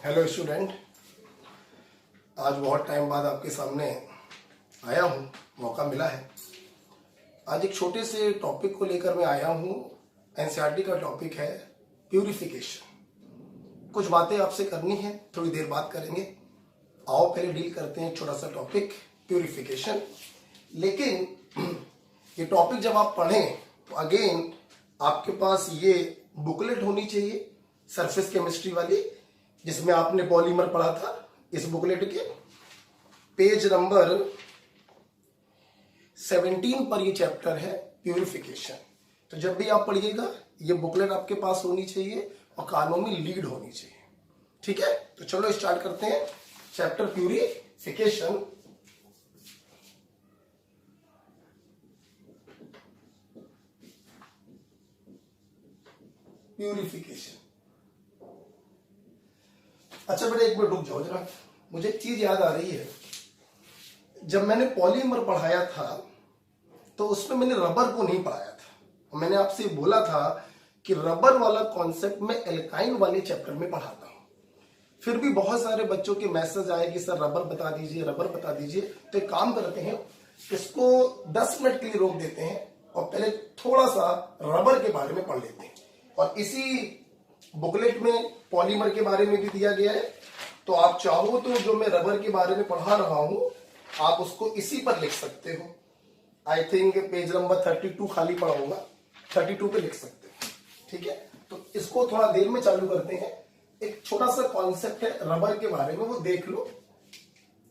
Hello student, आज बहुत time बाद आपके सामने आया हूँ, मौका मिला है। आज एक छोटे से टॉपिक को लेकर मैं आया हूँ। एनसीईआरटी का टॉपिक है प्यूरिफिकेशन। कुछ बातें आपसे करनी है, थोड़ी देर बात करेंगे। आओ पहले डील करते हैं छोटा सा टॉपिक प्यूरिफिकेशन। लेकिन ये टॉपिक जब आप पढ़ें तो अगेन आपके पास ये बुकलेट होनी चाहिए, सरफेस केमिस्ट्री वाली, जिसमें आपने पॉलीमर पढ़ा था। इस बुकलेट के पेज नंबर 17 पर ये चैप्टर है प्यूरिफिकेशन। तो जब भी आप पढ़िएगा ये बुकलेट आपके पास होनी चाहिए और कानों में लीड होनी चाहिए। ठीक है, तो चलो स्टार्ट करते हैं चैप्टर प्यूरिफिकेशन। प्यूरिफिकेशन। अच्छा बेटा, एक मिनट रुक जाओ जरा, मुझे एक चीज याद आ रही है। जब मैंने पॉलीमर पढ़ाया था तो उसमें मैंने रबर को नहीं पढ़ाया था। मैंने आपसे बोला था कि रबर वाला कॉन्सेप्ट मैं एल्काइन वाले चैप्टर में पढ़ाता हूं। फिर भी बहुत सारे बच्चों के मैसेज आए कि सर रबर बता दीजिए, रबर बता दीजिए। तो एक काम करते हैं, इसको 10 मिनट के लिए रोक देते हैं और पहले थोड़ा सा रबर के बारे में पढ़ लेते हैं। और इसी बुकलेट में पॉलीमर के बारे में भी दिया गया है, तो आप चाहो तो जो मैं रबर के बारे में पढ़ा रहा हूं आप उसको इसी पर लिख सकते हो। आई थिंक पेज नंबर 32 खाली पढ़ाऊंगा, 32 पे लिख सकते हो। ठीक है, तो इसको थोड़ा देर में चालू करते हैं। एक छोटा सा कॉन्सेप्ट है रबर के बारे में, वो देख लो।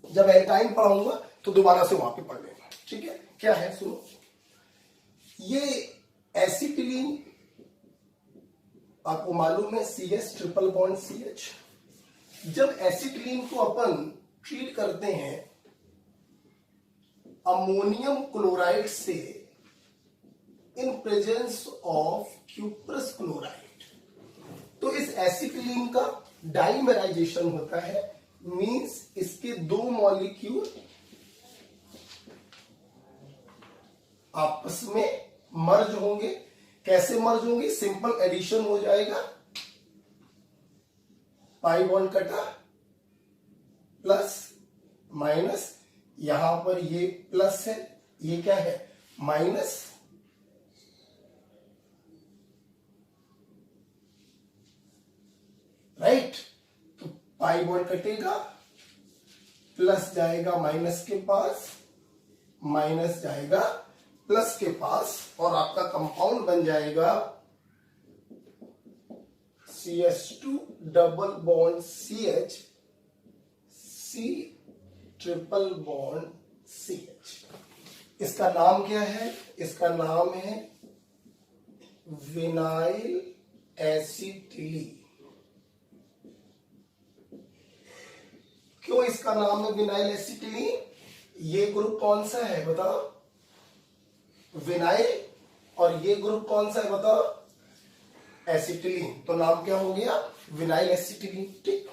जब एल्काइन पढ़ाऊंगा तो दोबारा से वहां पे पढ़ लेना। ठीक है, क्या है सुनो। ये एसिटिलीन आपको मालूम है, CH ट्रिपल बॉन्ड CH। जब एसिटिलीन को अपन ट्रीट करते हैं अमोनियम क्लोराइड से इन प्रेजेंस ऑफ क्यूप्रस क्लोराइड, तो इस एसिटिलीन का डाइमेराइजेशन होता है। मींस इसके दो मॉलिक्यूल आपस में मर्ज होंगे। कैसे मर्ज होंगे? सिंपल एडिशन हो जाएगा, पाई बॉन्ड कटा, प्लस माइनस, यहां पर ये प्लस है, ये क्या है माइनस, राइट। तो पाई बॉन्ड कटेगा, प्लस जाएगा माइनस के पास, माइनस जाएगा प्लस के पास, और आपका कंपाउंड बन जाएगा CH2 double bond CH, C triple bond CH। इसका नाम क्या है? इसका नाम है विनाइल एसिटिलीन। क्यों इसका नाम है विनाइल एसिटिलीन? ये ग्रुप कौन सा है बताओ? विनाइल। और ये ग्रुप कौन सा है बताओ? एसिटिलीन। तो नाम क्या हो गया? Vinyl acetylene. ठीक,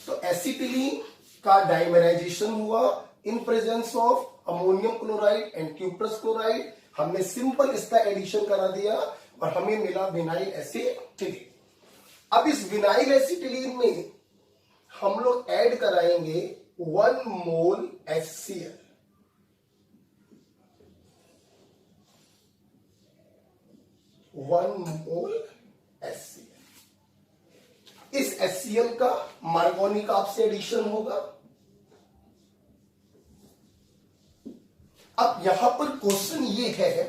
तो एसिटिलीन का डाइमेराइजेशन हुआ in presence of ammonium chloride and cuprous chloride. हमने सिंपल इसका एडिशन करा दिया और हमें मिला विनाइल एसिटिलीन। अब इस विनाइल एसिटिलीन में हम लोग ऐड कराएंगे 1 मोल HCl। 1 mole HCl। इस HCl का मार्गोनिक आपसे एडिशन होगा। अब यहां पर क्वेश्चन ये है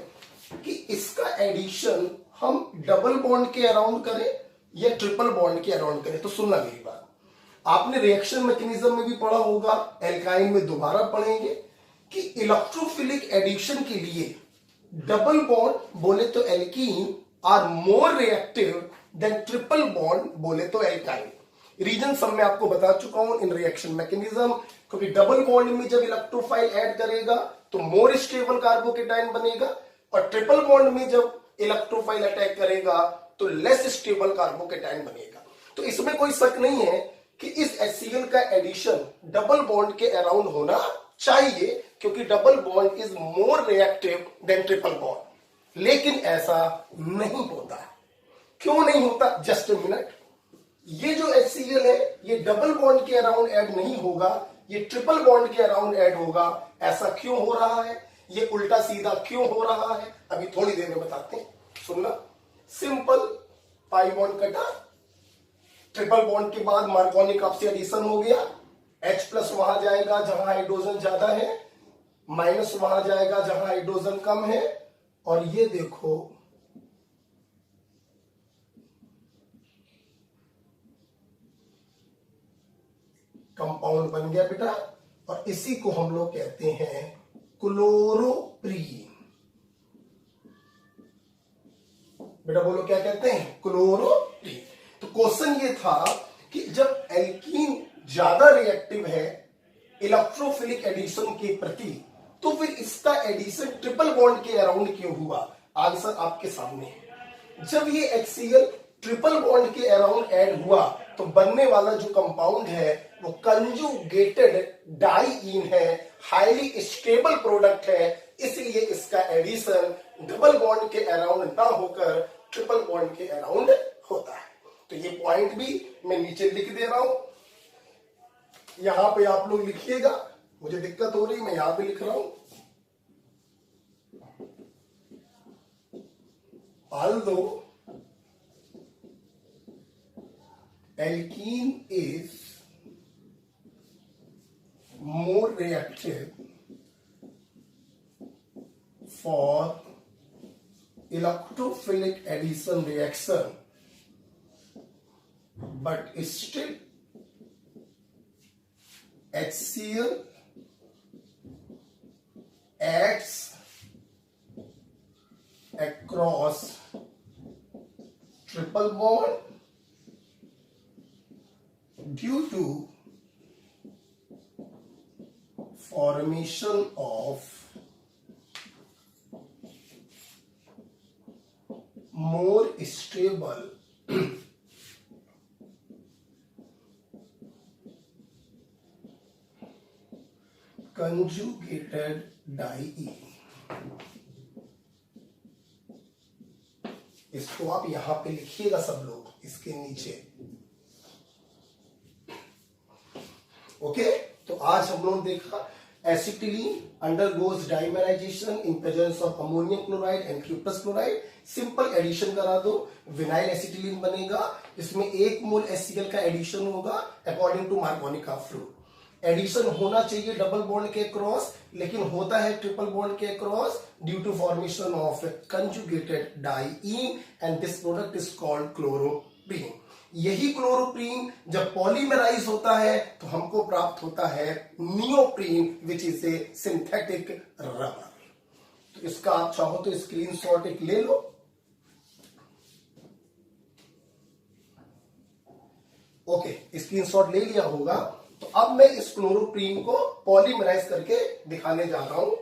कि इसका एडिशन हम डबल बॉन्ड के अराउंड करें या ट्रिपल बॉन्ड के अराउंड करें। तो सुनना मेरी बात, आपने रिएक्शन मैकेनिज्म में भी पढ़ा होगा, एल्काइन में दोबारा पढ़ेंगे कि इलेक्ट्रोफिलिक एडिशन के लिए डबल बॉन्ड बोले तो alkene are more reactive than triple bond बोले तो एल्काइन। रीजन सब मैं आपको बता चुका हूं इन रिएक्शन मैकेनिज्म। क्योंकि डबल बॉन्ड में जब इलेक्ट्रोफाइल ऐड करेगा तो मोर स्टेबल कार्बोकेटाइन बनेगा, और ट्रिपल बॉन्ड में जब इलेक्ट्रोफाइल अटैक करेगा तो लेस स्टेबल कार्बोकेटाइन बनेगा। तो इसमें कोई शक नहीं है कि इस HCl का एडिशन डबल बॉन्ड के अराउंड होना चाहिए, क्योंकि double bond is more reactive than triple bond. लेकिन ऐसा नहीं होता। क्यों नहीं होता? जस्ट ए मिनट, ये जो HCl है ये डबल बॉन्ड के अराउंड ऐड नहीं होगा, ये ट्रिपल बॉन्ड के अराउंड ऐड होगा। ऐसा क्यों हो रहा है, ये उल्टा सीधा क्यों हो रहा है, अभी थोड़ी देर में बताते हैं, सुनना। सिंपल, पाई बॉन्ड कटा, ट्रिपल बॉन्ड के बाद मार्कोनिक आपसे एडिशन हो गया, H प्लस वहां जाएगा जहां हाइड्रोजन ज्यादा है, माइनस वहां जाएगा जहां हाइड्रोजन कम है, और ये देखो कंपाउंड बन गया बेटा, और इसी को हम लोग कहते हैं क्लोरोप्रीन। बेटा बोलो क्या कहते हैं, क्लोरोप्रीन। तो क्वेश्चन ये था कि जब एल्कीन ज्यादा रिएक्टिव है इलेक्ट्रोफिलिक एडिशन के प्रति, तो फिर इसका एडिशन ट्रिपल बॉन्ड के अराउंड क्यों हुआ। आंसर आपके सामने है। जब ये HCl ट्रिपल बॉन्ड के अराउंड ऐड हुआ तो बनने वाला जो कंपाउंड है वो कंजुगेटेड डाइईन है, हाईली स्टेबल प्रोडक्ट है, इसलिए इसका एडिशन डबल बॉन्ड के अराउंड ना होकर ट्रिपल बॉन्ड के अराउंड होता है। तो ये पॉइंट भी मैं नीचे लिख दे रहा हूं, यहां पे आप लोग लिखिएगा, मुझे दिक्कत हो रही मैं यहां पे लिख रहा हूं। although alkene is more reactive for electrophilic addition reaction, but still HCl acts across triple bond due to formation of more stable conjugated diene। इसको आप यहां पे लिखिएगा सब लोग इसके नीचे। ओके, तो आज हम लोग देखा acetylene undergoes dimerisation in presence of ammonium chloride and cuprous chloride. Simple addition करा दो, विनाइल एसिटिलीन बनेगा, इसमें 1 मोल HCl का एडिशन होगा according to Markovnikov of flow. Addition होना चाहिए डबल बॉन्ड के क्रॉस, लेकिन होता है ट्रिपल बॉन्ड के cross due to formation of conjugated diene and this product is called chloroprene. यही क्लोरोप्रीन जब पॉलीमराइज होता है तो हमको प्राप्त होता है neoprene which is a synthetic rubber. तो इसका आप चाहो तो स्क्रीनशॉट एक ले लो। ओके, स्क्रीनशॉट ले लिया होगा। तो अब मैं इस क्लोरोप्रीन को पॉलीमराइज करके दिखाने जा रहा हूं।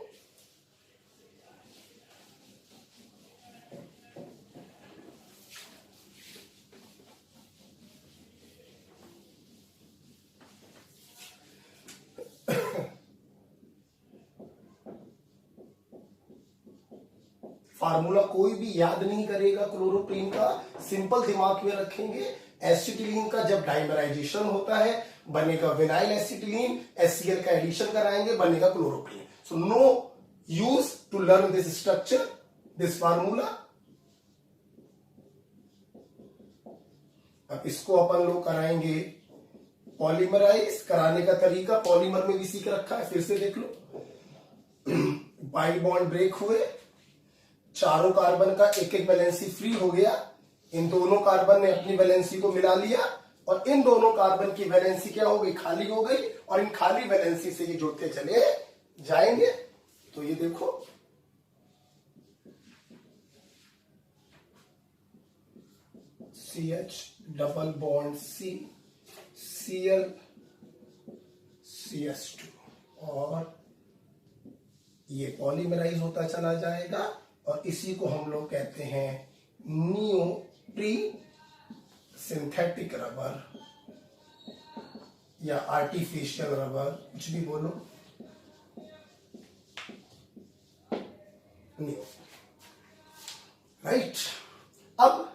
फार्मूला कोई भी याद नहीं करेगा क्लोरोप्रीन का, सिंपल दिमाग में रखेंगे। एसिटिलीन का जब डाइमराइजेशन होता है बनेगा विनाइल एसिटिलीन, HCl का एडिशन कराएंगे बनेगा chloroprene. So no use to learn this structure, this formula. अब इसको अपन लोग कराएंगे पॉलीमराइज। कराने का तरीका पॉलीमर में भी सीख रखा है, फिर से देख लो। पाई बॉन्ड ब्रेक हुए, चारों कार्बन का एक एक वैलेंसी फ्री हो गया, इन दोनों कार्बन ने अपनी वैलेंसी को मिला लिया और इन दोनों कार्बन की वैलेंसी क्या हो गई, खाली हो गई, और इन खाली वैलेंसी से ये जुड़ते चले जाएंगे। तो ये देखो CH double bond C, Cl CH2 और ये पॉलीमराइज होता चला जाएगा और इसी को हम लोग कहते हैं नियोप्रीन सिंथेटिक रबर या आर्टिफिशियल रबर, कुछ भी बोलो। राइट। अब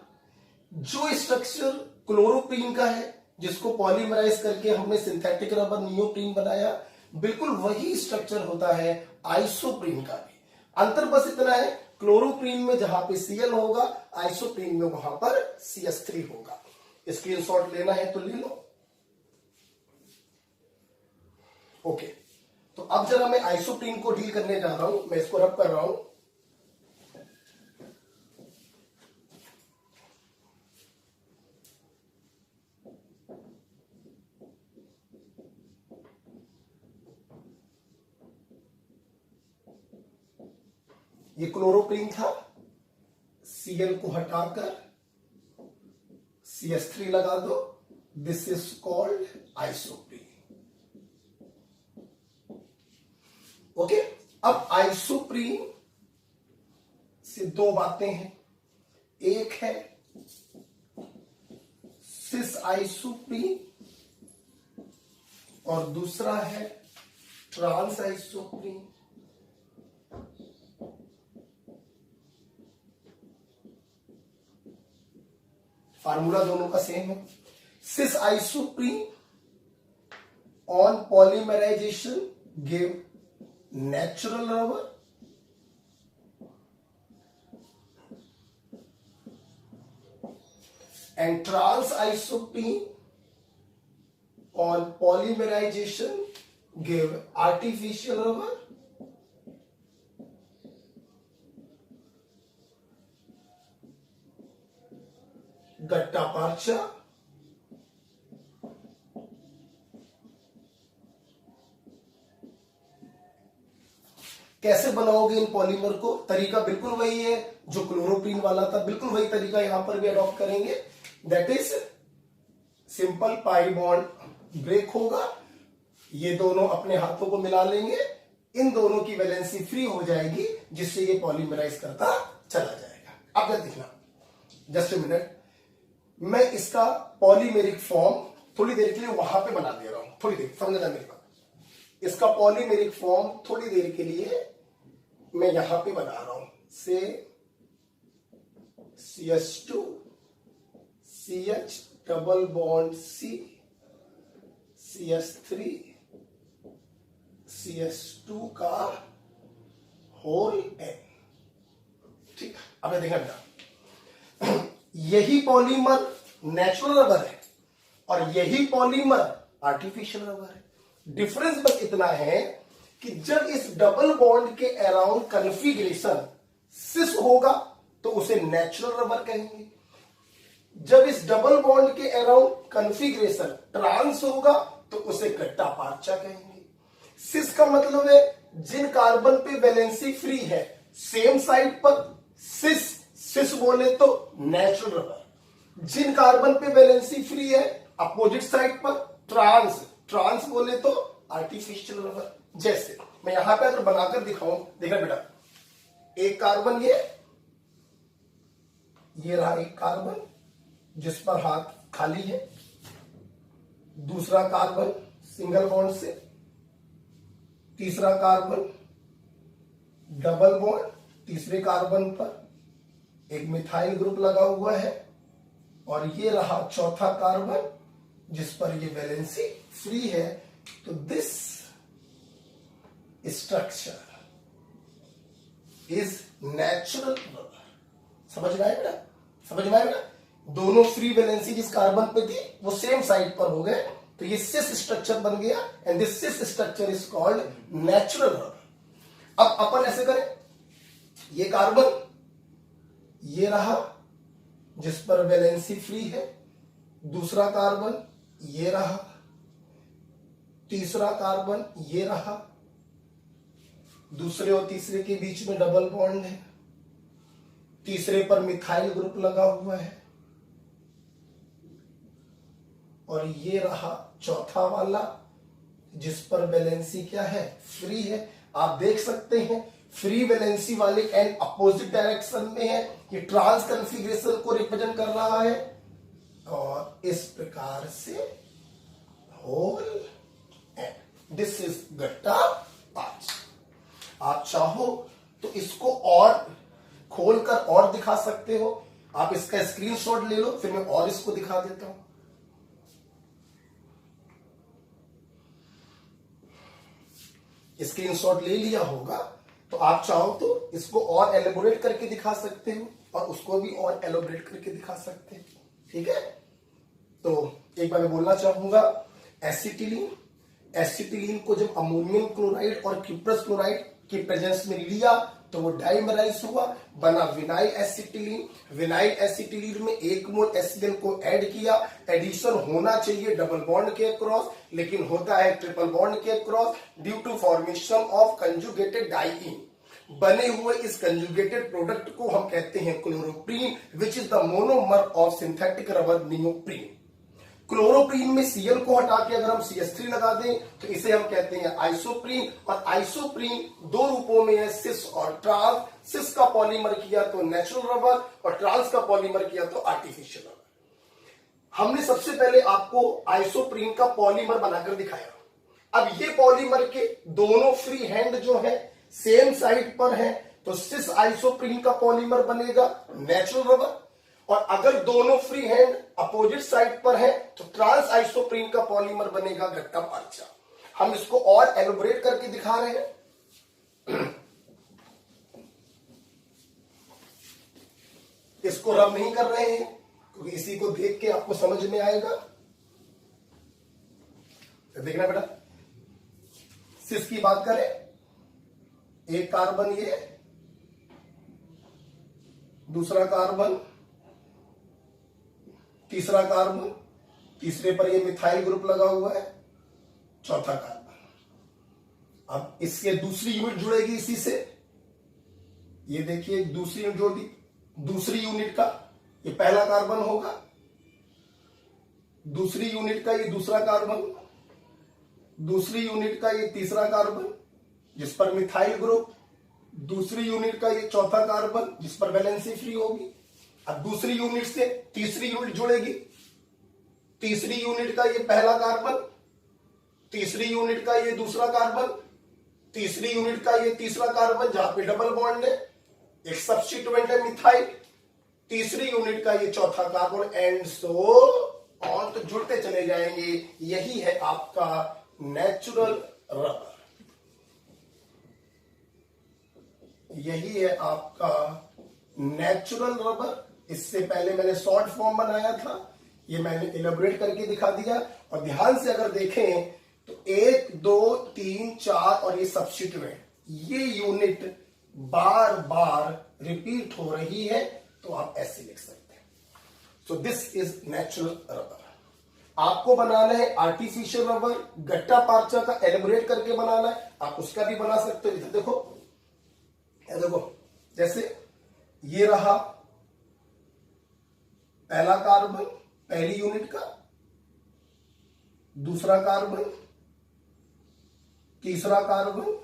जो स्ट्रक्चर क्लोरोप्रीन का है, जिसको पॉलीमराइज करके हमने सिंथेटिक रबर नियोप्रीन बनाया। बिल्कुल वही स्ट्रक्चर होता है आइसोप्रीन का भी। अंतर बस इतना है, क्लोरोप्रीन में जहां पे Cl होगा, आइसोप्रीन में वहां पर CH3 होगा। स्क्रीनशॉट लेना है तो ले लो। ओके, तो अब जरा मैं आइसोप्रीन को डील करने जा रहा हूं। मैं इसको रब कर रहा हूं। ये क्लोरोप्रीन था, Cl को हटाकर CH3 लगा दो। This is called isoprene. Okay, अब आइसोप्रीन से दो बातें हैं। एक है सिस आइसोप्रीन और दूसरा है ट्रांस आइसोप्रीन। फार्मूला दोनों का सेम है। Cis isoprene on polymerization give natural rubber, and trans isoprene on polymerization give artificial rubber. Gutta percha कैसे बनाओगे इन पॉलीमर को? तरीका बिल्कुल वही है जो क्लोरोप्रीन वाला था, बिल्कुल वही तरीका यहां पर भी अडॉप्ट करेंगे। That is simple pi bond break होगा, ये दोनों अपने हाथों को मिला लेंगे, इन दोनों की वैलेंसी फ्री हो जाएगी, जिससे ये पॉलीमराइज करता चला जाएगा। अब क्या देखना, जस्ट ए मिनट, मैं इसका पॉलीमेरिक फॉर्म थोड़ी देर के लिए वहां पे बना दे रहा हूं। थोड़ी देर समझना मेरी बात। इसका पॉलीमेरिक फॉर्म थोड़ी देर के लिए मैं यहां पे बना रहा हूं। से CH2 CH double bond C CH3 CH2 का होल N। ठीक, अब देखना बेटा, यही पॉलीमर नेचुरल रबर है और यही पॉलीमर आर्टिफिशियल रबर है। डिफरेंस बस इतना है कि जब इस डबल बॉन्ड के अराउंड कन्फिग्रेशन सिस होगा तो उसे नेचुरल रबर कहेंगे, जब इस डबल बॉन्ड के अराउंड कन्फिग्रेशन ट्रांस होगा तो उसे गट्टा पार्चा कहेंगे। सिस का मतलब है जिन कार्बन पे वैलेंसी फ्री है सेम साइड पर, सिस सिस बोले तो नेचुरल रबर। जिन कार्बन पे वैलेंसी फ्री है अपोजिट साइड पर, ट्रांस ट्रांस बोले तो आर्टिफिशियल रबर। जैसे मैं यहां पे अगर बनाकर दिखाऊं, देखा बेटा, एक कार्बन ये रहा एक कार्बन जिस पर हाथ खाली है, दूसरा कार्बन सिंगल बॉन्ड से, तीसरा कार्बन डबल बॉन्ड, तीसरे कार्बन पर एक मिथाइल ग्रुप लगा हुआ है, और ये रहा चौथा कार्बन जिस पर ये वैलेंसी फ्री है। तो this structure is natural rubber. समझ में आया बेटा? समझ में आया बेटा? दोनों फ्री वैलेंसी जिस कार्बन पे थी वो सेम साइड पर हो गए, तो ये सिस स्ट्रक्चर बन गया, and this cis structure is called natural rubber. अब अपन ऐसे करें, ये कार्बन ये रहा जिस पर वैलेंसी फ्री है, दूसरा कार्बन ये रहा, तीसरा कार्बन ये रहा, दूसरे और तीसरे के बीच में डबल बॉन्ड है, तीसरे पर मिथाइल ग्रुप लगा हुआ है, और ये रहा चौथा वाला जिस पर वैलेंसी क्या है, फ्री है। आप देख सकते हैं फ्री वैलेंसी वाले एंड अपोजिट डायरेक्शन में है, ये ट्रांस कन्फिग्रेशन को रिप्रेजेंट कर रहा है, और इस प्रकार से होल and this is gutta percha. आप चाहो तो इसको और खोलकर और दिखा सकते हो। आप इसका स्क्रीनशॉट ले लो, फिर मैं और इसको दिखा देता हूं। स्क्रीनशॉट ले लिया होगा तो आप चाहो तो इसको और एलेबोरेट करके दिखा सकते हो और उसको भी और एलेबोरेट करके दिखा सकते हैं। ठीक है, तो एक बार मैं बोलना चाहूंगा, एसिटिलीन को जब अमोनियम क्लोराइड और क्यूप्रस क्लोराइड के प्रेजेंस में लिया तो वो डाइमराइज हुआ, बना विनाइल एसिटिलीन। विनाइल एसिटिलीन में 1 मोल HCl को ऐड किया। एडिशन होना चाहिए डबल बॉन्ड के अक्रॉस, लेकिन होता है ट्रिपल बॉन्ड के across due to formation of conjugated diene. बने हुए इस कंजुगेटेड प्रोडक्ट को हम कहते हैं chloroprene, which is the monomer of synthetic rubber neoprene. Chloroprene में Cl को हटा के अगर हम CH3 लगा दें तो इसे हम कहते हैं आइसोप्रीन। और आइसोप्रीन 2 रूपों में है, सिस और ट्रांस। सिस का पॉलीमर किया तो नेचुरल रबर और ट्रांस का पॉलीमर किया तो आर्टिफिशियल रबर। हमने सबसे पहले आपको आइसोप्रीन का पॉलीमर बनाकर दिखाया। अब ये पॉलीमर के दोनों फ्री हैंड जो है सेम साइड पर है, तो सिस आइसोप्रीन का पॉलीमर बनेगा नेचुरल रबर। और अगर दोनों फ्री हैंड अपोजिट साइड पर है तो ट्रांस आइसोप्रीन का पॉलीमर बनेगा गट्टा पार्चा। हम इसको और एलोबरेट करके दिखा रहे हैं। इसको रब नहीं कर रहे हैं क्योंकि इसी को देख के आपको समझ में आएगा। तो देखना बेटा, सिस की बात करें, एक कार्बन ये, दूसरा कार्बन, तीसरा कार्बन, तीसरे पर ये मिथाइल ग्रुप लगा हुआ है, चौथा कार्बन। अब इसके दूसरी यूनिट जुड़ेगी इसी से, ये देखिए दूसरी यूनिट जोड़ दी। दूसरी यूनिट का ये पहला कार्बन होगा, दूसरी यूनिट का ये दूसरा कार्बन, दूसरी यूनिट का ये तीसरा कार्बन जिस पर मिथाइल ग्रुप, दूसरी यूनिट का ये चौथा कार्बन जिस पर वैलेंसी फ्री होगी। अब दूसरी यूनिट से तीसरी यूनिट जुड़ेगी, तीसरी यूनिट का ये पहला कार्बन, तीसरी यूनिट का ये दूसरा कार्बन, तीसरी यूनिट का ये तीसरा कार्बन जहां पे डबल बॉन्ड है, एक सब्स्टिट्यूएंट है मिथाइल, तीसरी यूनिट का ये चौथा कार्बन, एंड सो ऑन, तो जुड़ते चले जाएंगे। यही है आपका नेचुरल रबर, यही है आपका नेचुरल रबर। इससे पहले मैंने शॉर्ट फॉर्म बनाया था, ये मैंने इलेबोरेट करके दिखा दिया। और ध्यान से अगर देखें तो 1 2 3 4 और ये सब्स्टिट्यूएंट, ये यूनिट बार बार रिपीट हो रही है, तो आप ऐसे लिख सकते हैं। सो दिस इज नेचुरल रबर। आपको बनाना है आर्टिफिशियल रबर, गट्टा पार्चा का एलिबोरेट करके बनाना है, आप उसका भी बना सकते हो। इधर देखो, देखो जैसे ये रहा पहला कार्बन पहली यूनिट का, दूसरा कार्बन, तीसरा कार्बन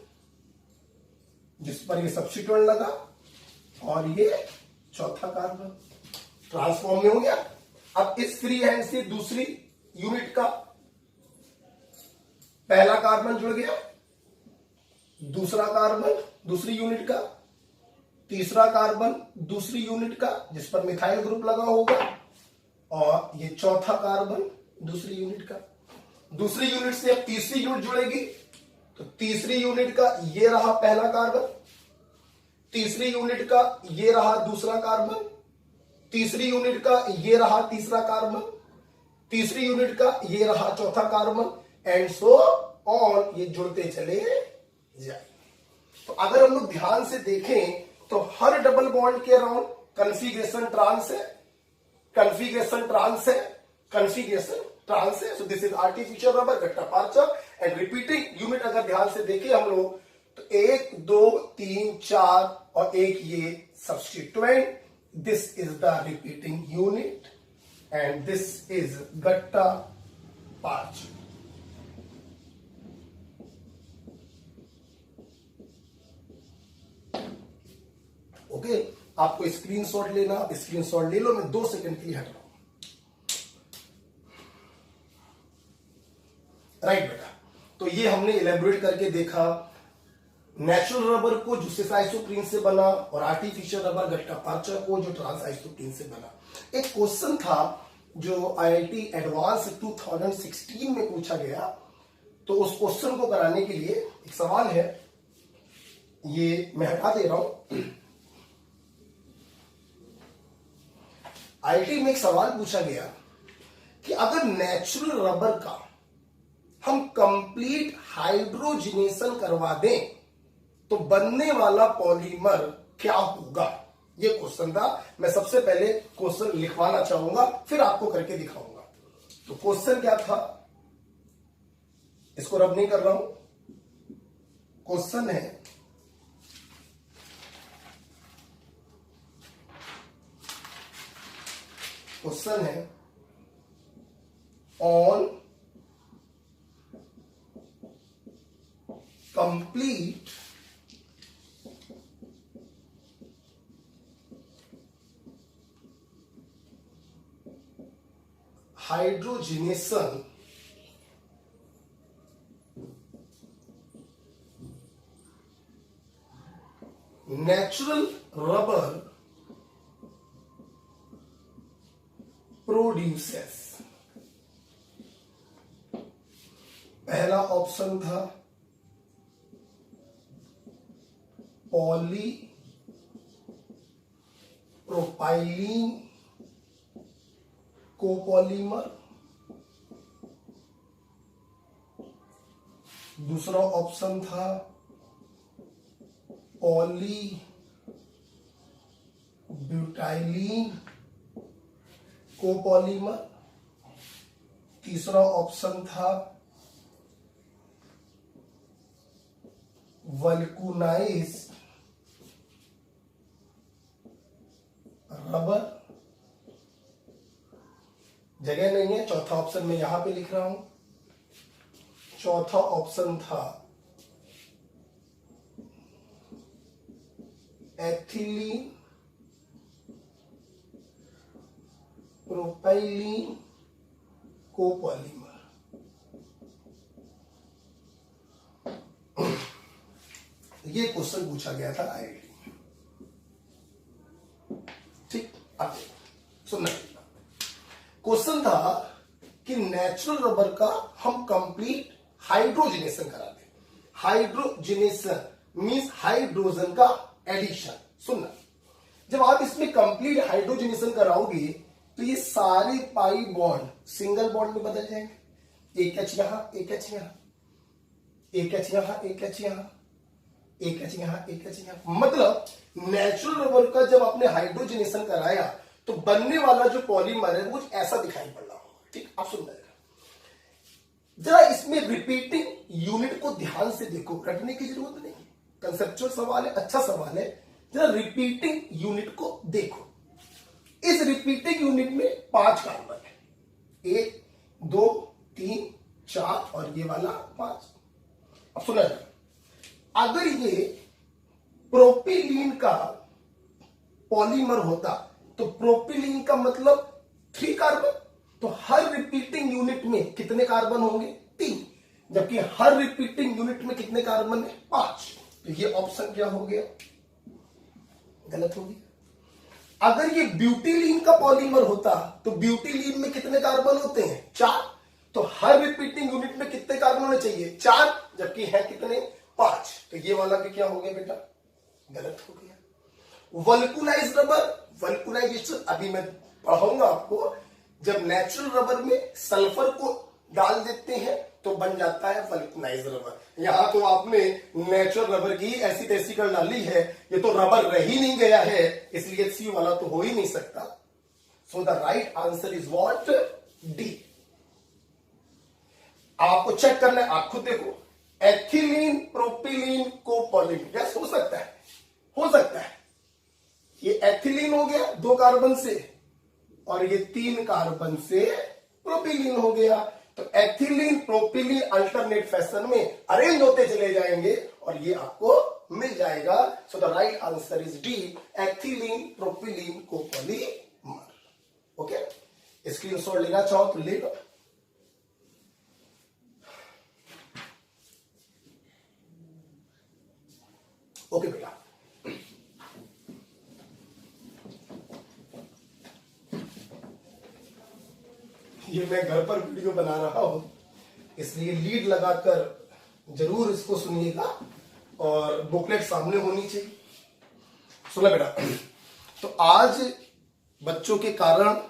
जिस पर ये सब्स्टिट्यूएंट लगा, और ये चौथा कार्बन। ट्रांसफॉर्म में हो गया। अब इस फ्री हैंड से दूसरी यूनिट का पहला कार्बन जुड़ गया, दूसरा कार्बन दूसरी यूनिट का, तीसरा कार्बन दूसरी यूनिट का जिस पर मिथाइल ग्रुप लगा होगा, और ये चौथा कार्बन दूसरी यूनिट का। दूसरी यूनिट से अब तीसरी यूनिट जुड़ेगी, तो तीसरी यूनिट का ये रहा पहला कार्बन, तीसरी यूनिट का ये रहा दूसरा कार्बन, तीसरी यूनिट का ये रहा तीसरा कार्बन, तीसरी यूनिट का ये रहा चौथा कार्बन, एंड सो ऑन, ये जुड़ते चले जाएंगे। तो अगर हम लोग ध्यान से देखें तो हर डबल बॉन्ड के अराउंड कन्फिगरेशन ट्रांस है, कन्फिगरेशन ट्रांस है, कन्फिगरेशन ट्रांस है। So this is artificial rubber, gutta percha. And repeating unit अगर ध्यान से देखें हम लोग तो 1 2 3 4 और एक ये substituent, this is the repeating unit and this is gutta percha. Okay, आपको स्क्रीनशॉट लेना, आप स्क्रीनशॉट ले लो, मैं 2 सेकंड के लिए हट रहा हूं। राइट बेटा, तो ये हमने इलेबोरेट करके देखा नेचुरल रबर को जो सिस आइसोप्रीन से बना और आर्टिफिशियल रबर गट्टा पार्चा को जो ट्रांस आइसोप्रीन से बना। एक क्वेश्चन था जो आईआईटी एडवांस 2016 में पूछा गया, तो उस क्वेश्चन को कराने के लिए एक सवाल है, ये मैं हटा दे रहा हूं। आईआईटी में एक सवाल पूछा गया कि अगर नेचुरल रबर का हम कंप्लीट हाइड्रोजिनेशन करवा दें तो बनने वाला पॉलीमर क्या होगा। ये क्वेश्चन था। मैं सबसे पहले क्वेश्चन लिखवाना चाहूंगा, फिर आपको करके दिखाऊंगा। तो क्वेश्चन क्या था, इसको रब नहीं कर रहा हूं। क्वेश्चन है on complete hydrogenation natural rubber produces. पहला ऑप्शन था पॉली प्रोपाइलीन कोपॉलीमर। दूसरा ऑप्शन था पॉली ब्यूटाइलीन कोपॉलीमर। तीसरा ऑप्शन था वल्कुनाइज्ड रबर। जगह नहीं है, चौथा ऑप्शन मैं यहां पे लिख रहा हूं। चौथा ऑप्शन था एथिलीन प्रोपाइलीन कोपॉलीमर। ये क्वेश्चन पूछा गया था आईआईटी में। ठीक, अब सुनना। क्वेश्चन था कि नेचुरल रबर का हम कंप्लीट हाइड्रोजिनेशन करा दें। हाइड्रोजिनेशन मींस हाइड्रोजन का एडिशन। सुनना, जब आप इसमें कंप्लीट हाइड्रोजिनेशन कराओगे तो ये सारे पाई बॉन्ड सिंगल बॉन्ड में बदल जाएंगे। एक एच यहां, एक एच यहां, एक एच यहां, एक एच यहां, एक एच यहां, एक एच यहां। मतलब नेचुरल रबर का जब आपने हाइड्रोजिनेशन कराया तो बनने वाला जो पॉलीमर है वो ऐसा दिखाई पड़ रहा होगा। ठीक, आप सुन रहे। जरा इसमें रिपीटिंग यूनिट को ध्यान से देखो, रटने की जरूरत नहीं, कंसेप्चुअल सवाल है, अच्छा सवाल है। जरा रिपीटिंग यूनिट को देखो। इस रिपीटिंग यूनिट में 5 कार्बन है, 1 2 3 4 और ये वाला 5। अब सुना जाए, अगर ये प्रोपिलीन का पॉलीमर होता तो प्रोपिलीन का मतलब 3 कार्बन, तो हर रिपीटिंग यूनिट में कितने कार्बन होंगे? 3। जबकि हर रिपीटिंग यूनिट में कितने कार्बन है? 5। तो ये ऑप्शन क्या हो गया? गलत हो गया। अगर ये ब्यूटिलीन का पॉलीमर होता तो ब्यूटिलीन में कितने कार्बन होते हैं? 4। तो हर रिपीटिंग यूनिट में कितने कार्बन होने चाहिए? 4, जबकि है कितने? 5। तो ये वाला भी क्या हो गया बेटा? गलत हो गया। वल्कुनाइज्ड रबर, वल्कुनाइजेशन अभी मैं पढ़ाऊंगा आपको। जब नेचुरल रबर में सल्फर को डाल देते हैं तो बन जाता है वल्कुनाइज्ड रबर। यहां तो आपने नेचुरल रबर की ऐसी तैसी कर डाली है, ये तो रबर रह ही नहीं गया है, इसलिए सी वाला तो हो ही नहीं सकता। So the right answer is what? D. आपको चेक करना है, आप खुद देखो। एथिलीन प्रोपिलीन कोपॉलीन, यस हो सकता है, हो सकता है। ये एथिलीन हो गया 2 कार्बन से और ये 3 कार्बन से प्रोपिलीन हो गया। तो एथिलीन प्रोपिलीन अल्टरनेट फैशन में अरेंज होते चले जाएंगे और ये आपको मिल जाएगा। So the right answer is D, ethylene propylene copolymer. Okay, screenshot लेना चाहो तो ले लो। ये मैं घर पर वीडियो बना रहा हूं, इसलिए लीड लगाकर जरूर इसको सुनिएगा और बुकलेट सामने होनी चाहिए। सुना बेटा, तो आज बच्चों के कारण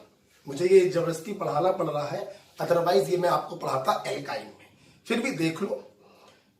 मुझे ये जबरदस्ती पढ़ाना पड़ रहा है, अदरवाइज ये मैं आपको पढ़ाता एल्काइन में। फिर भी देख लो,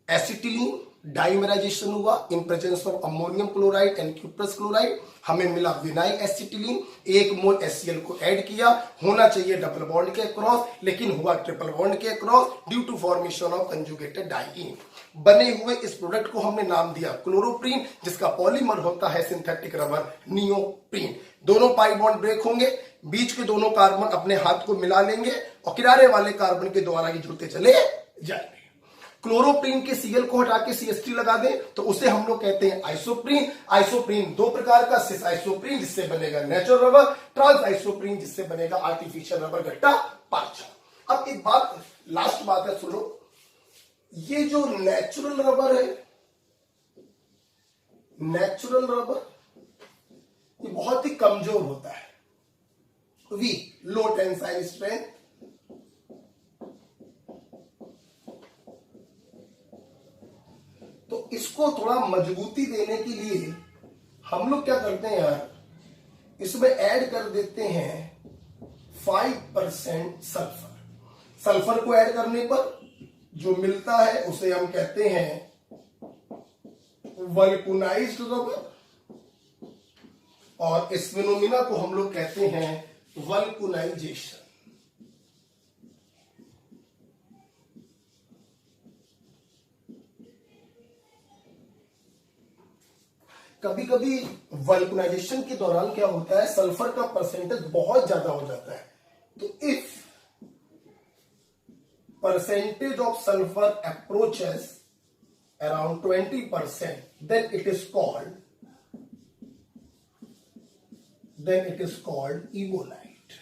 एसिटिलीन डाइमराइजेशन हुआ in presence of ammonium chloride and cuprous chloride, हमें मिला विनाइल एसिटिलीन, 1 मोल HCl को ऐड किया, होना चाहिए डबल बॉन्ड के अक्रॉस, लेकिन हुआ ट्रिपल बॉन्ड के across due to formation of conjugated diene. बने हुए इस प्रोडक्ट को हमने नाम दिया क्लोरोप्रीन, जिसका पॉलीमर होता है सिंथेटिक रबर नियोप्रीन। दोनों पाई बॉन्ड ब्रेक होंगे, बीच के दोनों कार्बन अपने हाथ को मिला लेंगे और किनारे वाले कार्बन के द्वारा ये जुड़ते चले जाएंगे। क्लोरोप्रीन के Cl को हटा के CH3 लगा दें तो उसे हम लोग कहते हैं आइसोप्रीन। आइसोप्रीन दो प्रकार का, सिस आइसोप्रीन जिससे बनेगा नेचुरल रबर, ट्रांस आइसोप्रीन जिससे बनेगा आर्टिफिशियल रबर गट्टा पार्चा। अब एक बात, लास्ट बात है, सुनो, ये जो नेचुरल रबर है, नेचुरल रबर ये बहुत ही कमजोर होता है, वीक, लो टेंसाइल स्ट्रेंथ। तो इसको थोड़ा मजबूती देने के लिए हम लोग क्या करते हैं यार, इसमें ऐड कर देते हैं 5% सल्फर। सल्फर को ऐड करने पर जो मिलता है उसे हम कहते हैं वल्कुनाइज्ड रबर, और इस फिनोमिना को हम लोग कहते हैं वल्कुनाइजेशन। कभी कभी वल्कुनाइजेशन के दौरान क्या होता है, सल्फर का परसेंटेज बहुत ज्यादा हो जाता है, तो if percentage of sulfur approaches around 20%, then it is called ebonite.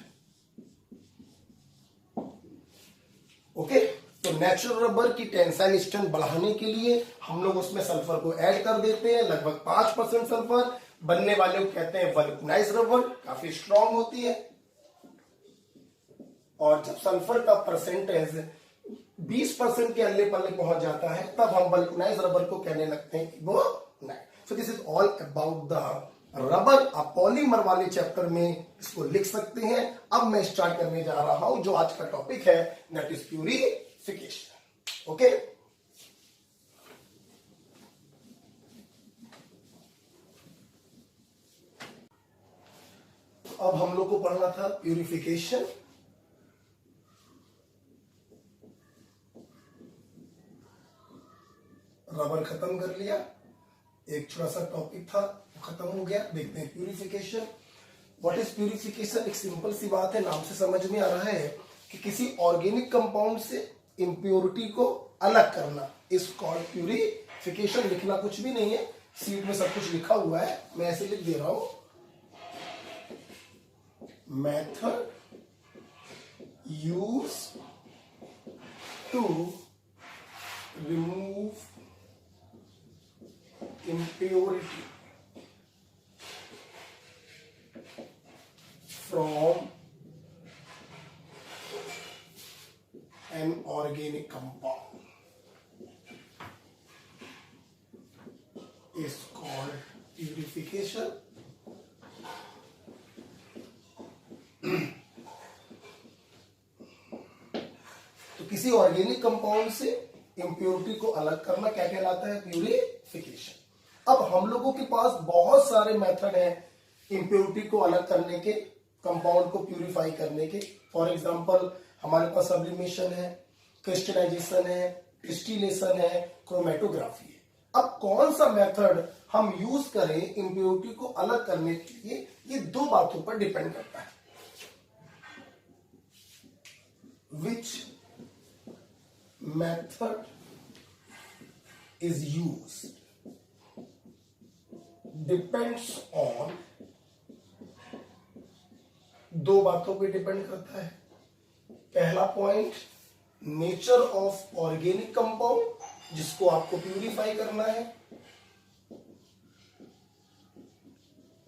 Okay, तो नेचुरल रबर की टेंसाइल स्ट्रेंथ बढ़ाने के लिए हम लोग उसमें सल्फर को ऐड कर देते हैं, लगभग 5% सल्फर। बनने वाले को कहते हैं वल्कनाइज्ड रबर, काफी स्ट्रांग होती है। और जब सल्फर का परसेंटेज 20% के अल्ले पल्ले पहुंच जाता है, तब हम वल्कनाइज्ड रबर को कहने लगते हैं ebonite. So this is all about the rubber. आप पॉलीमर वाले चैप्टर में इसको लिख सकते हैं। अब मैं स्टार्ट करने जा रहा हूं जो आज का टॉपिक है, दैट इज प्यूरिफिकेशन। ओके, अब हम लोग को पढ़ना था प्यूरिफिकेशन। रबर खत्म कर लिया, एक छोटा सा टॉपिक था खत्म हो गया। देखते हैं प्यूरिफिकेशन। What is purification? एक सिंपल सी बात है, नाम से समझ में आ रहा है कि किसी ऑर्गेनिक कंपाउंड से इंप्योरिटी को अलग करना इज कॉल्ड प्यूरिफिकेशन। लिखना कुछ भी नहीं है, सीट में सब कुछ लिखा हुआ है, मैं ऐसे लिख दे रहा हूं। Method use to remove impurity from an organic compound is called purification. तो किसी ऑर्गेनिक कंपाउंड से इंप्योरिटी को अलग करना क्या कहलाता है? प्यूरिफिकेशन। अब हम लोगों के पास बहुत सारे मेथड हैं इंप्योरिटी को अलग करने के, कंपाउंड को प्यूरिफाई करने के। फॉर एग्जांपल हमारे पास सब्लिमेशन है, क्रिस्टलाइजेशन है, डिस्टिलेशन है, क्रोमेटोग्राफी है। अब कौन सा मेथड हम यूज करें इंप्योरिटी को अलग करने के लिए, ये दो बातों पर डिपेंड करता है। विच method is used depends on, दो बातों पे डिपेंड करता है। पहला point, nature of organic compound जिसको आपको प्यूरिफाई करना है,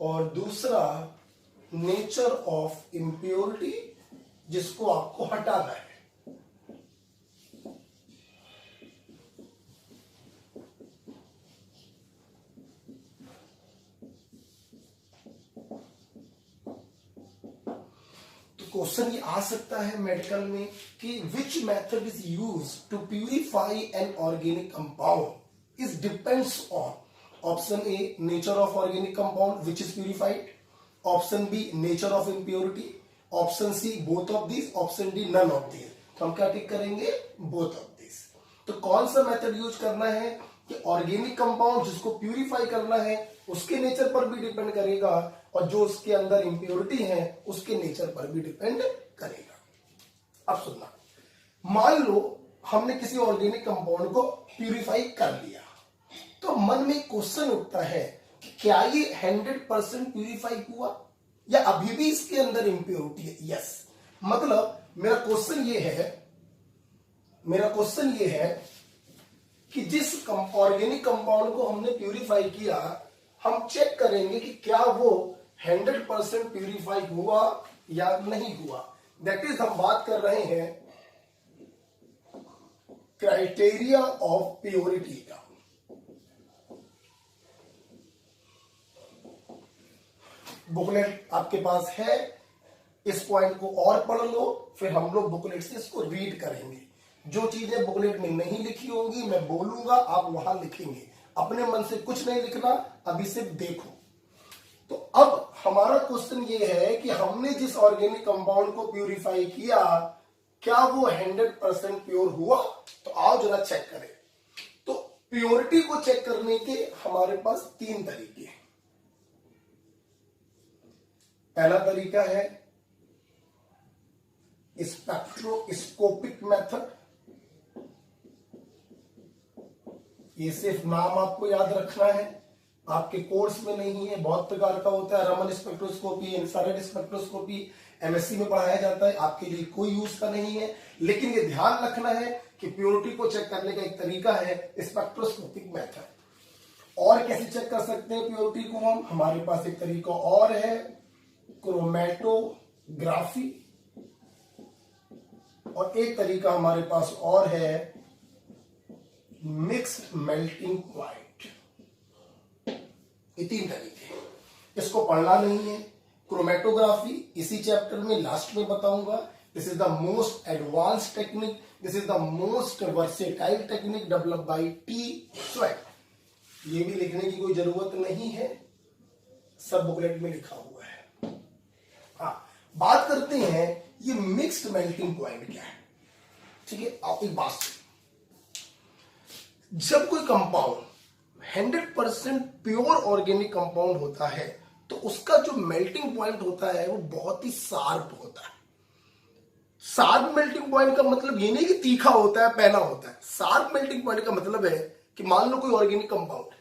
और दूसरा नेचर ऑफ इंप्योरिटी जिसको आपको हटाना है। क्वेश्चन ये आ सकता है मेडिकल में कि which method is use to purify an organic compound is depends on option A nature of organic compound which is purified, option B nature of impurity, option C both of this, option D none of this. तो हम क्या tick करेंगे? Both of this. तो कौन सा method use करना है कि ऑर्गेनिक कंपाउंड जिसको प्यूरिफाई करना है उसके नेचर पर भी डिपेंड करेगा और जो उसके अंदर इंप्योरिटी है उसके नेचर पर भी डिपेंड करेगा। अब सुनना, मान लो हमने किसी ऑर्गेनिक कंपाउंड को प्यूरिफाई कर लिया, तो मन में क्वेश्चन उठता है कि क्या ये 100% प्यूरिफाई हुआ या अभी भी इसके अंदर इंप्योरिटी है? यस, मतलब मेरा क्वेश्चन ये है कि जिस ऑर्गेनिक कंपाउंड को हमने प्यूरिफाई किया, हम चेक करेंगे कि क्या वो 100% प्यूरिफाई हुआ या नहीं हुआ। दैट इज हम बात कर रहे हैं क्राइटेरिया ऑफ प्योरिटी का। बुकलेट आपके पास है, इस पॉइंट को और पढ़ लो, फिर हम लोग बुकलेट से इसको रीड करेंगे। जो चीजें बुकलेट में नहीं लिखी होंगी मैं बोलूंगा, आप वहां लिखेंगे। अपने मन से कुछ नहीं लिखना, अभी सिर्फ देखो। तो अब हमारा क्वेश्चन ये है कि हमने जिस ऑर्गेनिक कंपाउंड को प्यूरिफाई किया, क्या वो 100% प्योर हुआ? तो आओ जरा चेक करें। तो प्योरिटी को चेक करने के हमारे पास 3 तरीके हैं। पहला तरीका है स्पेक्ट्रोस्कोपिक मेथड। ये सिर्फ नाम आपको याद रखना है, आपके कोर्स में नहीं है। बहुत प्रकार का होता है, Raman spectroscopy, infrared spectroscopy, MSc में पढ़ाया जाता है, आपके लिए कोई यूज का नहीं है। लेकिन ये ध्यान रखना है कि प्योरिटी को चेक करने का एक तरीका है स्पेक्ट्रोस्कोपिक मेथड। और कैसे चेक कर सकते हैं प्योरिटी को हम? हमारे पास एक तरीका और है, क्रोमैटोग्राफी, और एक तरीका हमारे पास और है मिक्स्ड मेल्टिंग पॉइंट। ये 3 तरीके हैं, इसको पढ़ना नहीं है। क्रोमैटोग्राफी इसी चैप्टर में लास्ट में बताऊंगा। This is the most advance technique, this is the most versatile technique developed by T sweat. ये भी लिखने की कोई जरूरत नहीं है, सब बुकलेट में लिखा हुआ है। हाँ, बात करते हैं ये मिक्स्ड मेल्टिंग पॉइंट क्या है। ठीक है, आप एक बात सुनिए, जब कोई कंपाउंड 100% प्योर ऑर्गेनिक कंपाउंड होता है तो उसका जो मेल्टिंग पॉइंट होता है वो बहुत ही शार्प होता है। शार्प मेल्टिंग पॉइंट का मतलब ये नहीं कि तीखा होता है, पैना होता है। शार्प मेल्टिंग पॉइंट का मतलब है कि मान लो कोई ऑर्गेनिक कंपाउंड है,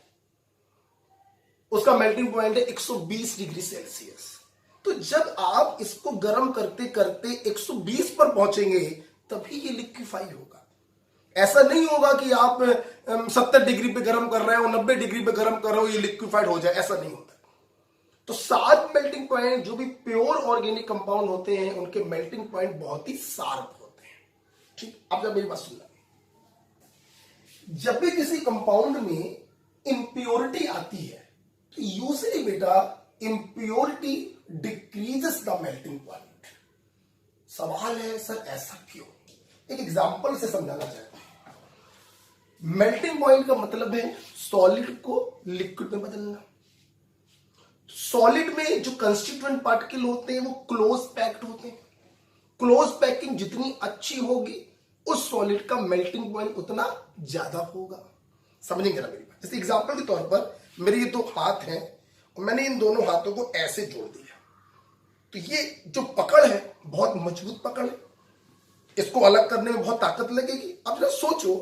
उसका मेल्टिंग पॉइंट है 120 डिग्री सेल्सियस। तो जब आप इसको गर्म करते करते 120 पर पहुंचेंगे तभी ये लिक्विफाई होगा। ऐसा नहीं होगा कि आप 70 डिग्री पे गर्म कर रहे हो, 90 डिग्री पे गर्म कर रहे हो, ये लिक्विफाइड हो जाए, ऐसा नहीं होता। तो शार्प मेल्टिंग पॉइंट, जो भी प्योर ऑर्गेनिक कंपाउंड होते हैं उनके मेल्टिंग पॉइंट बहुत ही शार्प होते हैं। ठीक, अब जब मेरी बात सुनना, जब भी किसी कंपाउंड में इंप्योरिटी आती है तो यूजली बेटा impurity decreases the melting point. सवाल है सर ऐसा क्यों? एक एग्जांपल से समझाना चाहते हैं। मेल्टिंग पॉइंट का मतलब है सॉलिड को लिक्विड में बदलना। सॉलिड में जो कंस्टिट्यूएंट पार्टिकल होते हैं वो क्लोज पैक्ड होते हैं। क्लोज पैकिंग जितनी अच्छी होगी उस सॉलिड का मेल्टिंग पॉइंट उतना ज्यादा होगा। समझेंगे ना मेरी बात? जैसे एग्जांपल के तौर पर मेरे ये 2 हाथ हैं और मैंने इन दोनों हाथों को ऐसे जोड़ दिया, तो ये जो पकड़ है बहुत मजबूत पकड़ है, इसको अलग करने में बहुत ताकत लगेगी। अब जरा सोचो,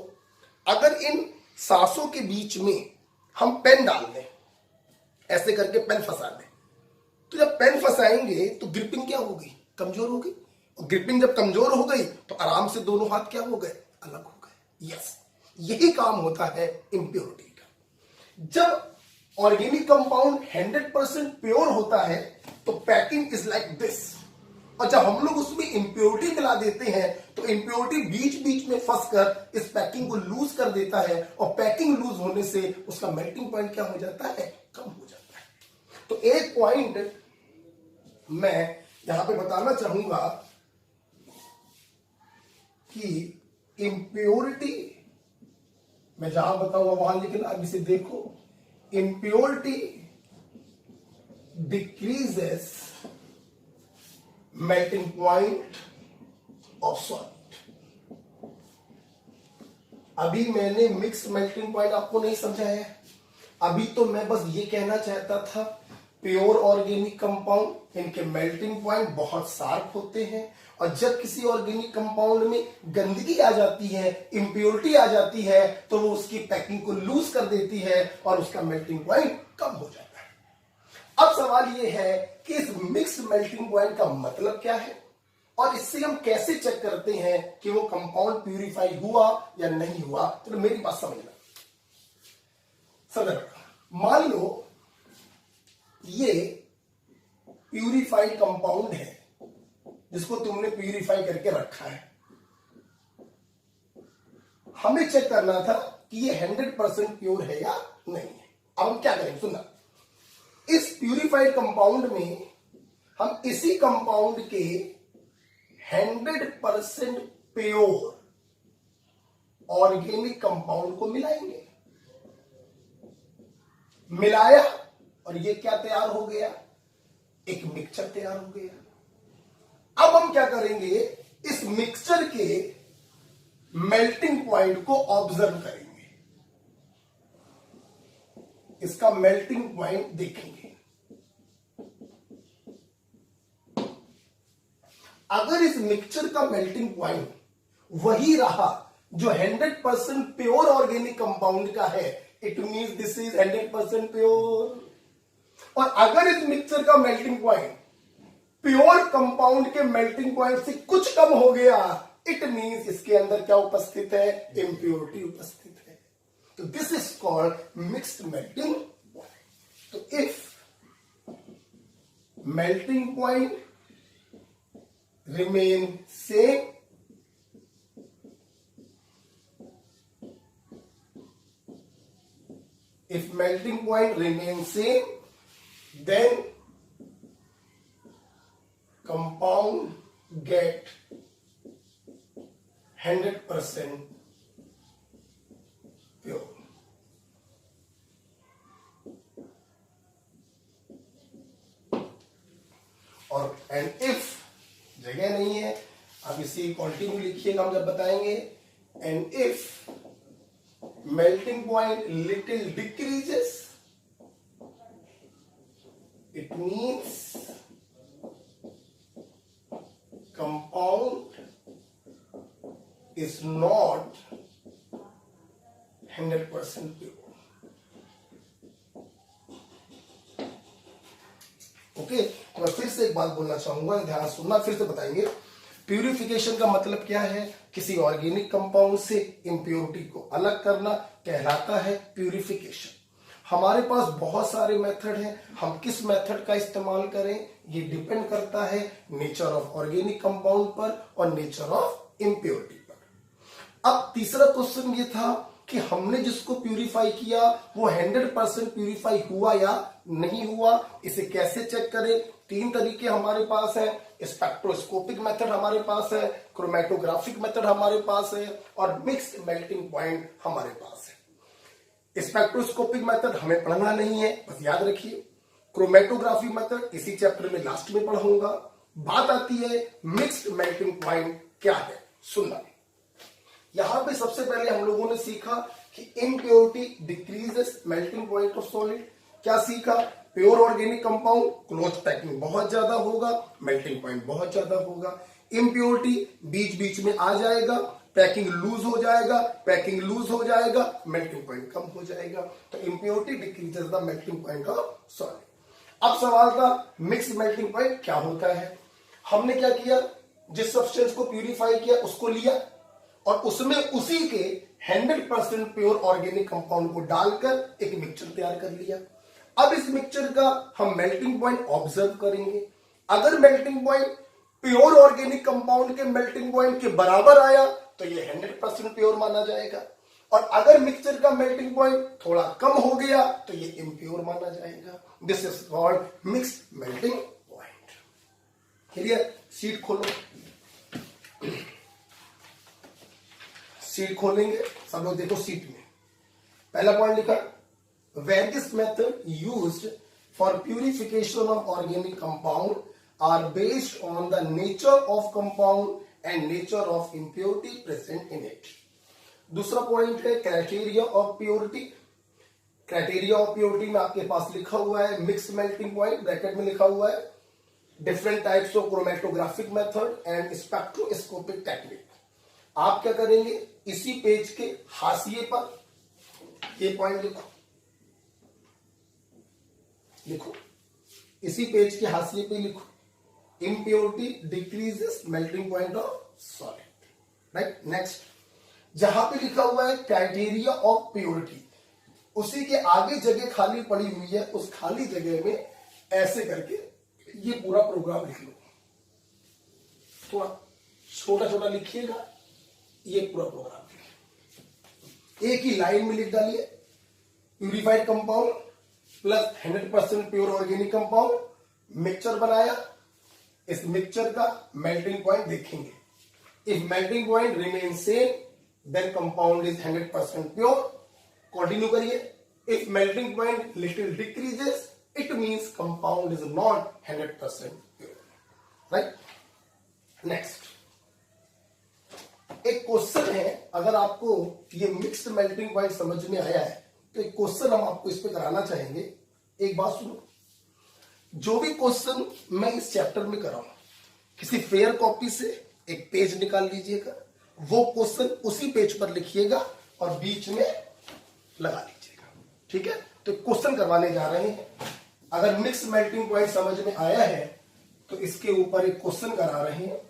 अगर इन सांसों के बीच में हम पेन डाल दें, ऐसे करके पेन फंसा दें, तो जब पेन फंसाएंगे तो ग्रिपिंग क्या होगी? कमजोर होगी। और ग्रिपिंग जब कमजोर हो गई तो आराम से दोनों हाथ क्या हो गए? अलग हो गए। यस, यही काम होता है इंप्योरिटी का। जब ऑर्गेनिक कंपाउंड 100% प्योर होता है तो पैकिंग इज लाइक दिस। और जब हम लोग उसमें इम्प्योरिटी मिला देते हैं तो इम्प्योरिटी बीच बीच में फंसकर इस पैकिंग को लूज कर देता है, और पैकिंग लूज होने से उसका मेल्टिंग पॉइंट क्या हो जाता है, कम हो जाता है। तो एक पॉइंट मैं यहां पे बताना चाहूंगा कि इम्प्योरिटी, मैं जहां बताऊंगा वहां लिखना, अब इसे देखो, impurity decreases melting point of solid. अभी मैंने मिक्स मेल्टिंग पॉइंट आपको नहीं समझाया, अभी तो मैं बस ये कहना चाहता था प्योर ऑर्गेनिक कंपाउंड, इनके मेल्टिंग पॉइंट बहुत शार्प होते हैं, और जब किसी ऑर्गेनिक कंपाउंड में गंदगी आ जाती है, इंप्योरिटी आ जाती है, तो वो उसकी पैकिंग को लूज कर देती है और उसका मेल्टिंग पॉइंट कम हो जाता है। अब सवाल ये है कि इस मिक्स्ड मेल्टिंग पॉइंट का मतलब क्या है, और इससे हम कैसे चेक करते हैं कि वो कंपाउंड प्यूरिफाई हुआ या नहीं हुआ। तो मेरी बात समझना, समझ, मान लो ये प्यूरिफाइड कंपाउंड है जिसको तुमने प्यूरिफाई करके रखा है, हमें चेक करना था कि ये 100% प्योर है या नहीं है। अब हम क्या करेंगे, सुनना, इस प्यूरिफाइड कंपाउंड में हम इसी कंपाउंड के 100% प्योर ऑर्गेनिक कंपाउंड को मिलाएंगे। मिलाया और ये क्या तैयार हो गया, एक मिक्सचर तैयार हो गया। अब हम क्या करेंगे, इस मिक्सचर के मेल्टिंग पॉइंट को ऑब्जर्व करेंगे, इसका मेल्टिंग पॉइंट देखेंगे। अगर इस मिक्सचर का मेल्टिंग पॉइंट वही रहा जो 100% प्योर ऑर्गेनिक कंपाउंड का है, it means this is 100% pure. और अगर इस मिक्सचर का मेल्टिंग पॉइंट प्योर कंपाउंड के मेल्टिंग पॉइंट से कुछ कम हो गया, इट मींस इसके अंदर क्या उपस्थित है, इंप्योरिटी उपस्थित है। तो this is called mixed melting point. तो if melting point remain same, if melting point remains same, then compound get 100% pure. और and if जगह नहीं है, आप इसी कंटिन्यू लिखिएगा हम जब बताएंगे, and if melting point little decreases, it means compound is not 100% pure. Okay, तो मैं फिर से एक बात बोलना चाहूंगा, ध्यान सुनना, फिर से बताएंगे। प्यूरिफिकेशन का मतलब क्या है, किसी ऑर्गेनिक कंपाउंड से इंप्योरिटी को अलग करना कहलाता है प्यूरिफिकेशन। हमारे पास बहुत सारे मेथड हैं, हम किस मेथड का इस्तेमाल करें ये डिपेंड करता है नेचर ऑफ ऑर्गेनिक कंपाउंड पर और नेचर ऑफ इंप्योरिटी पर। अब तीसरा क्वेश्चन ये था कि हमने जिसको प्यूरिफाई किया वो 100% प्यूरिफाई हुआ या नहीं हुआ, इसे कैसे चेक करें। तीन तरीके हमारे पास है, स्पेक्ट्रोस्कोपिक मेथड हमारे पास है, क्रोमेटोग्राफिक मेथड हमारे पास है, और मिक्स्ड मेल्टिंग पॉइंट हमारे पास है। स्पेक्ट्रोस्कोपिक मेथड हमें पढ़ना नहीं है, बस याद रखिए। क्रोमेटोग्राफी मेथड इसी चैप्टर में लास्ट में पढ़ाऊंगा। बात आती है मिक्स्ड मेल्टिंग पॉइंट क्या है, सुनना। यहां पे सबसे पहले हम लोगों ने सीखा कि impurity decreases melting point of solid. क्या सीखा, pure organic compound close packing बहुत ज्यादा होगा, मेल्टिंग पॉइंट बहुत ज्यादा होगा। इम्प्योरिटी बीच बीच में आ जाएगा, पैकिंग लूज हो जाएगा, पैकिंग लूज हो जाएगा, मेल्टिंग पॉइंट कम हो जाएगा। तो impurity decreases the melting point of solid. अब सवाल था मिक्स्ड मेल्टिंग पॉइंट क्या होता है। हमने क्या किया, जिस सब्सटेंस को प्यूरिफाई किया उसको लिया और उसमें उसी के 100% प्योर ऑर्गेनिक कंपाउंड को डालकर एक मिक्सचर तैयार कर लिया। अब इस मिक्सचर का हम मेल्टिंग पॉइंट ऑब्जर्व करेंगे। अगर melting point pure organic compound के मेल्टिंग पॉइंट के बराबर आया तो ये 100% प्योर माना जाएगा, और अगर मिक्सचर का मेल्टिंग पॉइंट थोड़ा कम हो गया तो ये इम्प्योर माना जाएगा। This is called mixed melting point. Clear? Sheet खोलो, शीट खोलेंगे सब लोग, देखो शीट में पहला पॉइंट लिखा, various method used for purification of organic compound are based on the nature of compound and nature of impurity present in it. दूसरा point है criteria of purity. Criteria of purity में आपके पास लिखा हुआ है मिक्स मेल्टिंग पॉइंट, ब्रैकेट में लिखा हुआ है different types of chromatographic method and spectroscopic technique. आप क्या करेंगे, इसी पेज के हाशिए पर ये पॉइंट लिखो, लिखो इसी पेज के हाशिए पे लिखो, impurity decreases melting point of solid. Right, next जहां पे लिखा हुआ है क्राइटेरिया ऑफ प्योरिटी, उसी के आगे जगह खाली पड़ी हुई है, उस खाली जगह में ऐसे करके ये पूरा प्रोग्राम लिख लो, थोड़ा छोटा छोटा लिखिएगा, ये पूरा प्रोग्राम लिखिए, एक ही लाइन में लिख डालिए, purified compound plus 100% pure organic compound, mixture बनाया, इस मिक्सचर का मेल्टिंग पॉइंट देखेंगे, if melting point remain same then compound is 100% pure. Continue करिए, if melting point little decreases it means compound is not 100% pure. Right, next एक question है, अगर आपको ये मिक्स्ड मेल्टिंग पॉइंट समझ में आया है तो एक क्वेश्चन हम आपको इस पे कराना चाहेंगे। एक बात सुनो, जो भी क्वेश्चन मैं इस चैप्टर में कराऊं, किसी फेयर कॉपी से एक पेज निकाल लीजिएगा, वो क्वेश्चन उसी पेज पर लिखिएगा और बीच में लगा लीजिएगा। ठीक है, तो क्वेश्चन करवाने जा रहे हैं, अगर मिक्स मेल्टिंग पॉइंट समझ में आया है तो इसके ऊपर एक क्वेश्चन करा रहे हैं।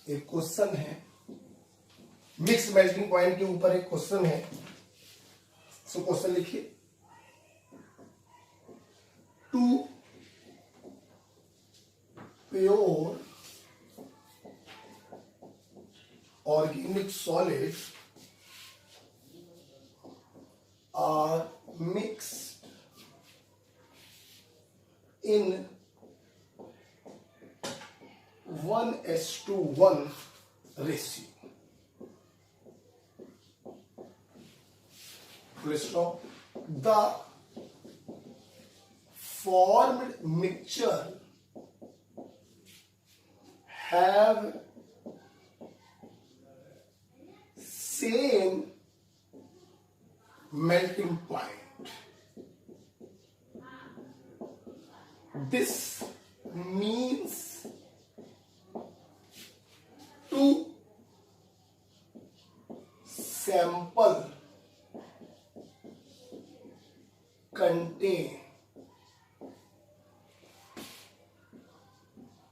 एक क्वेश्चन है, मिक्स मेल्टिंग पॉइंट के ऊपर एक क्वेश्चन है, सो क्वेश्चन लिखिए, two pure organic solids are mixed in 1:1 ratio. The formed mixture have same melting point. This means to sample contain,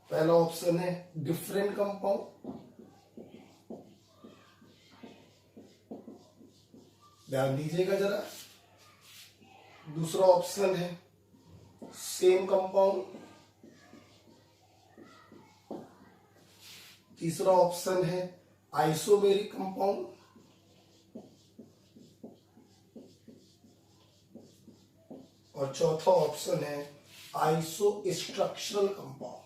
पहला ऑप्शन है डिफरेंट कंपाउंड, ध्यान दीजिएगा जरा, दूसरा ऑप्शन है सेम कंपाउंड, तीसरा ऑप्शन है आइसोमेरिक कंपाउंड, और चौथा ऑप्शन है आइसो स्ट्रक्चरल कंपाउंड।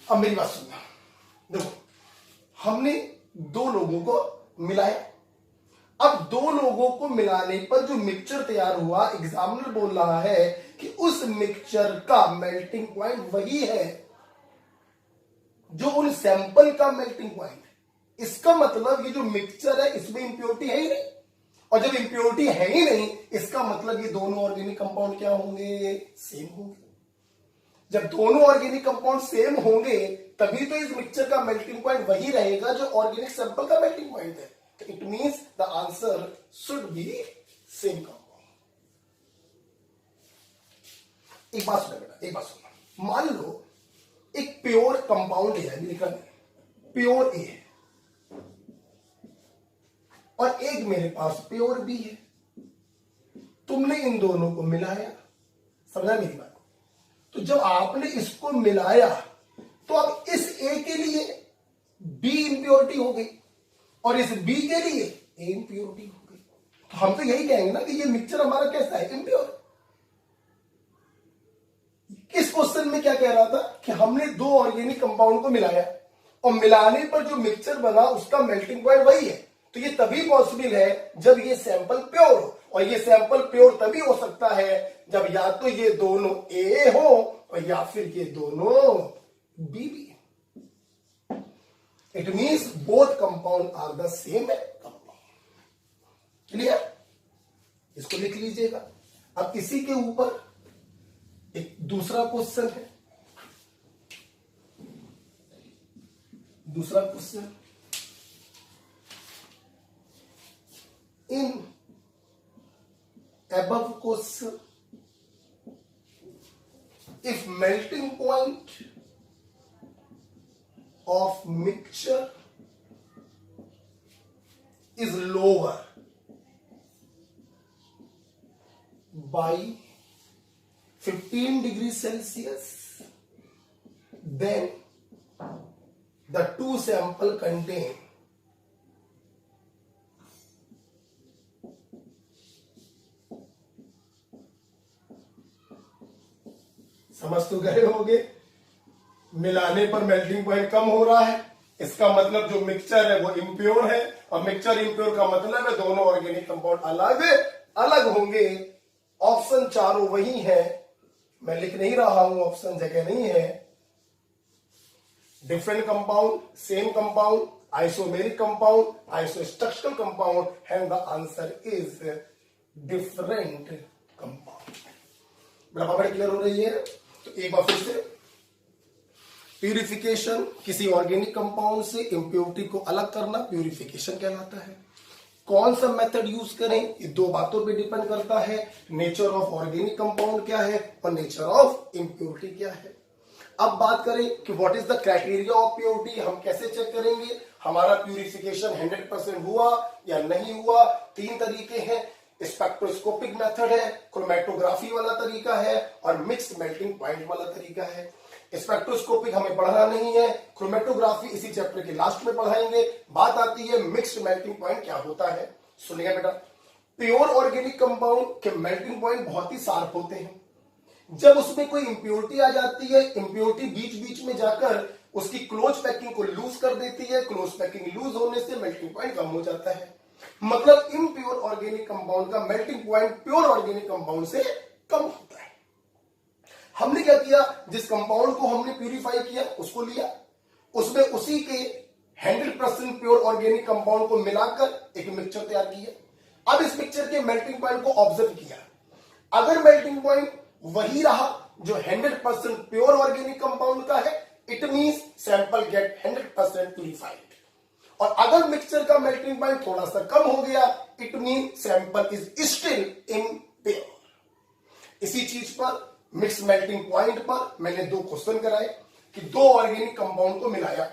अब मेरी बात सुनना, देखो हमने दो लोगों को मिलाया, अब दो लोगों को मिलाने पर जो मिक्सचर तैयार हुआ, एग्जामिनर बोल रहा है कि उस मिक्सचर का मेल्टिंग पॉइंट वही है जो उन सैंपल का मेल्टिंग पॉइंट। इसका मतलब ये जो मिक्सचर है इसमें इंप्योरिटी है ही नहीं, और जब इंप्योरिटी है ही नहीं इसका मतलब ये दोनों ऑर्गेनिक कंपाउंड क्या होंगे, सेम होंगे। जब दोनों ऑर्गेनिक कंपाउंड सेम होंगे तभी तो इस मिक्सचर का मेल्टिंग पॉइंट वही रहेगा जो ऑर्गेनिक सैंपल का मेल्टिंग पॉइंट है। तो it means the answer should be same compound. एक बात सुनो बेटा, एक बात सुनो। मान लो एक प्योर कंपाउंड है, लिखा प्योर ए है और एक मेरे पास प्योर बी है। तुमने इन दोनों को मिलाया, समझा मेरी बात? तो जब आपने इसको मिलाया तो अब इस ए के लिए बी इंप्योरिटी हो गई और इस बी के लिए ए इंप्योरिटी हो गई। तो हम तो यही कहेंगे ना कि ये मिक्सचर हमारा कैसा है, इम्प्योर। इस क्वेश्चन में क्या कह रहा था कि हमने दो ऑर्गेनिक कंपाउंड को मिलाया और मिलाने पर जो मिक्सचर बना उसका मेल्टिंग पॉइंट वही है। तो ये तभी पॉसिबल है जब ये सैंपल प्योर हो, और ये सैंपल प्योर तभी हो सकता है जब या तो ये दोनों ए हो और या फिर ये दोनों बी भी। It means both compound are the same compound. Clear? इसको लिख लीजिएगा। अब इसी के ऊपर एक दूसरा क्वेश्चन है। दूसरा question, in above question, if melting point of mixture is lower by 15 degrees Celsius, then the two sample contain समझ तो गए होगे, मिलाने पर मेल्टिंग पॉइंट कम हो रहा है, इसका मतलब जो मिक्सचर है वो इम्प्योर है, और मिक्सचर इम्प्योर का मतलब है दोनों ऑर्गेनिक कंपाउंड अलग अलग होंगे। ऑप्शन चारों वही है, मैं लिख नहीं रहा हूं, ऑप्शन जगह नहीं है। Different compound, same compound, isomeric compound, isostructural compound, and the answer is different compound. बड़ा बड़ा क्लियर हो रही है? तो एक बार फिर से, प्यूरिफिकेशन, किसी ऑर्गेनिक कंपाउंड से इंप्योरिटी को अलग करना प्यूरिफिकेशन कहलाता है। कौन सा मेथड यूज करें ये दो बातों पे डिपेंड करता है, नेचर ऑफ ऑर्गेनिक कंपाउंड क्या है और नेचर ऑफ इंप्योरिटी क्या है। अब बात करें कि what is the criteria of purity, हम कैसे चेक करेंगे हमारा प्यूरिफिकेशन 100% हुआ या नहीं हुआ। तीन तरीके हैं, स्पेक्ट्रोस्कोपिक मेथड है, क्रोमेटोग्राफी वाला तरीका है, और मिक्स मेल्टिंग पॉइंट वाला तरीका है। स्पेक्ट्रोस्कोपिक हमें पढ़ना नहीं है, क्रोमेटोग्राफी इसी चैप्टर के लास्ट में पढ़ाएंगे। बात आती है मिक्स्ड मेल्टिंग पॉइंट क्या होता है, सुनिएगा बेटा। प्योर ऑर्गेनिक कंपाउंड के मेल्टिंग पॉइंट बहुत ही शार्प होते हैं। जब उसमें कोई इंप्योरिटी आ जाती है, इंप्योरिटी बीच बीच में जाकर उसकी क्लोज पैकिंग को लूज कर देती है, क्लोज पैकिंग लूज होने से मेल्टिंग पॉइंट कम हो जाता है। मतलब इम्प्योर ऑर्गेनिक कंपाउंड का melting point pure organic compound से कम होता है। हमने क्या किया, जिस कंपाउंड को हमने प्यूरिफाई किया उसको लिया, उसमें उसी के 100% प्योर ऑर्गेनिक कंपाउंड को मिलाकर एक मिक्सचर तैयार किया। अब इस मिक्सचर के मेल्टिंग पॉइंट को ऑब्जर्व किया। अगर मेल्टिंग पॉइंट वही रहा जो 100% प्योर ऑर्गेनिक कंपाउंड का है, it means sample get 100% purified. और अगर मिक्सचर का मेल्टिंग पॉइंट थोड़ा सा कम हो गया, it mean sample is still impure. इसी चीज पर, मिक्स मेल्टिंग पॉइंट पर मैंने दो क्वेश्चन कराए कि दो ऑर्गेनिक कंपाउंड को मिलाया,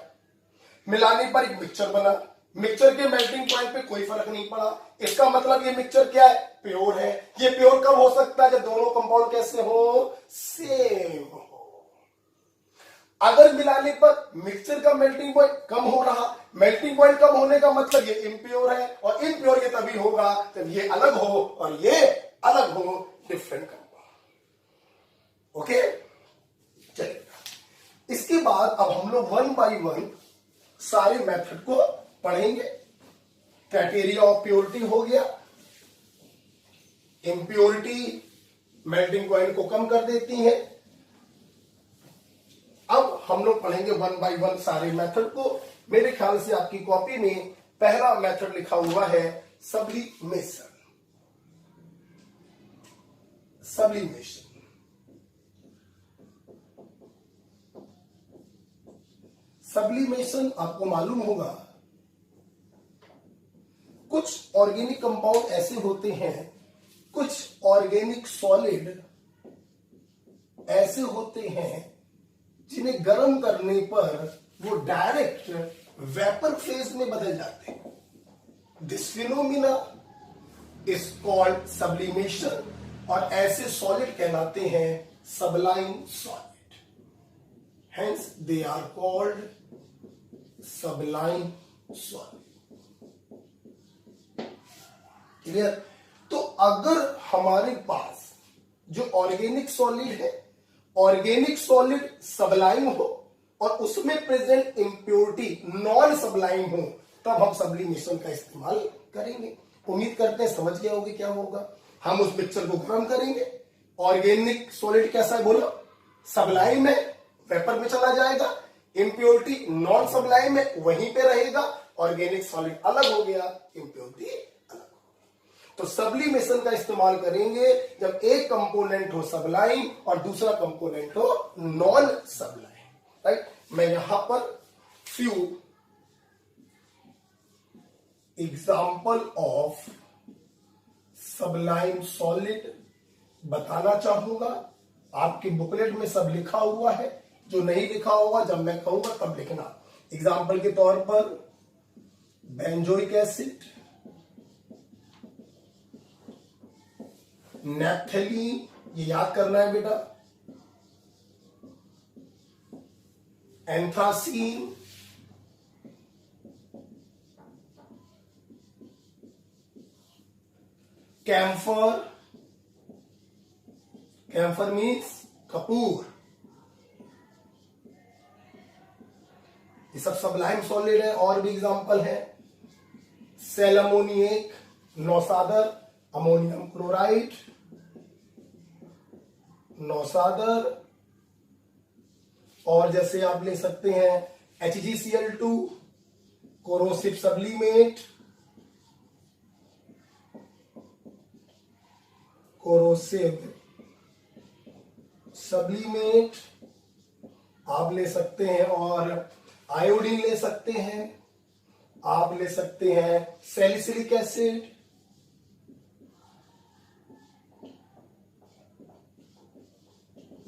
मिलाने पर एक मिक्सचर बना, मिक्सचर के मेल्टिंग पॉइंट पे कोई फर्क नहीं पड़ा। इसका मतलब ये मिक्सचर क्या है, प्योर है। ये प्योर कब हो सकता है, जब दोनों कंपाउंड कैसे हो, सेम हो। अगर मिलाने पर मिक्सचर का मेल्टिंग पॉइंट कम हो रहा, मेल्टिंग पॉइंट कम होने का मतलब ये इम्प्योर है, और इम्प्योर ये तभी होगा जब ये अलग हो और ये अलग हो, डिफरेंट कंपाउंड। ओके, चलिए इसके बाद अब हम लोग 1 बाय 1 सारे मेथड को पढ़ेंगे। क्राइटेरिया ऑफ प्योरिटी हो गया, इम्प्योरिटी मेल्टिंग पॉइंट को कम कर देती है। अब हम लोग पढ़ेंगे 1 बाय 1 सारे मेथड को। मेरे ख्याल से आपकी कॉपी में पहला मेथड लिखा हुआ है सब्लिमेशन। सब्लिमेशन सब्लिमेशन आपको मालूम होगा, कुछ ऑर्गेनिक कंपाउंड ऐसे होते हैं, कुछ ऑर्गेनिक सॉलिड ऐसे होते हैं जिन्हें गर्म करने पर वो डायरेक्ट वेपर फेज में बदल जाते हैं। This phenomena is called sublimation, और ऐसे सॉलिड कहलाते हैं sublime solid. Hence they are called sublime solid. Clear? तो अगर हमारे पास जो ऑर्गेनिक सॉलिड है, ऑर्गेनिक सॉलिड सबलाइन हो और उसमें प्रेजेंट इंप्योरिटी नॉन सबलाइन हो, तब हम सब्लिमेशन का इस्तेमाल करेंगे। उम्मीद करते हैं समझ गए होगे क्या होगा। हम उस मिक्सचर को गर्म करेंगे, ऑर्गेनिक सॉलिड कैसा है बोलो, सबलाइन में, वेपर में चला जाएगा, इंप्योरिटी नॉन सबलाइन में वहीं पे रहेगा, ऑर्गेनिक सॉलिड अलग हो गया, इंप्योरिटी अलग। तो सब्लिमेशन का इस्तेमाल करेंगे जब एक कंपोनेंट हो सबलाइन और दूसरा कंपोनेंट हो नॉन सबलाइन, राइट। मैं यहां पर few example of sublime solid बताना चाहूंगा। आपके बुकलेट में सब लिखा हुआ है, जो नहीं लिखा होगा जब मैं कहूंगा तब लिखना। एग्जाम्पल के तौर पर बेंजोइक एसिड, नैप्थेलीन, ये याद करना है बेटा, एंथ्रासीन, कैम्फर, कैम्फर मीन्स कपूर, ये सब सबलाइन सॉलिड है। और भी एग्जांपल है, सेल अमोनिएक, नौसादर, अमोनियम क्लोराइड, नौसादर, और जैसे आप ले सकते हैं HgCl2, corrosive sublimate, corrosive sublimate आप ले सकते हैं, और आयोडीन ले सकते हैं, आप ले सकते हैं salicylic acid,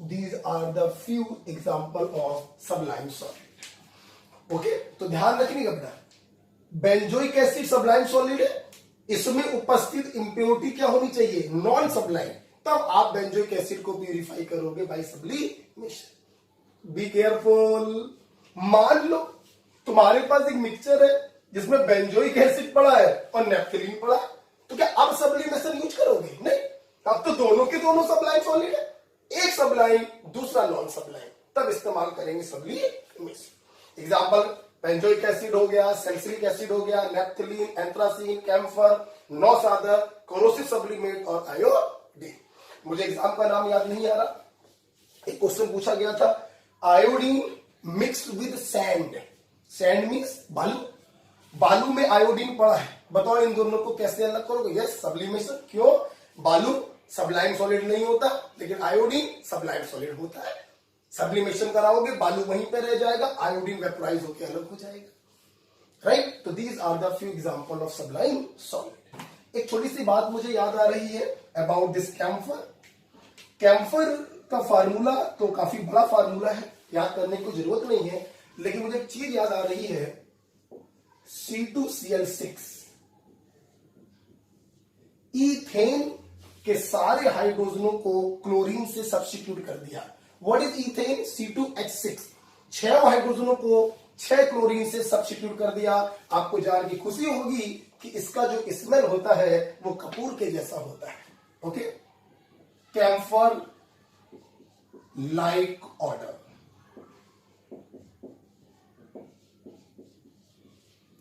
these are the few example of sublime solid। Okay, तो ध्यान रखने का बेटा, बेंजोइक एसिड सबलाइन सॉलिड है, इसमें उपस्थित इंप्योरिटी क्या होनी चाहिए, नॉन सबलाइन, तब आप बेंजोइक एसिड को प्यूरिफाई करोगे बाय सब्लिमेशन। Be careful. मान लो तुम्हारे पास एक मिक्सचर है जिसमें बेंजोइक एसिड पड़ा है और नैप्थेलीन पड़ा है, तो क्या अब सब्लिमेशन यूज करोगे? नहीं, अब तो दोनों के दोनों सबलाइन सॉलिड है, एक सबलाइन दूसरा नॉन सबलाइन, तब इस्तेमाल करेंगे सब्लिमेशन। एग्जांपल बेंजोइक एसिड हो गया, सैलिसिलिक एसिड हो गया, नैप्थेलीन, एंथ्रासीन, कैम्फर, नौसादर, कोरोसिव सब्लिमेट और आयोडीन। मुझे एग्जाम का नाम याद नहीं आ रहा, एक क्वेश्चन पूछा गया था, iodine mixed with sand, sand means बालू, बालू में आयोडीन पड़ा है, बताओ इन दोनों को कैसे अलग करोगे? Yes, sublimation. क्यों? बालू सबलाइन सॉलिड नहीं होता, लेकिन आयोडीन सबलाइन सॉलिड होता है। सब्लिमेशन कराओगे, बालू वहीं पे रह जाएगा, आयोडीन वेपोराइज होकर अलग हो जाएगा, राइट। तो these are the few example of sublime solid. एक छोटी सी बात मुझे याद आ रही है अबाउट दिस कैम्फर। कैम्फर का फार्मूला तो काफी बड़ा फार्मूला है, याद करने की जरूरत नहीं है, लेकिन मुझे एक चीज याद आ रही है, C2Cl6, ईथेन के सारे हाइड्रोजनों को क्लोरीन से सब्स्टिट्यूट कर दिया। What is ethane? C2H6, 6 हाइड्रोजनों को 6 क्लोरीन से सब्स्टिट्यूट कर दिया। आपको जान की खुशी होगी कि इसका जो स्मेल होता है वो कपूर के जैसा होता है। Okay, camphor like order,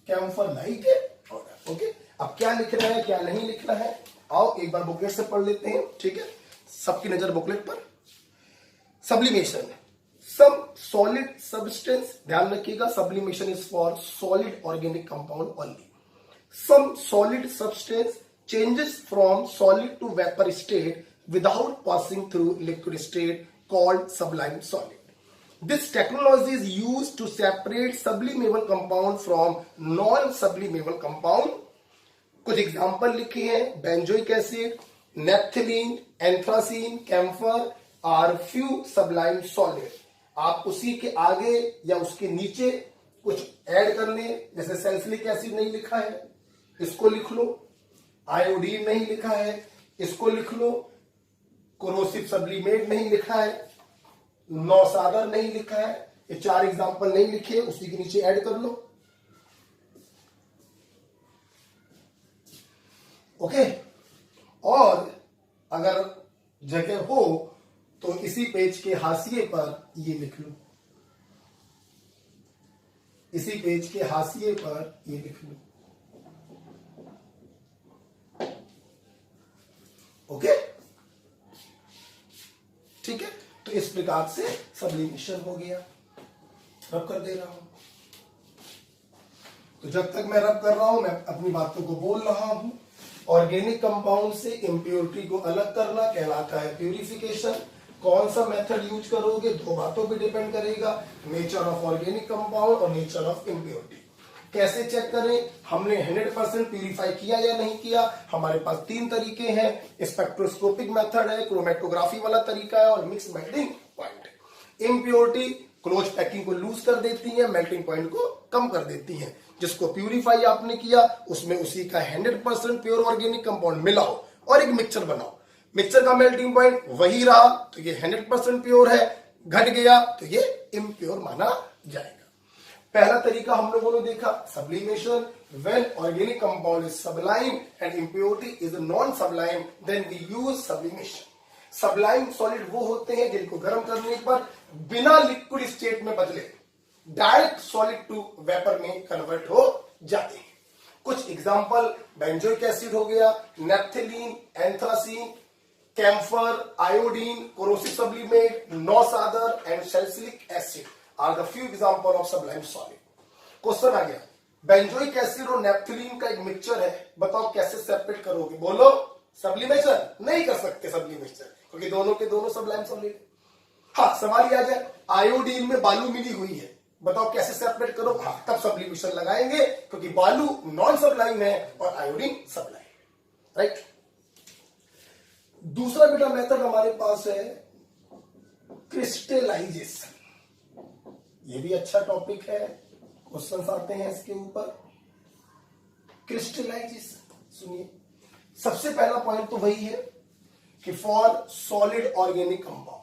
camphor like order. Okay, अब क्या लिखना है क्या नहीं लिखना है, आओ एक बार बुकलेट से पढ़ लेते हैं, ठीक है, सबकी नजर बुकलेट पर। सब्लिमेशन, सम सॉलिड सब्सटेंस, ध्यान रखिएगा, sublimation is for solid organic compound only. Some solid substance changes from solid to vapour state without passing through liquid state called sublime solid. This technology is used to separate sublimable compound from non-sublimable compound. कुछ example लिखे हैं, benzoic acid, naphthalene, anthracene, camphor, are few sublime solid. आप उसी के आगे या उसके नीचे कुछ ऐड कर लें, जैसे सैलिसिलिक एसिड नहीं लिखा है, इसको लिख लो। आयोडीन नहीं लिखा है, इसको लिख लो। कोरोसिव सब्लिमेट नहीं लिखा है, नौसादर नहीं लिखा है, ये 4 एग्जाम्पल नहीं लिखे, उसी के नीचे ऐड कर लो। ओके। और अगर जगह हो तो इसी पेज के हाशिए पर ये लिख लो, इसी पेज के हाशिए पर ये लिख लो। ओके, ठीक है। तो इस प्रकार से सब्लिमेशन हो गया। रब कर दे रहा हूं, तो जब तक मैं रब कर रहा हूं मैं अपनी बातों को बोल रहा हूं। ऑर्गेनिक कंपाउंड से इम्प्योरिटी को अलग करना कहलाता है प्यूरिफिकेशन। कौन सा मेथड यूज करोगे 2 बातों पे डिपेंड करेगा, नेचर ऑफ ऑर्गेनिक कंपाउंड और नेचर ऑफ इम्प्योरिटी। कैसे चेक करें हमने 100% प्यूरिफाई किया या नहीं किया? हमारे पास 3 तरीके हैं, स्पेक्ट्रोस्कोपिक मेथड है, क्रोमेटोग्राफी वाला तरीका है और mix melting point. Impurity close packing को लूज कर देती है, मेल्टिंग पॉइंट को कम कर देती है। जिसको प्यूरिफाई आपने किया उसमें उसी का 100% प्योर ऑर्गेनिक कंपाउंड मिलाओ और एक मिक्सचर बनाओ। मिक्सचर का मेल्टिंग पॉइंट वही रहा तो ये 100% प्योर है, घट गया तो ये इम्प्योर माना जाएगा। पहला तरीका हम लोगों ने देखा sublimation. When organic compound is sublime and impurity is non sublime then we use sublimation. Sublime solid वो होते हैं जिनको गर्म करने पर बिना लिक्विड स्टेट में बदले डायरेक्ट सॉलिड टू वेपर में कन्वर्ट हो जाते हैं। कुछ एग्जांपल बेंजोइक एसिड हो गया, naphthalene, anthracene, camphor, iodine, corrosive sublimate, नौसादर and salicylic acid are the few example of sublime solid. Question आ गया, बेंजोइक एसिड और नेप्थलीन का एक मिक्सचर है, बताओ कैसे सेपरेट करोगे? बोलो। सब्लिमेशन नहीं कर सकते सब्लिमेशन, क्योंकि दोनों के दोनों सबलाइम सॉलिड। हाँ, सवाल ये आ जाए आयोडीन में बालू मिली हुई है, बताओ कैसे सेपरेट करो? हाँ, तब सब्लिमेशन लगाएंगे क्योंकि बालू नॉन सबलाइम है और आयोडीन सबलाइम, राइट। दूसरा बेटा मेथड हमारे पास है क्रिस्टलाइजेशन। ये भी अच्छा टॉपिक है, क्वेश्चंस आते हैं इसके ऊपर। क्रिस्टलाइजेशन सुनिए, सबसे पहला पॉइंट तो वही है कि for solid organic compound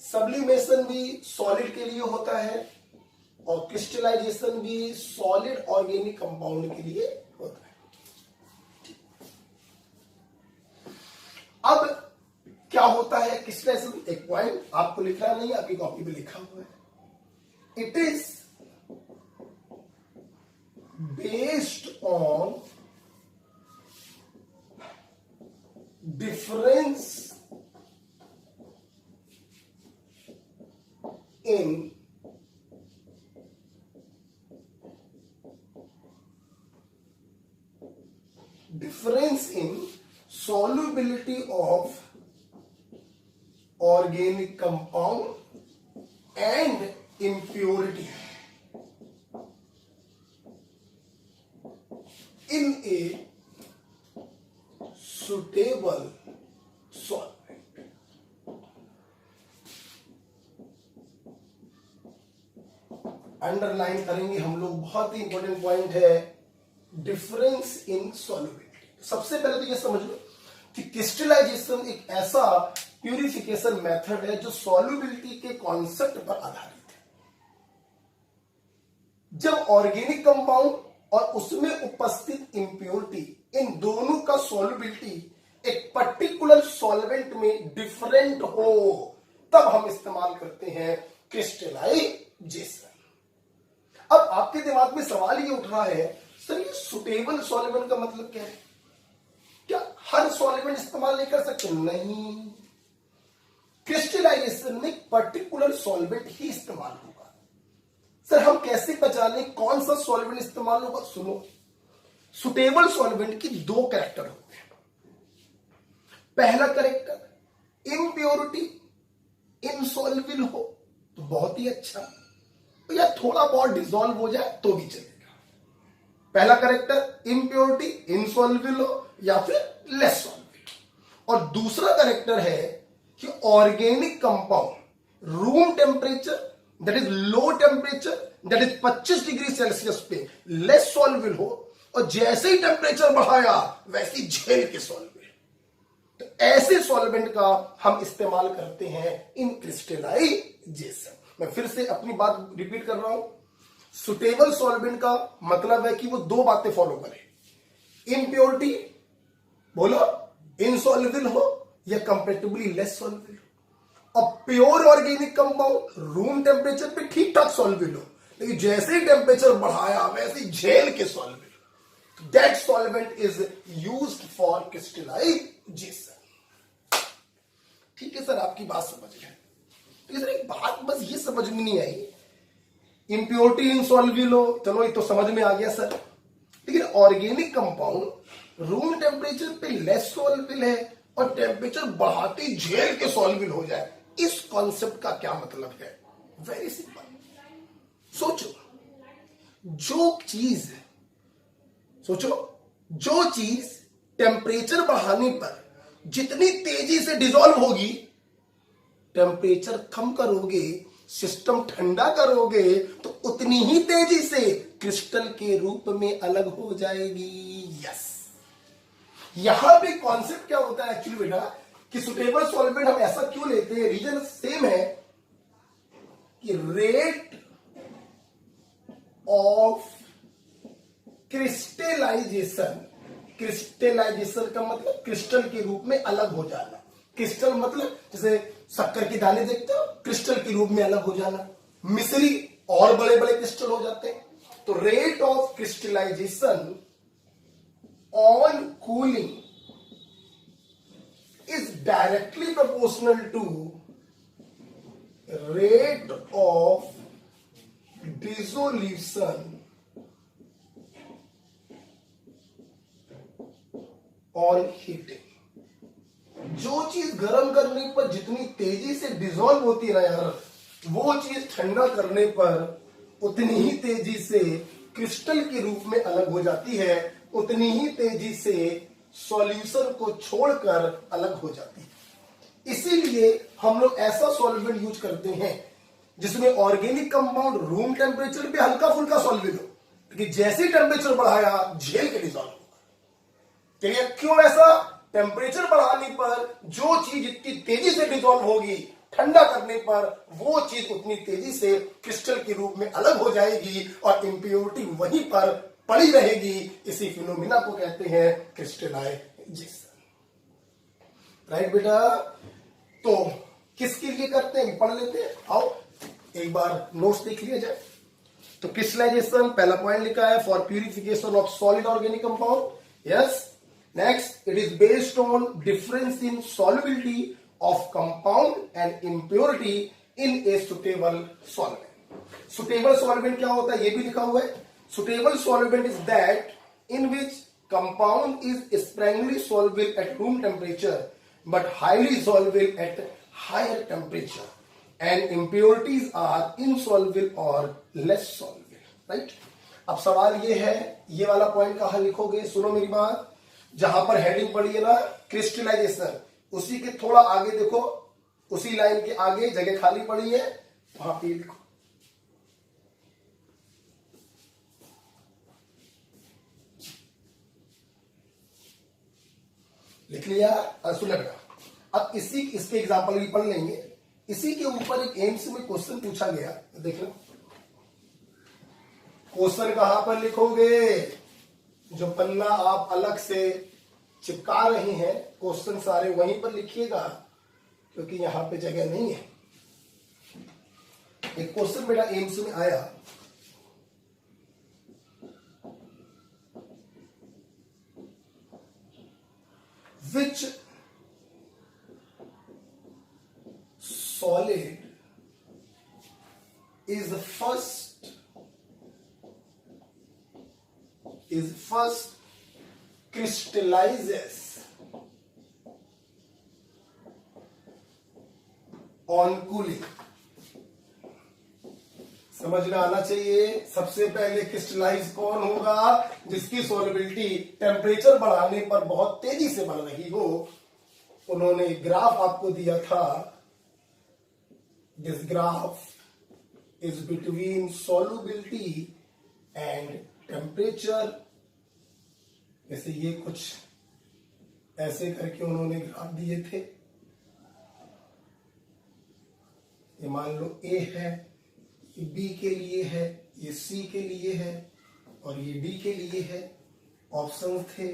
sublimation भी सॉलिड के लिए होता है और क्रिस्टलाइजेशन भी सॉलिड ऑर्गेनिक कंपाउंड के लिए होता है। अब क्या होता है क्रिस्टलाइजेशन? एक पॉइंट आपको लिखना नहीं, आपकी कॉपी पे लिखा हुआ है। It is based on difference in solubility of organic compound and impurity in a suitable solvent। Underline करेंगे हम लोग, बहुत ही इंपॉर्टेंट पॉइंट है डिफरेंस इन सॉल्युबिलिटी। सबसे पहले तो ये समझ लो कि क्रिस्टलाइजेशन एक ऐसा प्यूरिफिकेशन मेथड है जो सॉल्युबिलिटी के कॉन्सेप्ट पर आधारित है। जब ऑर्गेनिक कंपाउंड और उसमें उपस्थित इंप्योरिटी, इन दोनों का सॉल्युबिलिटी एक पर्टिकुलर सॉल्वेंट में डिफरेंट हो, तब हम इस्तेमाल करते हैं क्रिस्टलाइजेशन। अब आपके दिमाग में सवाल ये उठ रहा है, सर ये सुटेबल सॉल्वेंट का मतलब क्या है? क्या हर सॉल्वेंट इस्तेमाल नहीं कर सकते? नहीं, क्रिस्टलाइजेशन में पर्टिकुलर सॉल्वेंट ही इस्तेमाल होगा। सर हम कैसे पहचानें कौन सा सॉल्वेंट इस्तेमाल होगा? सुनो, सुटेबल सॉल्वेंट की 2 कैरेक्टर होते हैं। पहला कैरेक्टर इम्प्योरिटी, इनसॉल्युबल हो तो बहुत ही अच्छा, या थोड़ा बहुत डिसॉल्व हो जाए तो भी चलेगा। पहला कैरेक्टर इम्प्योरिटी, इनसॉल्युबल हो या फिर लेस सॉल्युबल। और दूसरा कैरेक्टर है कि organic compound room temperature, that is low temperature, that is 25 degree Celsius पे लेस सॉल्युबल हो, और जैसे ही टेम्परेचर बढ़ाया वैसे ही झेल के सॉल्युबल। तो ऐसे सॉल्वेंट का हम इस्तेमाल करते हैं इन क्रिस्टलाइजेशन। मैं फिर से अपनी बात रिपीट कर रहा हूं, सुटेबल सॉल्वेंट का मतलब है कि वो दो बातें फॉलो करे, इम्प्योरिटी बोलो इनसॉल्युबल हो या कंपैरेटिवली लेस सॉल्युबल हो, और pure organic compound room temperature पे ठीक ठाक सॉल्युबल हो, लेकिन जैसे ही टेम्परेचर बढ़ाया वैसे ही झेल के soluble. That solvent is used for crystallisation. ठीक है सर, आपकी बात समझ गए। तो सर एक बात बस ये समझ में नहीं आई, इम्प्योरिटी इनसॉल्युबल हो, चलो ये तो समझ में आ गया सर, लेकिन ऑर्गेनिक कंपाउंड रूम टेम्परेचर पे लेस सॉल्युबल है और टेम्परेचर बढ़ाते ही झेल के सॉल्युबल हो जाए, इस कॉन्सेप्ट का क्या मतलब है? Very simple. सोचो, जो चीज टेम्परेचर बढ़ाने पर जितनी तेजी से डिसॉल्व होगी, टेम्परेचर कम करोगे, सिस्टम ठंडा करोगे, तो उतनी ही तेजी से क्रिस्टल के रूप में अलग हो जाएगी। यस, यहां पे कॉन्सेप्ट क्या होता है एक्चुअली बेटा, कि सुटेबल सॉल्वेंट हम ऐसा क्यों लेते हैं, रीजन सेम है कि रेट ऑफ क्रिस्टलाइजेशन, क्रिस्टलाइजेशन का मतलब क्रिस्टल के रूप में अलग हो जाना। क्रिस्टल मतलब जैसे शक्कर के दाने देखते हो, क्रिस्टल के रूप में अलग हो जाना, मिश्री और बड़े बड़े क्रिस्टल हो जाते हैं। तो rate of crystallisation on cooling is directly proportional to rate of dissolution on heating. जो चीज गर्म करने पर जितनी तेजी से डिसॉल्व होती है ना यार, वो चीज ठंडा करने पर उतनी ही तेजी से क्रिस्टल के रूप में अलग हो जाती है, उतनी ही तेजी से सॉल्यूशन को छोड़कर अलग हो जाती है। इसीलिए हम लोग ऐसा सॉल्वेंट यूज करते हैं जिसमें ऑर्गेनिक कंपाउंड रूम टेम्परेचर पे हल्का फुल्का सॉल्वेंट हो, क्योंकि जैसे टेम्परेचर बढ़ाया झेल के डिसॉल्व होगा। क्यों ऐसा? टेम्परेचर बढ़ाने पर जो चीज इतनी तेजी से डिसॉल्व होगी, ठंडा करने पर वो चीज उतनी तेजी से क्रिस्टल के रूप में अलग हो जाएगी और इंप्योरिटी वहीं पर पड़ी रहेगी। इसी फिनोमिना को कहते हैं क्रिस्टलाइजेशन। राइट बेटा? तो किसके लिए करते हैं पढ़ लेते हैं, आओ एक बार नोट्स देख लिया जाए। तो क्रिस्टलाइजेशन पहला पॉइंट लिखा है, for purification of solid organic compound. Yes, next it is based on difference in solubility of compound and impurity in a suitable solvent. Suitable solvent क्या होता है ये भी लिखा हुआ है। Suitable solvent is that in which compound is strongly soluble at room temperature but highly soluble at higher temperature and impurities are insoluble or less soluble. Right? अब सवाल ये है, ये वाला पॉइंट कहां लिखोगे? सुनो मेरी बात, जहां पर हेडिंग पड़ी है ना क्रिस्टलाइजेशन, उसी के थोड़ा आगे देखो, उसी लाइन के आगे जगह खाली पड़ी है, वहां पे लिखो। लिख लिया? सुन बेटा, अब इसके एग्जांपल भी पढ़ लेंगे। इसी के ऊपर एक एम्स में क्वेश्चन पूछा गया, देख लो क्वेश्चन कहां पर लिखोगे। जो पन्ना आप अलग से चिपका रहे हैं, क्वेश्चन सारे वहीं पर लिखिएगा, क्योंकि यहां पे जगह नहीं है। एक क्वेश्चन बेटा एम्स में आया, विच solid is first crystallizes on cooling। समझ में आना चाहिए। सबसे पहले क्रिस्टलाइज कौन होगा? जिसकी सॉल्युबिलिटी टेम्परेचर बढ़ाने पर बहुत तेजी से बढ़ रही हो। उन्होंने ग्राफ आपको दिया था, this graph is between solubility and temperature. जैसे ये कुछ ऐसे करके उन्होंने ग्राफ दिए थे। ये मान लो ए है, ये बी के लिए है, ये सी के लिए है और ये डी के लिए है। ऑप्शन थे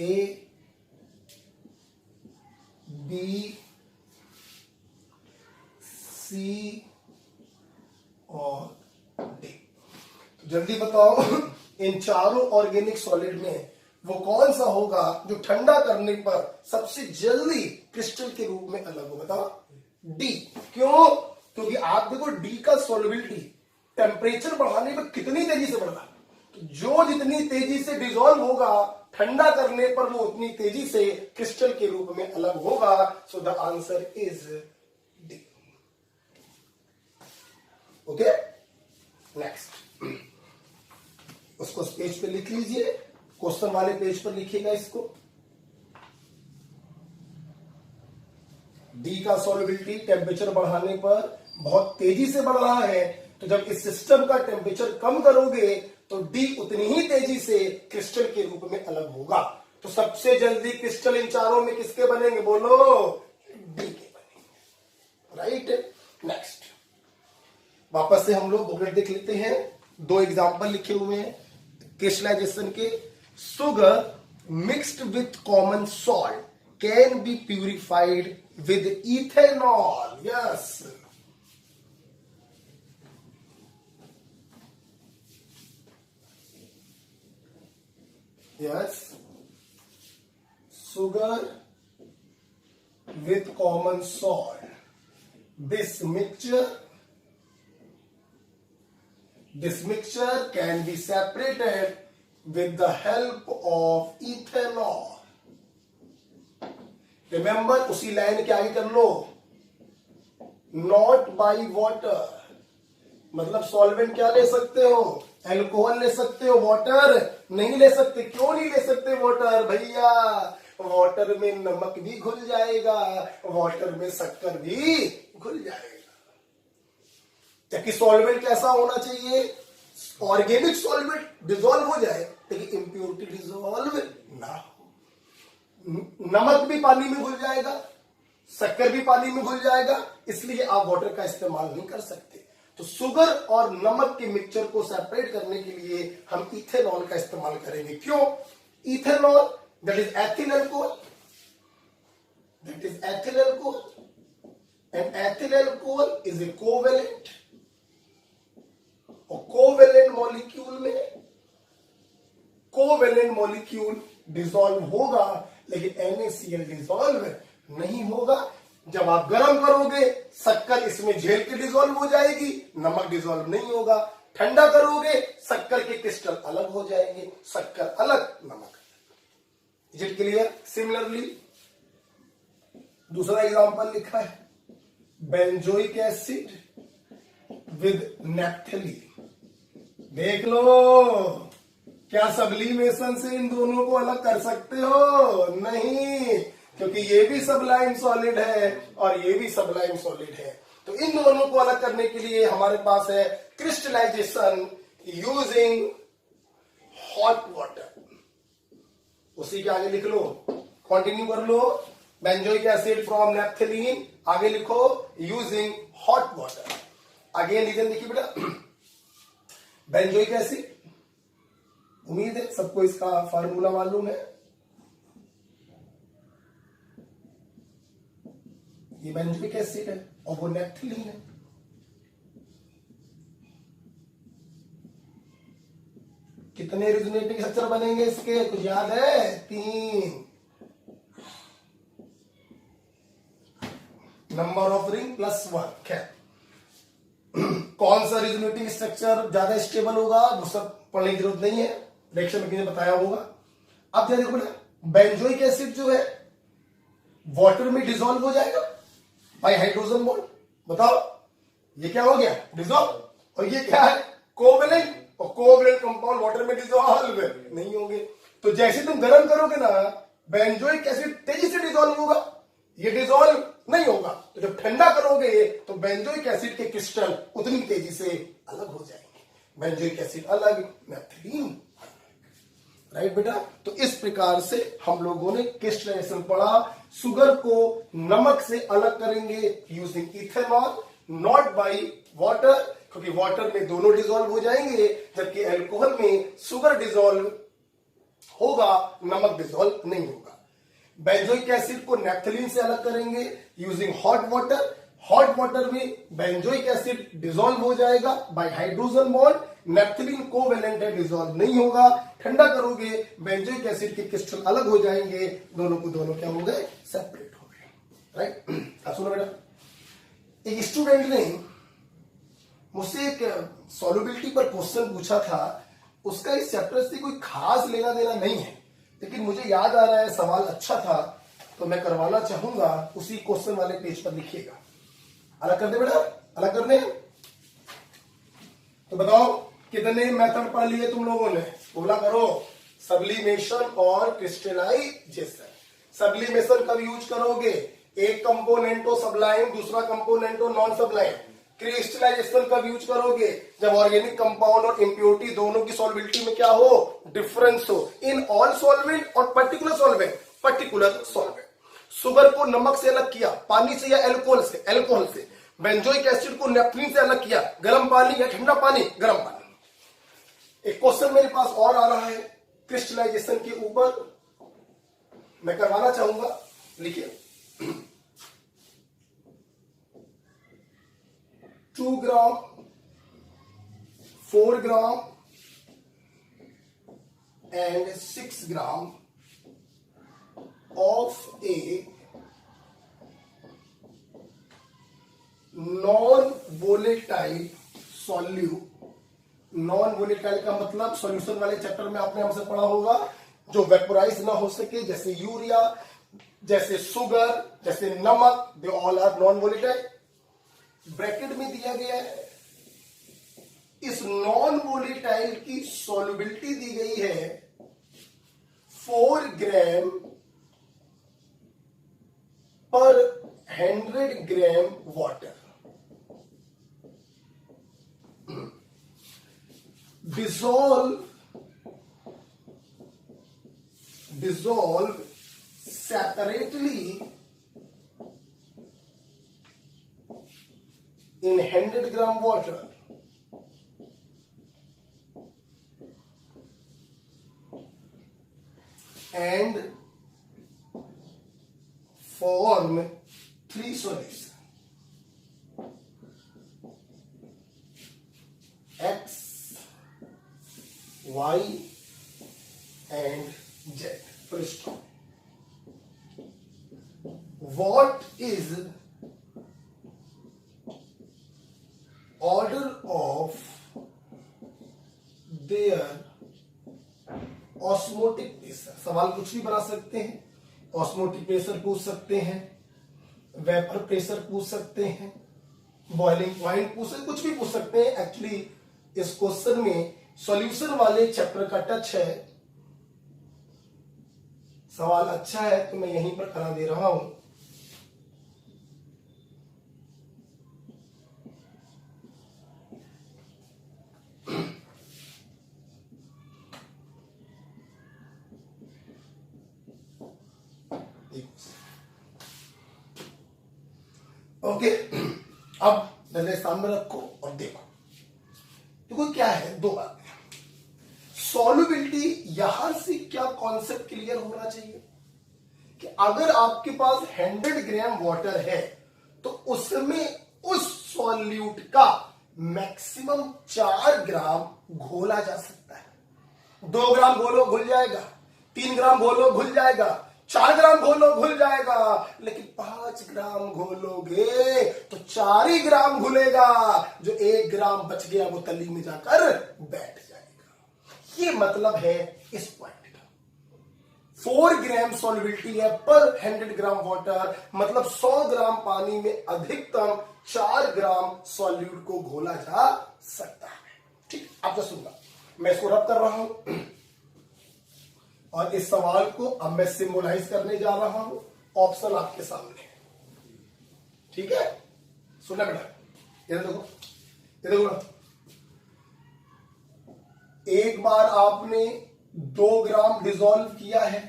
ए, बी, सी और डी। तो जल्दी बताओ इन चारों ऑर्गेनिक सॉलिड में वो कौन सा होगा जो ठंडा करने पर सबसे जल्दी क्रिस्टल के रूप में अलग हो? बताओ। डी। क्यों? क्योंकि आप देखो डी का सॉल्युबिलिटी टेम्परेचर बढ़ाने पर कितनी तेजी से बढ़ रहा है। तो जो जितनी तेजी से डिसॉल्व होगा ठंडा करने पर वो उतनी तेजी से क्रिस्टल के रूप में अलग होगा। So the answer is D. Okay, next उसको पेज पे लिख लीजिए, क्वेश्चन वाले पेज पर लिखिएगा इसको। डी का सॉल्युबिलिटी टेम्परेचर बढ़ाने पर बहुत तेजी से बढ़ रहा है, तो जब इस सिस्टम का टेम्परेचर कम करोगे तो डी उतनी ही तेजी से क्रिस्टल के रूप में अलग होगा। तो सबसे जल्दी क्रिस्टल इन चारों में किसके बनेंगे? बोलो। डी के बनेंगे। राइट, नेक्स्ट वापस से हम लोग बुकलेट देख लेते हैं। दो एग्जांपल लिखे हुए हैं क्रिस्टलाइजेशन के। Sugar mixed with common salt can be purified with ethanol. Yes. Yes. Sugar with common salt. This mixture can be separated with the help of ethanol. Remember, उसी लाइन के आगे कर लो, नॉट बाई वाटर। मतलब solvent क्या ले सकते हो? Alcohol ले सकते हो, वाटर नहीं ले सकते। क्यों नहीं ले सकते वाटर? भैया वाटर में नमक भी घुल जाएगा, वाटर में शक्कर भी घुल जाएगा। जबकि सॉल्वेंट कैसा होना चाहिए? ऑर्गेनिक सॉल्वेंट डिसॉल्व हो जाए लेकिन इंप्योरिटी डिसॉल्व ना हो। नमक भी पानी में घुल जाएगा, शक्कर भी पानी में घुल जाएगा, इसलिए आप वाटर का इस्तेमाल नहीं कर सकते। तो शुगर और नमक के मिक्सचर को सेपरेट करने के लिए हम इथेनॉल का इस्तेमाल करेंगे। क्यों? Ethanol that is ethyl alcohol, and ethyl alcohol is a covalent, और कोवेलेंट मॉलिक्यूल डिसॉल्व होगा लेकिन NaCl डिसॉल्व नहीं होगा। जब आप गर्म करोगे शक्कर इसमें झेल के डिसॉल्व हो जाएगी, नमक डिसॉल्व नहीं होगा। ठंडा करोगे शक्कर के क्रिस्टल अलग हो जाएंगे, शक्कर अलग, नमक। Is it clear? सिमिलरली दूसरा एग्जांपल लिखा है, बेंजोइक एसिड विद नैप्थेलीन। देख लो, क्या सब्लिमेशन से इन दोनों को अलग कर सकते हो? नहीं, क्योंकि ये भी सबलाइम सॉलिड है और ये भी सबलाइम सॉलिड है। तो इन दोनों को अलग करने के लिए हमारे पास है क्रिस्टलाइजेशन यूजिंग हॉट वाटर। उसी के आगे लिख लो, कंटिन्यू कर लो, बेंजोइक एसिड फ्रॉम नैप्थेलीन, आगे लिखो using hot water. Again reason देखिए बेटा, बेंजोइक एसिड, उम्मीद है सबको इसका फार्मूला मालूम है। ये बेंजोइक एसिड है और वो नैप्थेलीन है। कितने रेजोनेटिंग स्ट्रक्चर बनेंगे इसके? कुछ याद है? 3। Number of ring +1। खैर, कौन सा रेजोनेटिंग स्ट्रक्चर ज्यादा स्टेबल होगा वो सब पढ़ने की जरूरत नहीं है, रिएक्शन में किसी ने बताया होगा। अब क्या देखो ना, बेंजोइक एसिड जो है वाटर में डिसॉल्व हो जाएगा बाय हाइड्रोजन बॉन्ड। बताओ ये क्या हो गया? डिसॉल्व। और ये क्या है? कोवेलेंट, और कोवेलेंट कंपाउंड वाटर में डिसॉल्व नहीं होंगे। तो जैसे तुम गर्म करोगे ना बेंजोइक एसिड तेजी से डिसॉल्व होगा, ये डिसॉल्व नहीं होगा। तो जब ठंडा करोगे तो बेंजोइक एसिड के क्रिस्टल उतनी तेजी से अलग हो जाएंगे। बेंजोइक एसिड अलग, नेफ्थलीन अलग। राइट बेटा, तो इस प्रकार से हम लोगों ने क्रिस्टलाइजेशन पढ़ा। शुगर को नमक से अलग करेंगे using ethanol, not by water, क्योंकि वाटर में दोनों डिसॉल्व हो जाएंगे, जबकि अल्कोहल में शुगर डिसॉल्व होगा, नमक डिसॉल्व नहीं होगा। बेंजोइक एसिड को नेफ्थलीन से अलग करेंगे using hot water. Hot water में बेंजोइक एसिड डिसॉल्व हो जाएगा by hydrogen bond, naphthalene covalent है, डिसॉल्व नहीं होगा। ठंडा करोगे बेंजोइक एसिड के क्रिस्टल अलग हो जाएंगे, दोनों को दोनों क्या हो गए, सेपरेट हो गए। राइट, अब सुनो बेटा, एक स्टूडेंट ने मुझसे एक सॉल्युबिलिटी पर क्वेश्चन पूछा था। उसका इस चैप्टर से कोई खास लेना देना नहीं है, लेकिन मुझे याद आ रहा है सवाल अच्छा था, तो मैं करवाना चाहूंगा। उसी क्वेश्चन वाले पेज पर लिखिएगा। अलग कर दे बेटा, अलग कर दे। तो बताओ कितने मेथड पढ़ लिए तुम लोगों ने, बोला करो। सब्लिमेशन और क्रिस्टलाइजेशन। सब्लिमेशन कब यूज करोगे, एक कंपोनेंटो सब्लाइम, दूसरा कंपोनेंटो नॉन सब्लाइम। क्रिस्टलाइजेशन कब यूज करोगे, जब ऑर्गेनिक कंपाउंड और इंप्योरिटी दोनों की सॉल्युबिलिटी में क्या हो, डिफरेंस हो। इन ऑल सॉल्वेंट और particular solvent, particular solvent. Sugar को नमक से अलग किया, पानी से या अल्कोहल से, अल्कोहल से। बेंजोइक एसिड को नेफ्थलीन से अलग किया, गर्म पानी या ठंडा पानी, गर्म पानी। एक क्वेश्चन मेरे पास और आ रहा है क्रिस्टलाइजेशन के ऊपर, मैं करवाना चाहूंगा, लिखिए। 2 ग्राम, 4 ग्राम and 6 gram of a non-volatile solute। Non volatile का मतलब सॉल्यूशन वाले चैप्टर में आपने हमसे पढ़ा होगा, जो वेपोराइज ना हो सके, जैसे यूरिया, जैसे शुगर, जैसे नमक, they all are non volatile. Bracket में दिया गया है, इस नॉन वोलेटाइल की सॉल्युबिलिटी दी गई है 4 ग्राम पर 100 gram water. dissolve separately in 100 gram water and form 3 solutions: X, Y and Z. First, what is order of their osmotic pressure? सवाल कुछ भी बना सकते हैं। ऑस्मोटिक प्रेशर पूछ सकते हैं, वेपर प्रेशर पूछ सकते हैं, बॉइलिंग पॉइंट पूछ सकते, कुछ भी पूछ सकते हैं। एक्चुअली इस क्वेश्चन में सॉल्यूशन वाले चैप्टर का टच है। सवाल अच्छा है तो मैं यहीं पर करा दे रहा हूं। ओके, अब नजर सामने रखो और देखो। देखो क्या है, दो बातें। सॉल्युबिलिटी, यहां से क्या कॉन्सेप्ट क्लियर होना चाहिए कि अगर आपके पास 100 ग्राम वाटर है तो उसमें उस सॉल्यूट का मैक्सिमम 4 ग्राम घोला जा सकता है। 2 ग्राम घोलो घुल जाएगा, 3 ग्राम घोलो घुल जाएगा, 4 ग्राम घोलो घुल जाएगा, लेकिन 5 ग्राम घोलोगे तो 4 ही ग्राम घुलेगा। जो 1 ग्राम बच गया वो तली में जाकर बैठ जाएगा। ये मतलब है इस पॉइंट का। 4 ग्राम सॉल्युबिलिटी है पर 100 ग्राम वाटर, मतलब 100 ग्राम पानी में अधिकतम 4 ग्राम सॉल्यूट को घोला जा सकता है। ठीक, आप जो सुनना, मैं इसको रब कर रहा हूं। और इस सवाल को अब मैं सिंबलाइज करने जा रहा हूं, ऑप्शन आपके सामने, ठीक है? सुनना बेटा, इधर देखो, इधर देखो। एक बार आपने 2 ग्राम डिसॉल्व किया है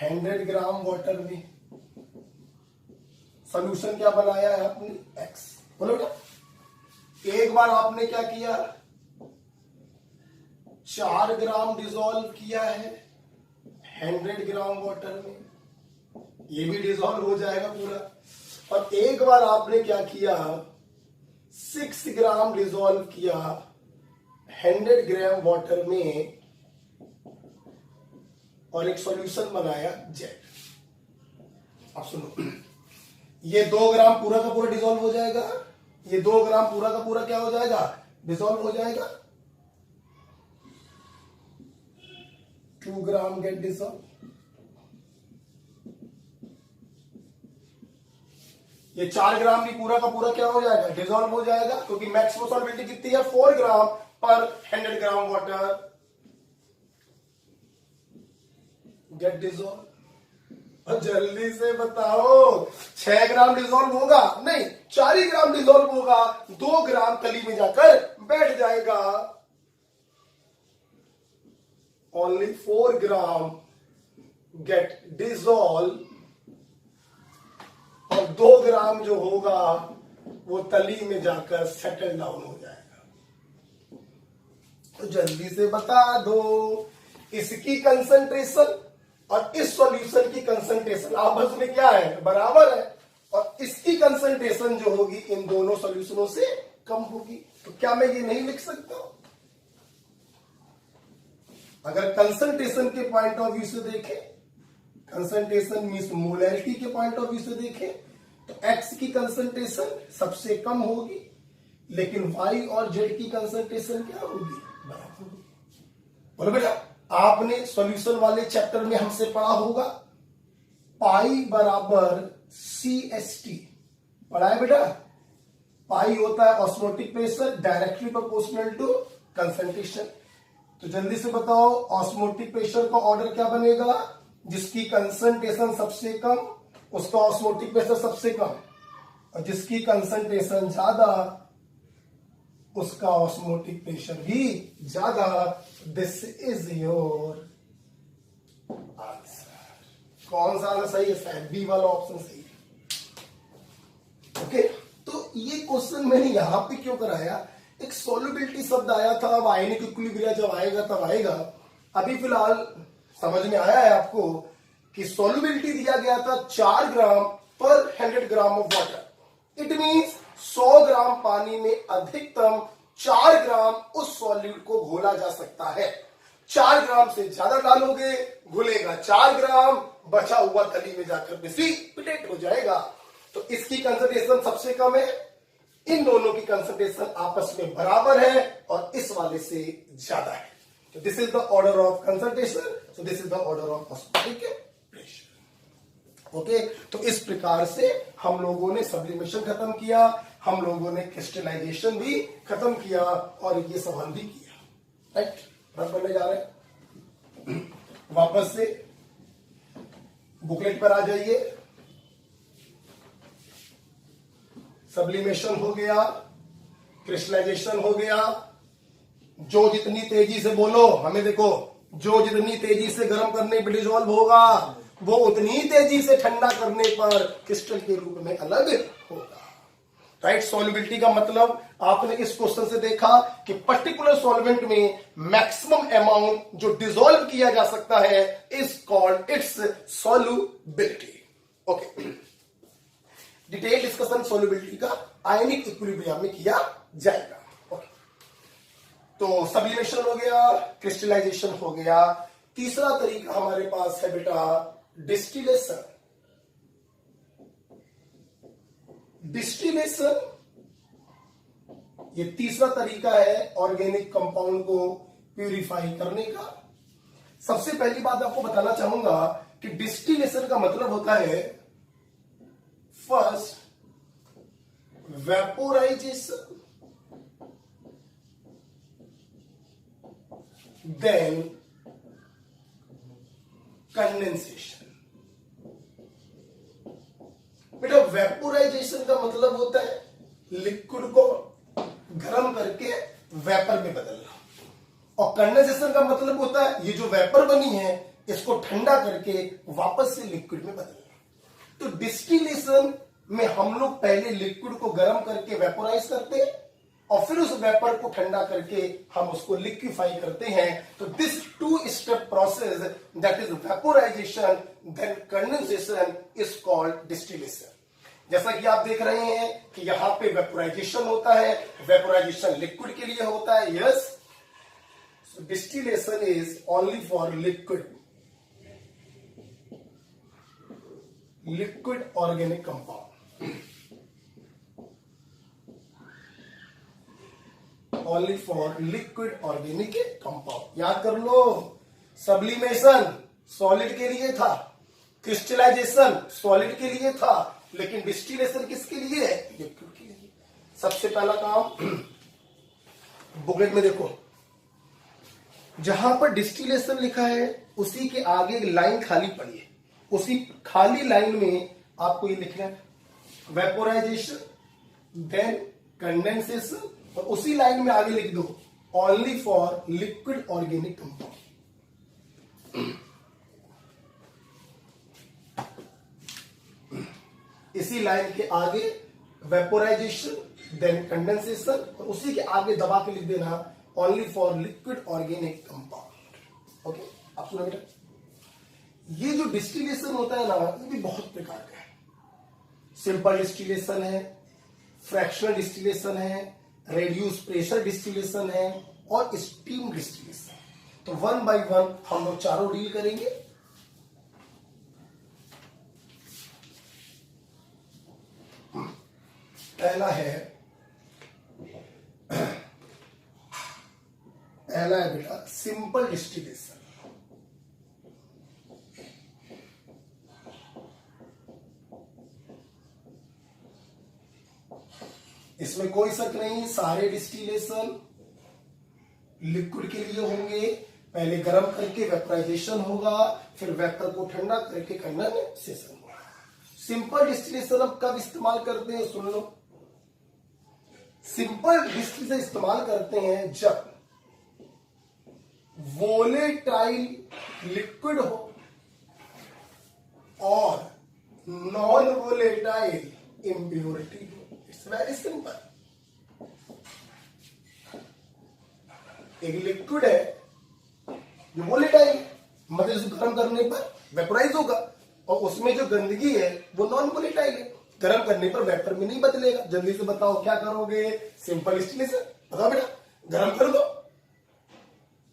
100 ग्राम वाटर में, सॉल्यूशन क्या बनाया है आपने? एक्स। बोलो बेटा। एक बार आपने क्या किया, 4 ग्राम डिसॉल्व किया है 100 ग्राम वाटर में, ये भी डिसॉल्व हो जाएगा पूरा। और एक बार आपने क्या किया, 6 ग्राम डिसॉल्व किया 100 ग्राम वाटर में और एक सॉल्यूशन बनाया जेड। अब सुनो, ये 2 ग्राम पूरा का पूरा डिसॉल्व हो जाएगा, ये 2 ग्राम पूरा का पूरा क्या हो जाएगा? डिसॉल्व हो जाएगा। 2 ग्राम गेट डिसॉल्व। ये 4 ग्राम भी पूरा का पूरा क्या हो जाएगा? डिसॉल्व हो जाएगा, क्योंकि मैक्सिमम सॉल्युबिलिटी कितनी है? 4 ग्राम पर 100 ग्राम वाटर। Gate dissolve. और जल्दी से बताओ, 6 ग्राम डिसॉल्व होगा? नहीं, 4 ही ग्राम डिसॉल्व होगा, 2 ग्राम कली में जाकर बैठ जाएगा। ओनली 4 ग्राम गेट डिसॉल्व और 2 ग्राम जो होगा वो तली में जाकर सेटल डाउन हो जाएगा। तो जल्दी से बता दो, इसकी कंसंट्रेशन और इस सॉल्यूशन की कंसंट्रेशन आपस में क्या है? बराबर है। और इसकी कंसंट्रेशन जो होगी इन दोनों सॉल्यूशनों से कम होगी। तो क्या मैं ये नहीं लिख सकता? अगर कंसंट्रेशन के पॉइंट ऑफ व्यू से देखें, कंसंट्रेशन मींस मोलैरिटी के पॉइंट ऑफ व्यू से देखें, तो X की कंसंट्रेशन सबसे कम होगी, लेकिन Y और Z की कंसंट्रेशन क्या होगी? बराबर होगी। बोलो बेटा, आपने सॉल्यूशन वाले चैप्टर में हमसे पढ़ा होगा पाई बराबर CST, पढ़ा है बेटा? पाई होता है osmotic pressure directly proportional to concentration. तो जल्दी से बताओ, ऑस्मोटिक प्रेशर का ऑर्डर क्या बनेगा? जिसकी कंसंट्रेशन सबसे कम उसका ऑस्मोटिक प्रेशर सबसे कम, और जिसकी कंसंट्रेशन ज्यादा उसका ऑस्मोटिक प्रेशर भी ज्यादा। This is your answer. कौन सा आंसर सही है? शायद बी वाला ऑप्शन सही है। ओके, तो ये क्वेश्चन मैंने यहां पे क्यों कराया? एक सॉल्युबिलिटी शब्द आया था, अब आयनिक इक्विलिब्रियम जब आएगा तब आएगा। अभी फिलहाल समझ में आया है आपको कि सॉल्युबिलिटी दिया गया था 4 ग्राम पर 100 gram of water. It means 100 ग्राम पानी में अधिकतम 4 ग्राम उस सॉल्यूट को घोला जा सकता है। 4 ग्राम से ज्यादा डालोगे घुलेगा 4 ग्राम, बचा हुआ तली में जाकर प्रेसिपिटेट हो जाएगा। तो इसकी कंसंट्रेशन सबसे कम है, इन दोनों की कंसंट्रेशन आपस में बराबर है और इस वाले से ज्यादा है। तो this is the order of concentration, so this is the order of osmotic pressure. Okay, तो इस प्रकार से हम लोगों ने सब्लिमेशन खत्म किया, हम लोगों ने क्रिस्टलाइजेशन भी खत्म किया और ये सवाल भी किया। राइट, रफ करने जा रहे हैं। वापस से बुकलेट पर आ जाइए। सब्लिमेशन हो गया, क्रिस्टलाइजेशन हो गया। जो जितनी तेजी से बोलो, हमें देखो, जो जितनी तेजी से गर्म करने पर डिसॉल्व होगा वो उतनी तेजी से ठंडा करने पर क्रिस्टल के रूप में अलग होगा। राइट, सॉल्युबिलिटी का मतलब आपने इस क्वेश्चन से देखा कि पर्टिकुलर सॉल्वेंट में मैक्सिमम अमाउंट जो डिसॉल्व किया जा सकता है is called its solubility. Okay, detail discussion solubility का आयनिक इक्विलिब्रियम में किया जाएगा। ओके, तो सब्लिमेशन हो गया, क्रिस्टलाइजेशन हो गया। तीसरा तरीका हमारे पास है बेटा डिस्टिलेशन। डिस्टिलेशन ये तीसरा तरीका है ऑर्गेनिक कंपाउंड को प्यूरिफाई करने का। सबसे पहली बात आपको बताना चाहूंगा कि डिस्टिलेशन का मतलब होता है फर्स्ट वेपोराइजेशन, देन कंडेंसेशन। बेटा वेपोराइजेशन का मतलब होता है लिक्विड को गर्म करके वेपर में बदलना, और कंडेंसेशन का मतलब होता है ये जो वेपर बनी है इसको ठंडा करके वापस से लिक्विड में बदलना। तो डिस्टिलेशन में हम लोग पहले लिक्विड को गर्म करके वेपोराइज करते हैं और फिर उस वेपर को ठंडा करके हम उसको लिक्विफाई करते हैं। तो this two step process that is vaporisation then condensation is called distillation. जैसा कि आप देख रहे हैं कि यहां पे वेपोराइजेशन होता है, वेपोराइजेशन लिक्विड के लिए होता है, yes. So distillation is only for liquid organic compound, only for liquid organic compound. याद कर लो, सब्लिमेशन सॉलिड के लिए था, क्रिस्टलाइजेशन सॉलिड के लिए था, लेकिन डिस्टिलेशन किसके लिए है? लिक्विड के लिए। सबसे पहला काम बुकलेट में देखो, जहां पर डिस्टिलेशन लिखा है उसी के आगे एक लाइन खाली पड़ी है, उसी खाली लाइन में आपको ये लिखना है वेपोराइजेशन देन कंडेंसेशन, और उसी लाइन में आगे लिख दो only for liquid organic compound. इसी लाइन के आगे वेपोराइजेशन देन कंडेंसेशन, और उसी के आगे दबा के लिख देना only for liquid organic compound. Okay, आप सुनो बेटा, ये जो डिस्टिलेशन होता है ना, ये भी बहुत प्रकार का है। सिंपल डिस्टिलेशन है, फ्रैक्शनल डिस्टिलेशन है, रेड्यूस प्रेशर डिस्टिलेशन है और स्टीम डिस्टिलेशन। तो वन बाय वन हम लोग चारों डील करेंगे। पहला है बेटा सिंपल डिस्टिलेशन। इसमें कोई शक नहीं, सारे डिस्टिलेशन लिक्विड के लिए होंगे। पहले गर्म करके वेपोराइजेशन होगा, फिर वेपर को ठंडा करके कंडेंसेशन होगा। सिंपल डिस्टिलेशन अब कब इस्तेमाल करते हैं, सुन लो। सिंपल डिस्टिलेशन इस्तेमाल करते हैं जब वोलेटाइल लिक्विड हो और नॉन वोलेटाइल इम्प्योरिटी हो। It's very simple. एक लिक्विड है जो वोलेटाइल, मतलब इसको गर्म करने पर वेपोराइज होगा, और उसमें जो गंदगी है वो नॉन वोलेटाइल है, गर्म करने पर वेपर में नहीं बदलेगा। जल्दी से बताओ क्या करोगे? Simple distillation. बताओ बेटा, गर्म कर दो,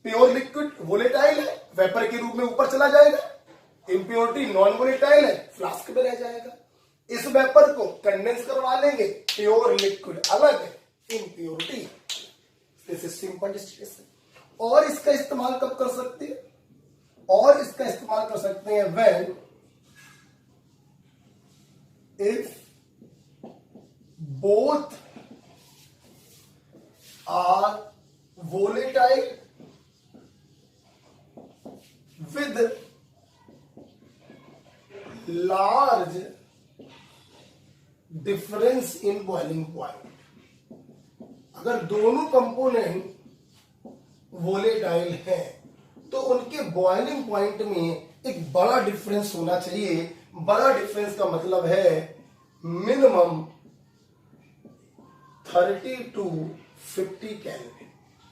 प्योर लिक्विड वोलेटाइल है, वेपर के रूप में ऊपर चला जाएगा। इम्प्योरिटी नॉन वोलेटाइल है, फ्लास्क में रह जाएगा। इस वेपर को कंडेंस करवा लेंगे, प्योर लिक्विड अलग है, impurity. This is simple distillation. और इसका इस्तेमाल कब कर सकते हैं? और इसका इस्तेमाल कर सकते हैं when if both are volatile with large difference in boiling point। अगर दोनों कंपोनेंट वोलेटाइल हैं तो उनके बॉइलिंग पॉइंट में एक बड़ा डिफरेंस होना चाहिए। बड़ा डिफरेंस का मतलब है मिनिमम 30 to 50 केल्विन।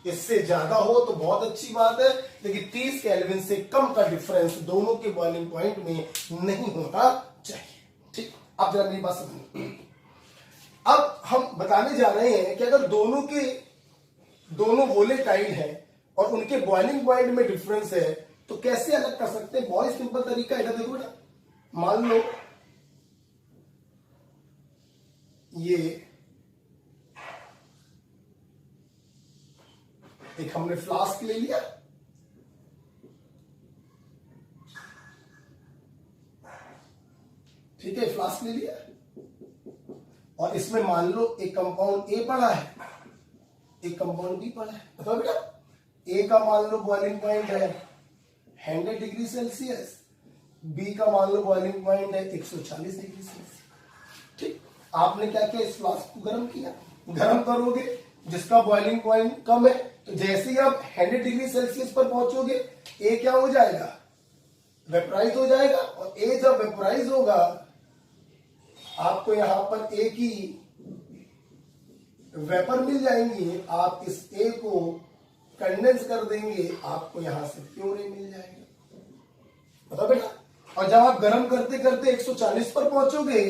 इससे ज्यादा हो तो बहुत अच्छी बात है, लेकिन 30 केल्विन से कम का डिफरेंस दोनों के बॉइलिंग पॉइंट में नहीं होना चाहिए। ठीक, आप जरा मेरी बात समझिए। अब हम बताने जा रहे हैं कि अगर दोनों वोलेटाइल है और उनके बॉइलिंग पॉइंट में डिफरेंस है तो कैसे अलग कर सकते हैं। बहुत सिंपल तरीका है। देखो बेटा, मान लो ये एक हमने फ्लास्क ले लिया, ठीक है, फ्लास्क ले लिया, और इसमें मान लो एक कंपाउंड ए पड़ा है, एक कंपाउंड बी पड़ा है। बताओ बेटा, ए का मान लो बॉइलिंग पॉइंट है 100 डिग्री सेल्सियस बी का मान लो बॉइलिंग पॉइंट है 140 डिग्री सेल्सियस। ठीक, आपने क्या किया, इस फ्लास्क को गर्म किया। गर्म करोगे, जिसका बॉइलिंग पॉइंट कम है, तो जैसे ही आप 100 डिग्री सेल्सियस पर पहुंचोगे, ए क्या हो जाएगा, वेपराइज हो जाएगा। और ए जब वेपराइज होगा, आपको यहां पर ए की वेपर मिल जाएंगी, आप इस ए को कंडेंस कर देंगे, आपको यहां से प्योर ए मिल जाएगा। बताओ बेटा। और जब आप गर्म करते करते 140 पर पहुंचोगे,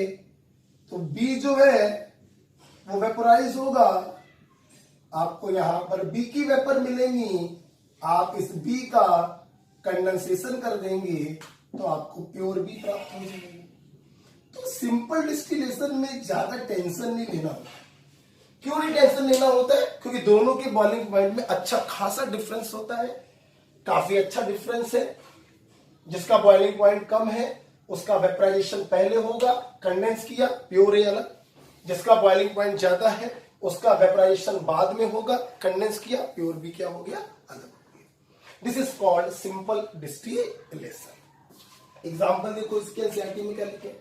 तो बी जो है वो वेपोराइज होगा, आपको यहां पर बी की वेपर मिलेंगी, आप इस बी का कंडेंसेशन कर देंगे, तो आपको प्योर बी प्राप्त हो जाएगी। तो सिंपल डिस्टिलेशन में ज्यादा टेंशन नहीं लेना होता। क्यों नहीं टेंशन लेना होता है? क्योंकि दोनों के बॉइलिंग पॉइंट में अच्छा खासा डिफरेंस होता है, काफी अच्छा डिफरेंस है। जिसका बॉइलिंग पॉइंट कम है, उसका वेपराइजेशन पहले होगा, कंडेंस किया, प्योर ए अलग। जिसका बॉइलिंग पॉइंट ज्यादा है, उसका वेपराइजेशन बाद में होगा, कंडेंस किया, प्योर बी क्या हो गया, अलग हो गया। This is called simple distillation. Example देखो इसके एनसीईआरटी में क्या लिखे,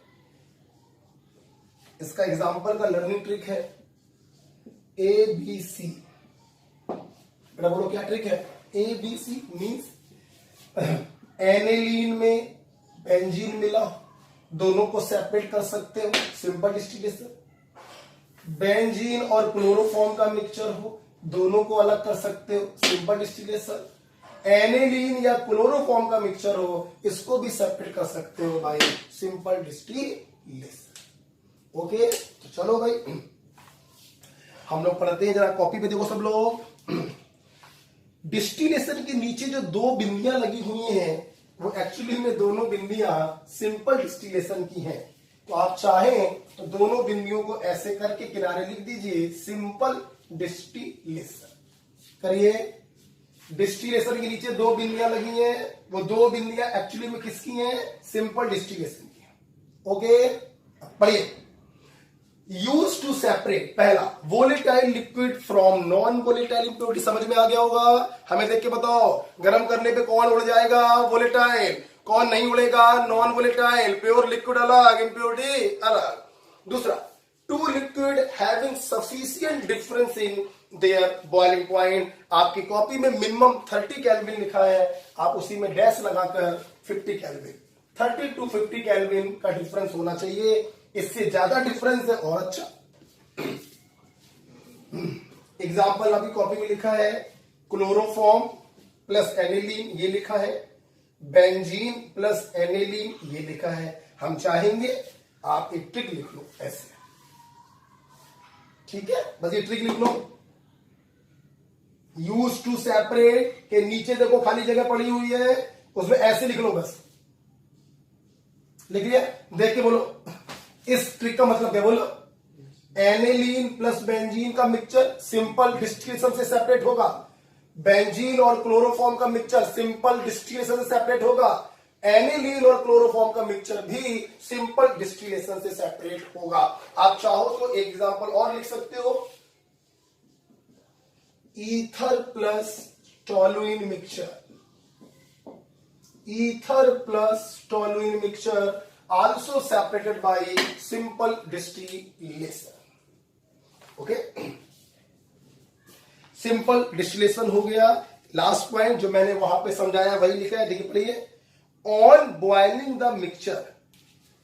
इसका एग्जाम्पल का लर्निंग ट्रिक है ABC। बेटा बोलो क्या ट्रिक है, ABC मीन्स एनिलीन में बेंजीन मिला, दोनों को सेपरेट कर सकते हो, सिंपल डिस्टिलेशन। बेंजीन और क्लोरोफॉर्म का मिक्सचर हो, दोनों को अलग कर सकते हो, सिंपल डिस्टिलेशन। एनिलीन या क्लोरोफॉर्म का मिक्सचर हो, इसको भी सेपरेट कर सकते हो भाई, सिंपल डिस्टिलेशन। ओके, तो चलो भाई हम लोग पढ़ते हैं, जरा कॉपी पे देखो सब लोग। डिस्टिलेशन के नीचे जो दो बिंदियां लगी हुई हैं, वो एक्चुअली में दोनों बिंदियां सिंपल डिस्टिलेशन की हैं। तो आप चाहें तो दोनों बिंदियों को ऐसे करके किनारे लिख दीजिए, सिंपल डिस्टिलेशन करिए। डिस्टिलेशन के नीचे दो बिंदियां लगी हैं, वो दो बिंदियां एक्चुअली में किसकी हैं, सिंपल डिस्टिलेशन की। ओके, पढ़िए। यूज टू सेपरेट, पहला volatile liquid from non volatile impurity, समझ में आ गया होगा। हमें देख के बताओ, गर्म करने पे कौन उड़ जाएगा, वोलेटाइल, कौन नहीं उड़ेगा, नॉन वोलेटाइल। प्योर लिक्विड अलग, इम्प्योरिटी अलग। दूसरा, two liquid having sufficient difference in their boiling point. आपकी कॉपी में मिनिमम 30 केल्विन लिखा है, आप उसी में डैश लगाकर 50 केल्विन, 30 to 50 केल्विन का डिफरेंस होना चाहिए। इससे ज्यादा डिफरेंस है और अच्छा। एग्जाम्पल अभी कॉपी में लिखा है, क्लोरोफॉर्म प्लस एनिलीन ये लिखा है, बेंजीन प्लस एनिलीन ये लिखा है। हम चाहेंगे आप एक ट्रिक लिख लो ऐसे, ठीक है, बस ये ट्रिक लिख लो। यूज टू सेपरेट के नीचे देखो खाली जगह पड़ी हुई है, उसमें ऐसे लिख लो, बस लिख लिया, देख के बोलो। इस ट्रिक का मतलब क्या, बोलो। एनिलीन प्लस बेंजीन का मिक्सचर सिंपल डिस्टिलेशन से सेपरेट होगा, बेंजीन और क्लोरोफॉर्म का मिक्सचर सिंपल डिस्टिलेशन से सेपरेट होगा, एनिलीन और क्लोरोफॉर्म का मिक्सचर भी सिंपल डिस्टिलेशन से सेपरेट होगा। आप चाहो तो एक एग्जांपल और लिख सकते हो, ether plus toluene mixture, ether plus toluene mixture also separated by simple distillation. Okay, simple distillation हो गया। लास्ट पॉइंट जो मैंने वहां पे समझाया वही लिखा है, देखिए पढ़िए। On boiling the mixture,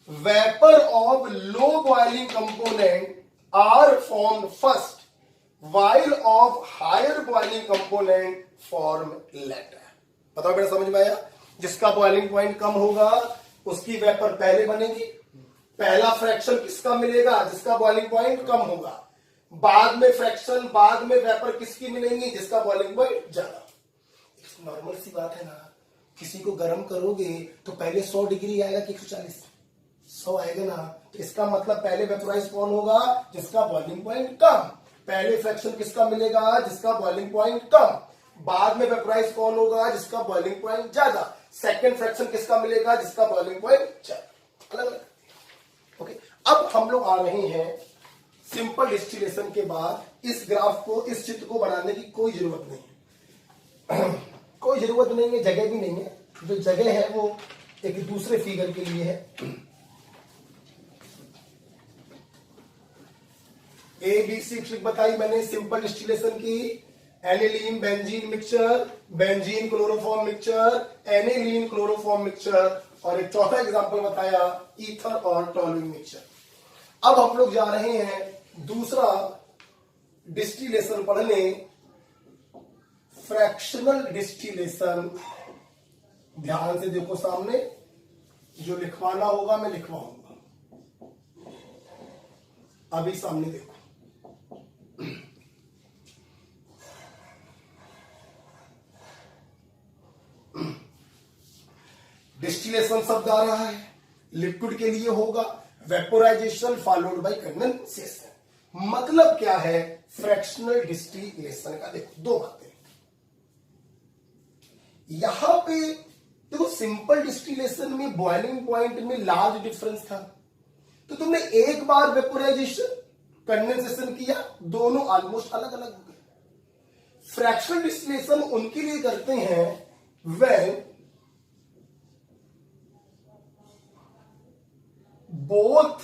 vapour of low boiling component are form first, while of higher boiling component form later. बताओ बेटा, समझ में आया? जिसका बॉइलिंग पॉइंट कम होगा, उसकी वेपर पहले बनेगी। पहला फ्रैक्शन किसका मिलेगा, जिसका बॉइलिंग पॉइंट कम होगा। बाद में फ्रैक्शन, बाद में वेपर किसकी मिलेंगी, जिसका बॉइलिंग पॉइंट ज्यादा। नॉर्मल सी बात है ना, किसी को गर्म करोगे तो पहले 100 डिग्री आएगा कि 140, 100 आएगा ना। तो इसका मतलब पहले वेपराइज कौन होगा, जिसका बॉइलिंग पॉइंट कम। पहले फ्रैक्शन किसका मिलेगा, जिसका बॉइलिंग पॉइंट कम। बाद में वेपराइज कौन होगा, जिसका बॉइलिंग पॉइंट ज्यादा। सेकेंड फ्रैक्शन किसका मिलेगा, जिसका बॉइलिंग पॉइंट ज्यादा। अलग अलग। ओके, अब हम लोग आ रहे हैं सिंपल डिस्टिलेशन के बाद। इस ग्राफ को, इस चित्र को बनाने की कोई जरूरत नहीं है, कोई जरूरत नहीं है, जगह भी नहीं है। जो जगह है वो एक दूसरे फिगर के लिए है। ए बी सी ट्रिक बताई मैंने सिंपल डिस्टिलेशन की, aniline benzene mixture, benzene chloroform mixture, aniline chloroform mixture, और एक चौथा एग्जांपल बताया ईथर और टॉलुइन मिक्सचर। अब हम लोग जा रहे हैं दूसरा डिस्टिलेशन पढ़ने, फ्रैक्शनल डिस्टिलेशन। ध्यान से देखो, सामने जो लिखवाना होगा मैं लिखवाऊंगा, अभी सामने देखो। डिस्टिलेशन शब्द आ रहा है, लिक्विड के लिए होगा, वेपोराइजेशन फॉलोड बाय कंडेंसेशन। मतलब क्या है फ्रैक्शनल डिस्टिलेशन का? देखो दो बातें यहां पे। देखो सिंपल डिस्टिलेशन में बॉइलिंग पॉइंट में लार्ज डिफरेंस था, तो तुमने एक बार वेपोराइजेशन कंडेंसेशन किया, दोनों ऑलमोस्ट अलग अलग हो गए। फ्रैक्शनल डिस्टिलेशन उनके लिए करते हैं when both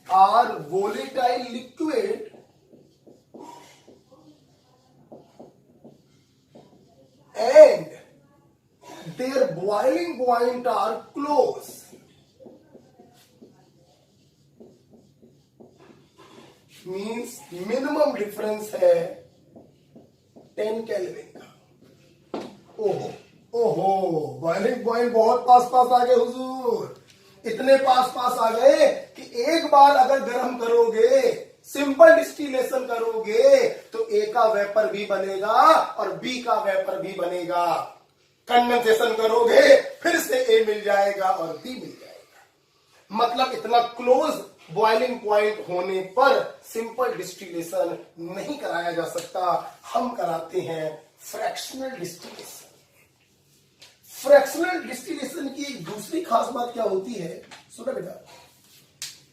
are volatile liquid and their boiling point are close. Means minimum difference है 10 केल्विन का। ओहो ओहो, बॉइलिंग पॉइंट बहुत पास पास आ गए हुजूर, इतने पास पास आ गए कि एक बार अगर गर्म करोगे, सिंपल डिस्टिलेशन करोगे, तो ए का वेपर भी बनेगा और बी का वेपर भी बनेगा। कंडेंसेशन करोगे फिर से ए मिल जाएगा और बी मिल जाएगा। मतलब इतना क्लोज बॉइलिंग पॉइंट होने पर सिंपल डिस्टिलेशन नहीं कराया जा सकता, हम कराते हैं फ्रैक्शनल डिस्टिलेशन। फ्रैक्शनल डिस्टिलेशन की एक दूसरी खास बात क्या होती है, सुना बेटा,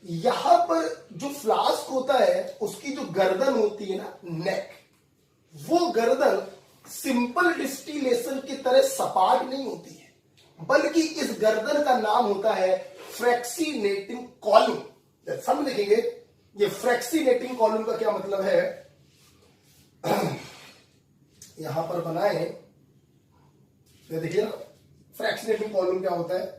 यहां पर जो फ्लास्क होता है उसकी जो गर्दन होती है ना, नेक, वो गर्दन सिंपल डिस्टिलेशन की तरह सपाट नहीं होती है, बल्कि इस गर्दन का नाम होता है फ्रैक्सीनेटिंग कॉलम। सब देखेंगे ये फ्रैक्सीनेटिंग कॉलम का क्या मतलब है। यहां पर बनाए, ये देखिए ना, फ्रैक्शनेटिंग कॉलम क्या होता है।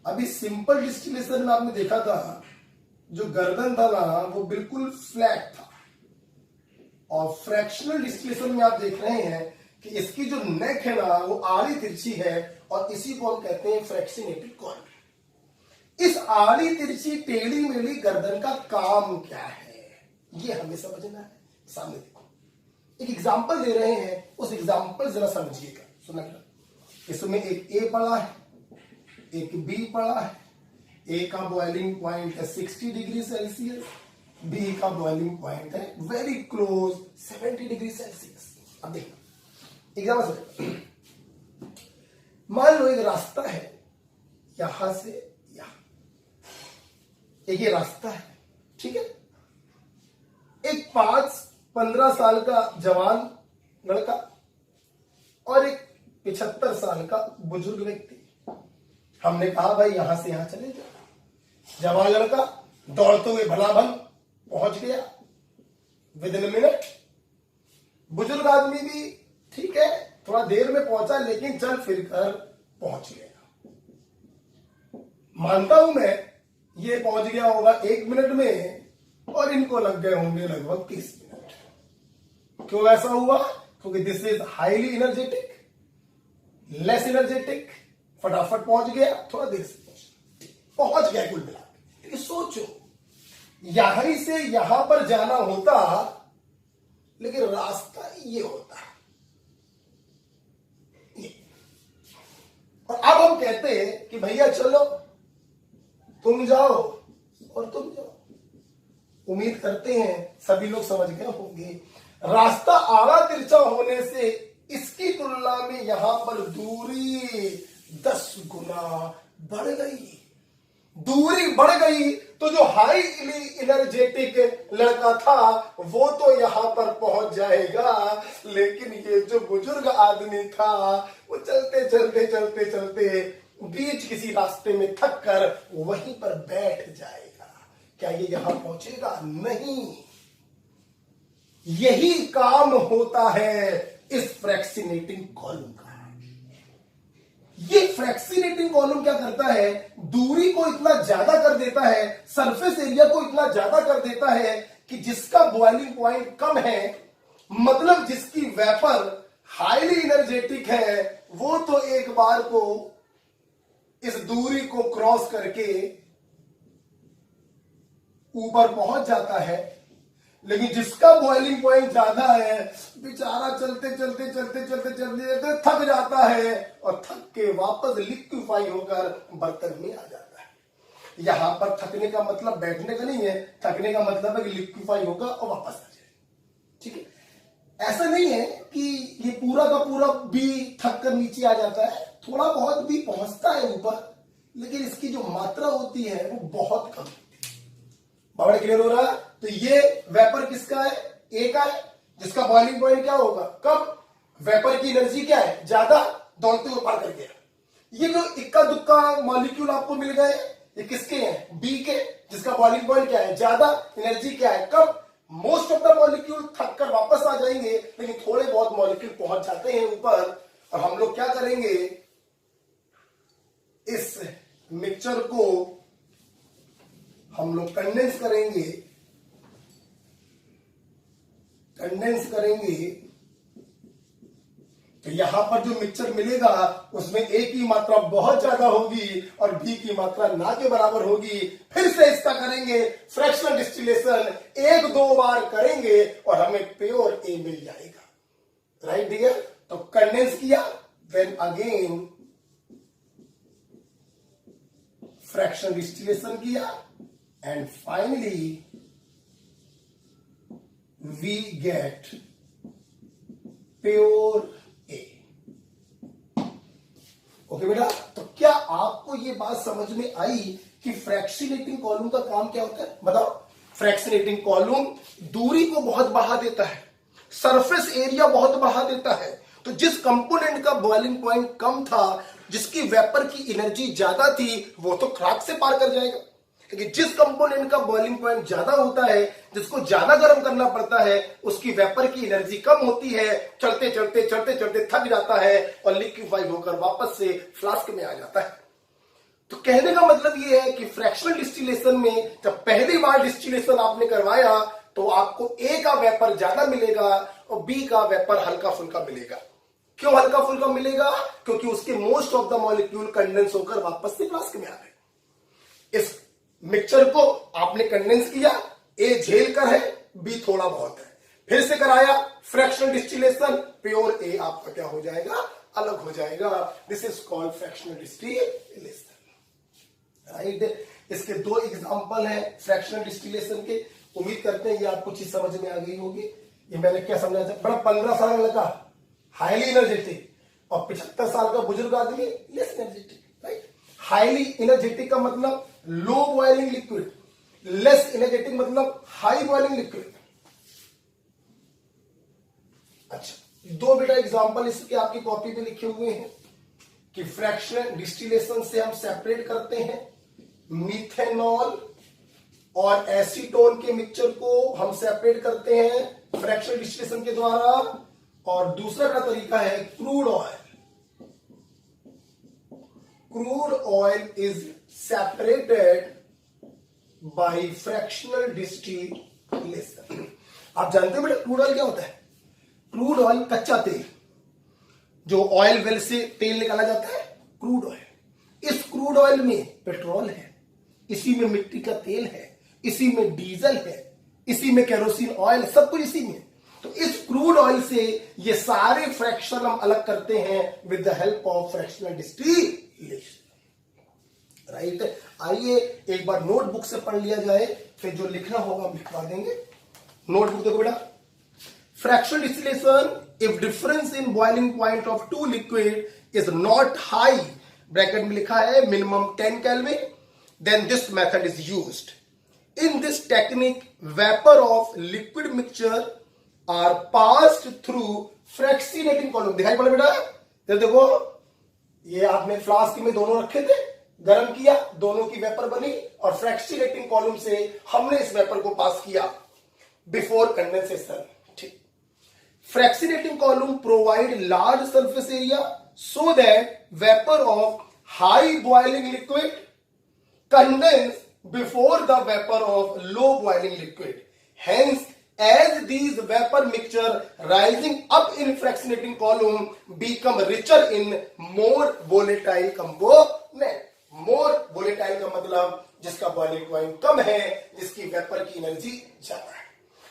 अभी सिंपल डिस्टिलेशन में आपने देखा था जो गर्दन था ना वो बिल्कुल फ्लैट था, और फ्रैक्शनल डिस्टिलेशन में आप देख रहे हैं कि इसकी जो नेक है ना वो आड़ी तिरछी है, और इसी को हम कहते हैं फ्रैक्सिनेटेड कॉलम। इस आड़ी तिरछी टेढ़ी मेढ़ी गर्दन का काम क्या है ये हमें समझना है। सामने देखो, एक एग्जांपल दे रहे हैं, उस एग्जांपल जरा समझिएगा, सुनिएगा। इसमें एक ए पड़ा है, एक बी पड़ा है। ए का बॉइलिंग पॉइंट है 60 डिग्री सेल्सियस, बी का बॉइलिंग पॉइंट है वेरी क्लोज 70 डिग्री सेल्सियस। अब देखो एग्जाम्पल से, मान लो एक रास्ता है यहां से यहां, एक ये रास्ता है, ठीक है। एक 5-15 साल का जवान लड़का और एक 75 साल का बुजुर्ग व्यक्ति। हमने कहा भाई यहां से यहां चले जाओ। जवान लड़का दौड़ते हुए भलाभन पहुंच गया विद इन मिनट। बुजुर्ग आदमी भी ठीक है, थोड़ा देर में पहुंचा लेकिन चल फिर कर पहुंच गया। मानता हूं मैं ये पहुंच गया होगा 1 मिनट में, और इनको लग गए होंगे लगभग 30 मिनट। क्यों ऐसा हुआ? क्योंकि this is highly energetic, less energetic, फटाफट पहुंच गया, थोड़ा देर से पहुंच गया कुल मिला के। लेकिन सोचो यहीं से यहां पर जाना होता, लेकिन रास्ता ये होता ये। और अब हम कहते हैं कि भैया चलो तुम जाओ और तुम जाओ। उम्मीद करते हैं सभी लोग समझ गए होंगे। रास्ता आड़ा तिरछा होने से इसकी तुलना में यहां पर दूरी 10 गुना बढ़ गई। दूरी बढ़ गई तो जो हाईली एनर्जेटिक लड़का था वो तो यहां पर पहुंच जाएगा, लेकिन ये जो बुजुर्ग आदमी था वो चलते चलते चलते चलते बीच किसी रास्ते में थक कर वहीं पर बैठ जाएगा। क्या ये यहां पहुंचेगा? नहीं। यही काम होता है इस फ्रैक्सिनेटिंग कॉलम का। ये फ्रैक्सिनेटिंग कॉलम क्या करता है? दूरी को इतना ज्यादा कर देता है, सरफेस एरिया को इतना ज्यादा कर देता है कि जिसका बॉइलिंग पॉइंट कम है, मतलब जिसकी वेपर हाईली एनर्जेटिक है, वो तो एक बार को इस दूरी को क्रॉस करके ऊपर पहुंच जाता है, लेकिन जिसका बॉइलिंग पॉइंट ज्यादा है बेचारा चलते चलते चलते चलते चलते चलते थक जाता है और थक के वापस लिक्विफाई होकर बर्तन में आ जाता है। यहां पर थकने का मतलब बैठने का नहीं है, थकने का मतलब है कि लिक्विफाई होगा और वापस आ जाए। ठीक है, ऐसा नहीं है कि ये पूरा का पूरा भी थक कर नीचे आ जाता है, थोड़ा बहुत भी पहुंचता है ऊपर, लेकिन इसकी जो मात्रा होती है वो बहुत कम। बावड़ा क्लियर हो रहा है? तो ये वेपर किसका है? ए का है, जिसका बॉइलिंग पॉइंट क्या होगा? कब? वेपर की एनर्जी क्या है? ज्यादा, दौड़ते हुए पार कर गया। ये जो इक्का दुक्का मॉलिक्यूल आपको मिल गए, ये किसके हैं? बी के, जिसका बॉइलिंग पॉइंट क्या है? ज्यादा, एनर्जी क्या है? कब? मोस्ट ऑफ द मॉलिक्यूल थक कर वापस आ जाएंगे, लेकिन थोड़े बहुत मॉलिक्यूल पहुंच जाते हैं ऊपर। और हम लोग क्या करेंगे? इस मिक्सचर को हम लोग कंडेंस करेंगे, तो यहां पर जो मिक्सचर मिलेगा उसमें ए की मात्रा बहुत ज्यादा होगी और बी की मात्रा ना के बराबर होगी। फिर से इसका करेंगे फ्रैक्शनल डिस्टिलेशन, 1-2 बार करेंगे और हमें प्योर ए मिल जाएगा। Right dear? तो कंडेंस किया, देन अगेन फ्रैक्शनल डिस्टिलेशन किया, and finally we get pure A। ओके बेटा, तो क्या आपको ये बात समझ में आई कि फ्रैक्शनेटिंग कॉलम का काम क्या होता है? बताओ। फ्रैक्शनेटिंग कॉलम दूरी को बहुत बढ़ा देता है, सरफेस एरिया बहुत बढ़ा देता है। तो जिस कंपोनेंट का बॉइलिंग पॉइंट कम था, जिसकी वेपर की एनर्जी ज्यादा थी, वो तो खराक से पार कर जाएगा। क्योंकि जिस कंपोनेंट का बॉइलिंग पॉइंट ज्यादा होता है, जिसको ज्यादा गर्म करना पड़ता है, उसकी वेपर की एनर्जी कम होती है, चलते चलते चलते चलते थक जाता है और लिक्विफाई होकर वापस से फ्लास्क में आ जाता है। तो कहने का मतलब यह है कि फ्रैक्शनल डिस्टिलेशन में जब पहली बार डिस्टिलेशन आपने करवाया तो आपको ए का वेपर ज्यादा मिलेगा और बी का वेपर हल्का फुल्का मिलेगा। क्यों हल्का फुल्का मिलेगा? क्योंकि उसके most of the molecule condense होकर वापस से फ्लास्क में आ गए। इस मिक्सचर को आपने कंडेंस किया, ए झेल कर है, बी थोड़ा बहुत है, फिर से कराया फ्रैक्शनल डिस्टिलेशन, प्योर ए आपका क्या हो जाएगा? अलग हो जाएगा। This is called fractional distillation. Right? इसके 2 एग्जांपल हैं फ्रैक्शनल डिस्टिलेशन के। उम्मीद करते हैं ये आपको चीज समझ में आ गई होगी। ये मैंने क्या समझाया? बड़ा 15 साल का लड़का हाईली एनर्जेटिक और 75 साल का बुजुर्ग आदमी less energetic. Right? Highly energetic का मतलब low boiling liquid, less energetic मतलब हाई बॉइलिंग लिक्विड। अच्छा, 2 बेटा एग्जांपल इसके आपकी कॉपी पे लिखे हुए हैं कि फ्रैक्शनल डिस्टिलेशन से हम सेपरेट करते हैं मीथेनॉल और एसीटोन के मिक्सचर को हम सेपरेट करते हैं फ्रैक्शनल डिस्टिलेशन के द्वारा। और दूसरा का तरीका है crude oil. Crude oil is separated by fractional distillation. आप जानते हो बेटा क्रूड ऑयल क्या होता है? क्रूड ऑयल कच्चा तेल, जो ऑयल वेल से तेल निकाला जाता है, क्रूड ऑयल। इस क्रूड ऑयल में पेट्रोल है, इसी में मिट्टी का तेल है, इसी में डीजल है, इसी में केरोसिन ऑयल, सब कुछ इसी में। तो इस क्रूड ऑयल से ये सारे फ्रैक्शन हम अलग करते हैं with the help of fractional distillation. Right? आइए एक बार नोटबुक से पढ़ लिया जाए, फिर जो लिखना होगा हम लिखवा देंगे। नोटबुक देखो बेटा। Fractional distillation if difference in boiling point of two liquid is not high, bracket में लिखा है minimum 10 kelvin, then this method is used. In this technique, vapor of liquid mixture are passed through fractionating column. दिखाई पड़ा बेटा? तो देखो, ये आपने फ्लास्क में दोनों रखे थे, गर्म किया, दोनों की वेपर बनी और फ्रैक्सीनेटिंग कॉलम से हमने इस वेपर को पास किया बिफोर कंडेंसेशन. ठीक. Fractionating column provide large surface area so that vapour of high boiling liquid condense before the vapor of low boiling liquid. Hence, as these vapor mixture rising up in fractionating column become richer in more volatile component. More volatile का मतलब जिसका boiling point कम है, जिसकी vapour की energy ज्यादा है.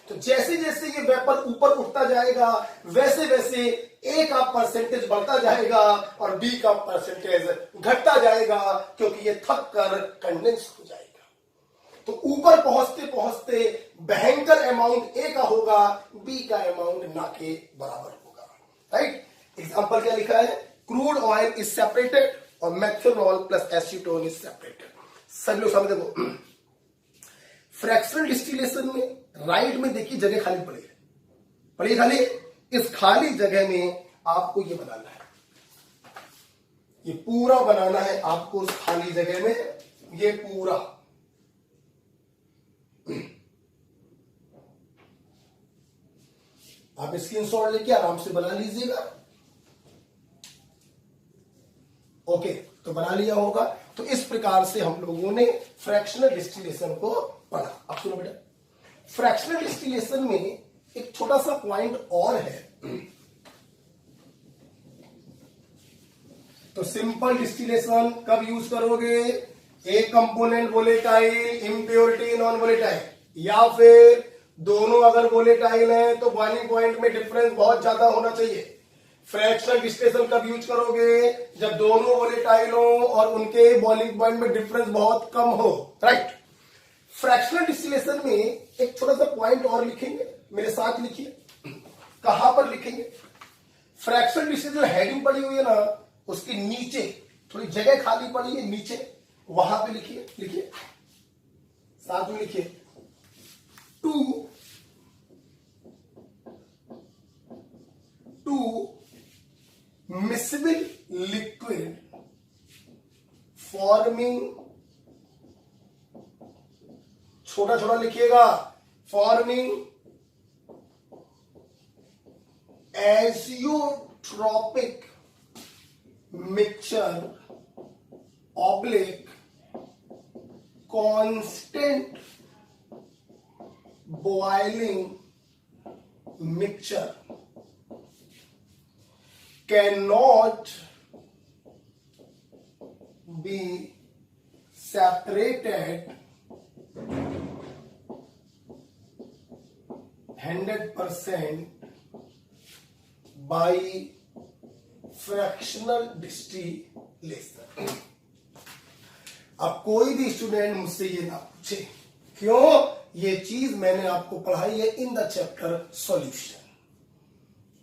तो जैसे जैसे ये वेपर ऊपर उठता जाएगा वैसे वैसे ए का परसेंटेज बढ़ता जाएगा और बी का परसेंटेज घटता जाएगा, क्योंकि ये थक कर कंडेंस हो जाएगा. तो ऊपर पहुंचते पहुंचते भयंकर अमाउंट ए का होगा, बी का अमाउंट ना के बराबर होगा. राइट. एग्जांपल क्या लिखा है? क्रूड ऑयल इज सेपरेटेड और methanol plus acetone is separated. सब लोग सामने देखो. फ्रैक्शनल डिस्टिलेशन में राइट में देखिए जगह खाली पड़ी है, पड़ी खाली. इस खाली जगह में आपको ये बनाना है, ये पूरा बनाना है आपको. उस खाली जगह में ये पूरा आप स्क्रीनशॉट लेके आराम से बना लीजिएगा. ओके, तो बना लिया होगा. तो इस प्रकार से हम लोगों ने फ्रैक्शनल डिस्टिलेशन को पढ़ा. अब सुनो बेटा, फ्रैक्शनल डिस्टिलेशन में एक छोटा सा पॉइंट और है. तो सिंपल डिस्टिलेशन कब यूज करोगे? एक component volatile, impurity non volatile, या फिर दोनों अगर वोलेटाइल है तो बॉइलिंग पॉइंट में डिफरेंस बहुत ज्यादा होना चाहिए. फ्रैक्शनल डिस्टिलेशन कब यूज करोगे? जब दोनों वोलेटाइल हो और उनके बॉइलिंग पॉइंट में डिफरेंस बहुत कम हो. राइट. फ्रैक्शनल डिस्टिलेशन में एक छोटा सा पॉइंट और लिखेंगे, मेरे साथ लिखिए. कहां पर लिखेंगे? फ्रैक्शनल डिस्टिलेशन जो हेडिंग पड़ी हुई है ना, उसके नीचे थोड़ी जगह खाली पड़ी है नीचे, वहां पे लिखिए. लिखिए, साथ में लिखिए. टू miscible liquid forming, छोटा छोटा लिखिएगा, forming azeotropic mixture oblique constant boiling mixture cannot be separated 100% by fractional distillation. अब कोई भी स्टूडेंट मुझसे ये ना पूछे क्यों, ये चीज मैंने आपको पढ़ाई है in the chapter solution.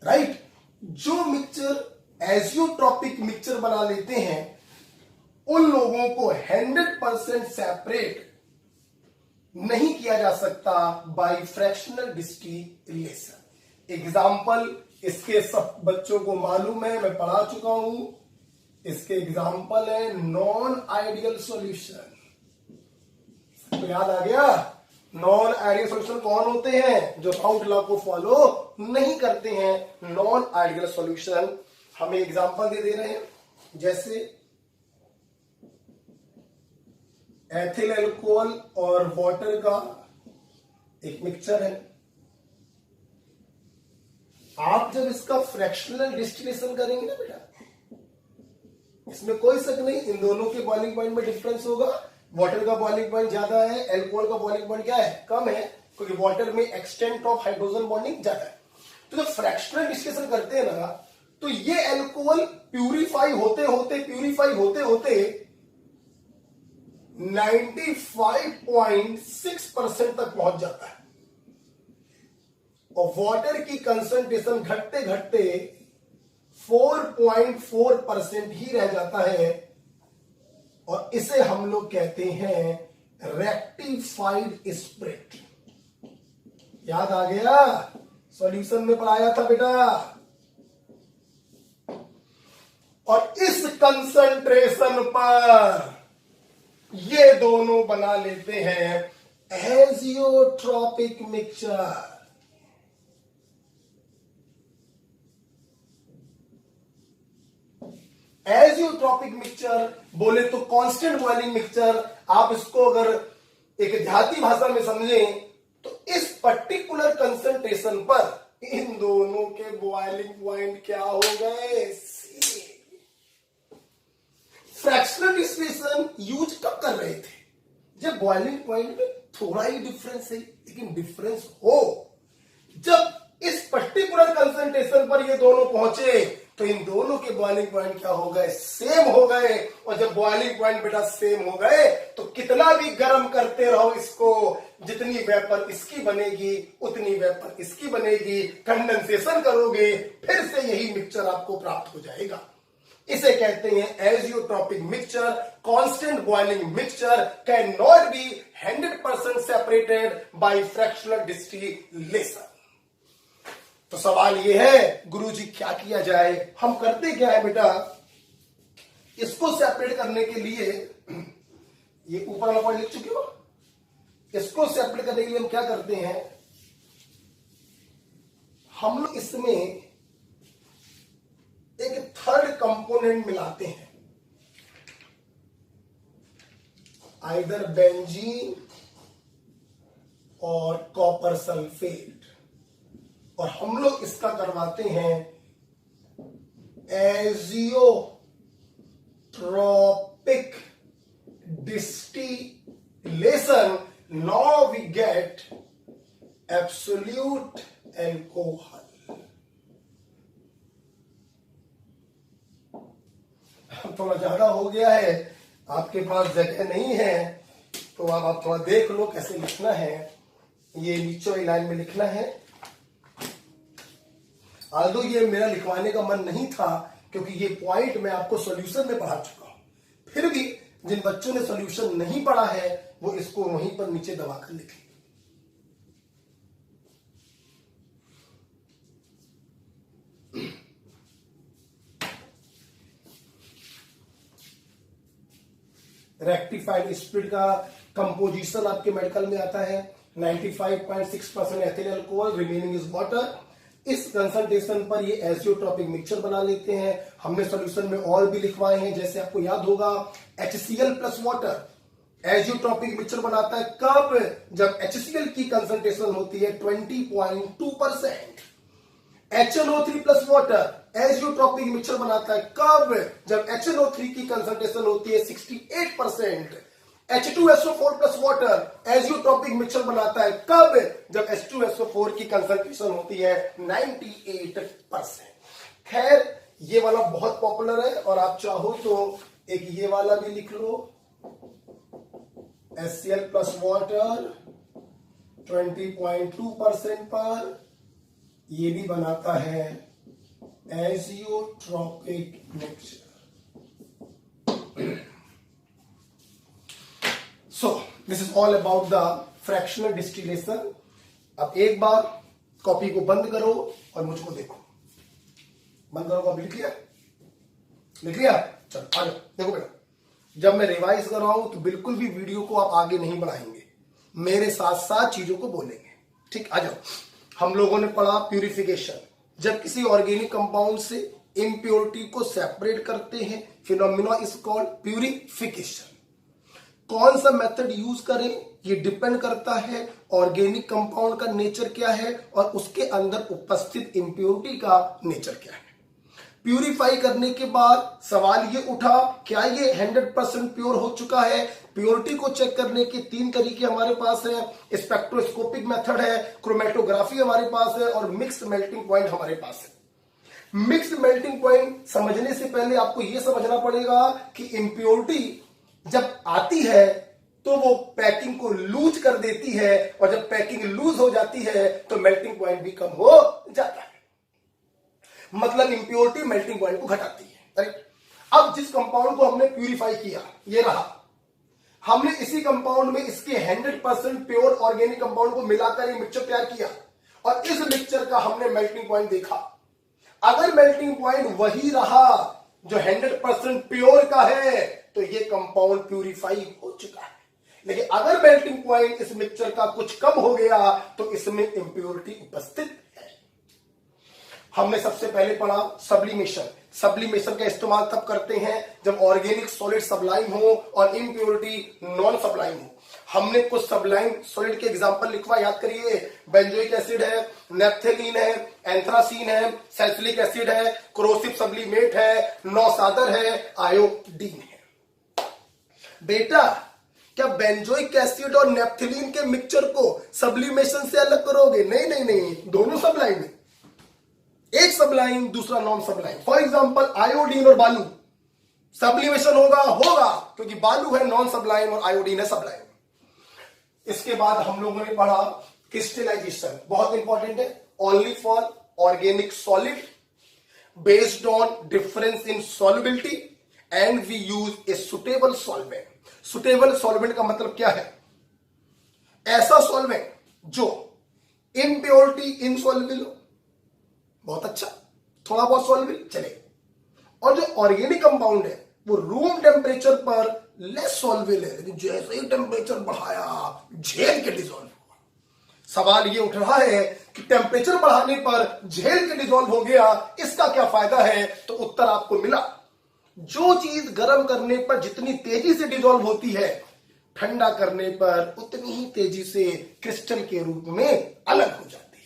Right. जो मिक्सचर एजियोट्रॉपिक मिक्सचर बना लेते हैं उन लोगों को 100% सेपरेट नहीं किया जा सकता बाय फ्रैक्शनल डिस्टिलेशन. एग्जाम्पल इसके सब बच्चों को मालूम है, मैं पढ़ा चुका हूं. इसके एग्जाम्पल है नॉन आइडियल सॉल्यूशन. तो याद आ गया? नॉन आइडियल सॉल्यूशन कौन होते हैं? जो राउट लॉ को फॉलो नहीं करते हैं. नॉन आइडियल सॉल्यूशन हमें एग्जांपल दे रहे हैं, जैसे एथिल अल्कोहल और वाटर का एक मिक्सचर है. आप जब इसका फ्रैक्शनल डिस्टिलेशन करेंगे ना बेटा, इसमें कोई शक नहीं, इन दोनों के बॉइलिंग पॉइंट में डिफरेंस होगा. वाटर का बॉइलिंग पॉइंट ज्यादा है, अल्कोहल का बॉइलिंग पॉइंट क्या है? कम है, क्योंकि वाटर में एक्सटेंट ऑफ हाइड्रोजन बॉन्डिंग ज्यादा है. तो जब फ्रैक्शनल डिस्टिलेशन करते हैं ना, तो ये अल्कोहल प्यूरिफाई होते होते 95.6% तक पहुंच जाता है. और वाटर की कंसंट्रेशन घटते घटते 4.4% ही रह जाता है, और इसे हम लोग कहते हैं रेक्टिफाइड स्प्रिट। याद आ गया? सॉल्यूशन में पढ़ाया था बेटा। और इस कंसंट्रेशन पर ये दोनों बना लेते हैं एजियोट्रॉपिक मिक्सचर। एजियोट्रॉपिक मिक्सचर बोले तो कांस्टेंट बॉइलिंग मिक्सचर। आप इसको अगर एक देहाती भाषा में समझें तो इस पर्टिकुलर कंसंट्रेशन पर इन दोनों के बॉइलिंग पॉइंट क्या हो गए? फ्रैक्शनल डिस्टिलेशन यूज कब कर रहे थे? जब बॉइलिंग पॉइंट में थोड़ा ही डिफरेंस है, लेकिन डिफरेंस हो। जब इस पर्टिकुलर कंसंट्रेशन पर ये दोनों पहुंचे तो इन दोनों के बॉइलिंग पॉइंट क्या हो गए? सेम हो गए। और जब बॉइलिंग पॉइंट बेटा सेम हो गए तो कितना भी गर्म करते रहो इसको, जितनी वेपर इसकी बनेगी उतनी वेपर इसकी बनेगी। कंडेंसेशन करोगे फिर से यही मिक्सचर आपको प्राप्त हो जाएगा। इसे कहते हैं azeotropic mixture. Constant boiling mixture can not be 100% separated by fractional distillation. तो सवाल ये है गुरुजी क्या किया जाए? हम करते क्या है बेटा, इसको सेपरेट करने के लिए, ये ऊपर वाला पॉइंट लिख चुके हो, इसको सेपरेट करने के लिए हम क्या करते हैं, हम लोग इसमें एक थर्ड कंपोनेंट मिलाते हैं, आइदर बेंजीन और कॉपर सल्फेट, और हम लोग इसका करवाते हैं azeotropic distillation. Now we get absolute alcohol. थोड़ा ज्यादा हो गया है, आपके पास जगह नहीं है तो आप थोड़ा देख लो कैसे लिखना है। ये नीचे वाली लाइन में लिखना है। आल्दो ये मेरा लिखवाने का मन नहीं था क्योंकि ये पॉइंट मैं आपको सॉल्यूशन में पढ़ा चुका हूं। फिर भी जिन बच्चों ने सॉल्यूशन नहीं पढ़ा है वो इसको वहीं पर नीचे दबाकर लिखें। रेक्टिफाइड स्प्रिट का कंपोजिशन आपके मेडिकल में आता है 95.6% ethyl alcohol, remaining is water. इस कंसंट्रेशन पर ये एजियोट्रॉपिक मिक्सचर बना लेते हैं। हमने सॉल्यूशन में और भी लिखवाए हैं, जैसे आपको याद होगा HCl plus water azeotropic mixture बनाता है कब? जब HCl की कंसंट्रेशन होती है 20.2%। HNO3 plus water azeotropic mixture बनाता है कब? जब HNO3 की कंसंट्रेशन होती है 68%। H2SO4 plus water azeotropic mixture बनाता है कब? जब H2SO4 की कंसंट्रेशन होती है 98%। खैर ये वाला बहुत पॉपुलर है, और आप चाहो तो एक ये वाला भी लिख लो, HCl प्लस वाटर 20.2% पर ये भी बनाता है azeotropic mixture. So this is all about the fractional distillation। अब एक बार कॉपी को बंद करो और मुझको देखो। बंद करो, कॉपी लिख लिया? लिख लिया? चलो आ जाओ। देखो बेटा, जब मैं रिवाइज कर रहा हूं तो बिल्कुल भी वीडियो को आप आगे नहीं बढ़ाएंगे, मेरे साथ साथ चीजों को बोलेंगे। ठीक, आ जाओ। हम लोगों ने पढ़ा प्यूरिफिकेशन। जब किसी ऑर्गेनिक कंपाउंड से इम्प्योरिटी को सेपरेट करते हैं, फिनोमिना इज कॉल्ड प्यूरिफिकेशन। कौन सा मेथड यूज करें ये डिपेंड करता है ऑर्गेनिक कंपाउंड का नेचर क्या है और उसके अंदर उपस्थित इम्प्योरिटी का नेचर क्या है। प्यूरिफाई करने के बाद सवाल ये उठा, क्या ये 100% प्योर हो चुका है? प्योरिटी को चेक करने के 3 तरीके हमारे पास है। स्पेक्ट्रोस्कोपिक मेथड है, क्रोमेटोग्राफी हमारे पास है, और मिक्स्ड मेल्टिंग पॉइंट हमारे पास है। मिक्स्ड मेल्टिंग पॉइंट समझने से पहले आपको यह समझना पड़ेगा कि इम्प्योरिटी जब आती है तो वो पैकिंग को लूज कर देती है, और जब पैकिंग लूज हो जाती है तो मेल्टिंग पॉइंट भी कम हो जाता है। मतलब इंप्योरिटी मेल्टिंग पॉइंट को घटाती है। राइट। अब जिस कंपाउंड को हमने प्यूरिफाई किया, ये रहा, हमने इसी कंपाउंड में इसके 100% प्योर ऑर्गेनिक कंपाउंड को मिलाकर एक मिक्सचर तैयार किया, और इस मिक्सचर का हमने मेल्टिंग पॉइंट देखा। अगर मेल्टिंग पॉइंट वही रहा जो 100% प्योर का है, तो ये कंपाउंड प्यूरिफाई हो चुका है। लेकिन अगर मेल्टिंग पॉइंट इस मिक्सचर का कुछ कम हो गया, तो इसमें इंप्योरिटी उपस्थित है। हमने सबसे पहले पढ़ा सब्लिमेशन। सब्लिमेशन का इस्तेमाल तब करते हैं जब ऑर्गेनिक सॉलिड सब्लाइम हो और इम्प्योरिटी नॉन सब्लाइम हो। हमने कुछ सब्लाइम सॉलिड के एग्जांपल लिखवा, याद करिए। बेंजोइक एसिड है, नेप्थेलीन है, एंथ्रासीन है, सैलिसिलिक एसिड है, क्रोसिव सब्लिमेट है, नौसादर है, आयोडीन है। बेटा, क्या बेंजोइक एसिड और नेप्थेलीन के मिक्सचर को सब्लिमेशन से अलग करोगे? नहीं नहीं नहीं, दोनों सब्लाइम है। एक सब्लाइम, दूसरा non sublime. For example iodine और बालू, सब्लिमेशन होगा क्योंकि बालू है नॉन सब्लाइम और आयोडीन है सब्लाइम। इसके बाद हम लोगों ने पढ़ा क्रिस्टलाइजेशन, बहुत इंपॉर्टेंट है। Only for organic solid based on difference in solubility and we use a suitable solvent. Suitable solvent का मतलब क्या है? ऐसा सॉल्वेंट जो इम्प्योरिटी इनसॉल्युबल हो, बहुत अच्छा, थोड़ा बहुत सॉल्युबल चले, और जो ऑर्गेनिक कंपाउंड है वो रूम टेम्परेचर पर लेस सॉल्युबल है, लेकिन जैसे ही टेम्परेचर बढ़ाया झेल के डिसॉल्व हुआ। सवाल ये उठ रहा है कि टेम्परेचर बढ़ाने पर झेल के डिसॉल्व हो गया, इसका क्या फायदा है? तो उत्तर आपको मिला, जो चीज गर्म करने पर जितनी तेजी से डिसॉल्व होती है, ठंडा करने पर उतनी ही तेजी से क्रिस्टल के रूप में अलग हो जाती है।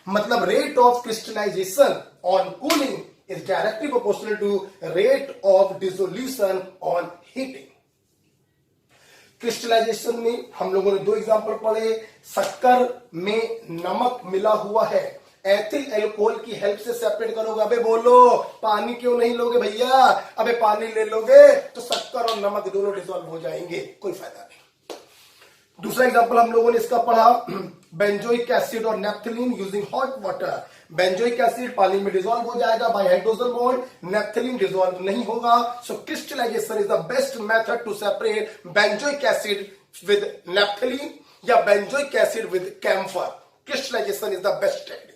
मतलब rate of crystallisation on cooling is directly proportional to rate of dissolution on heating. Crystallisation में हम लोगों ने दो एग्जांपल पढ़े। शक्कर में नमक मिला हुआ है, एथिल एल्कोहल की हेल्प से सेपरेट करोगे। अबे बोलो, पानी क्यों नहीं लोगे भैया? अबे पानी ले लोगे तो शक्कर और नमक दोनों डिसॉल्व हो जाएंगे, कोई फायदा नहीं। दूसरा एग्जांपल हम लोगों ने इसका पढ़ा, बेंजोइक एसिड और naphthalene using hot water. Benzoic acid पानी में डिसॉल्व हो जाएगा by hydrogen bond, naphthalene dissolve नहीं होगा। So crystallization is the best method to separate benzoic acid with naphthalene या benzoic acid with camphor. Crystallization is the best technique.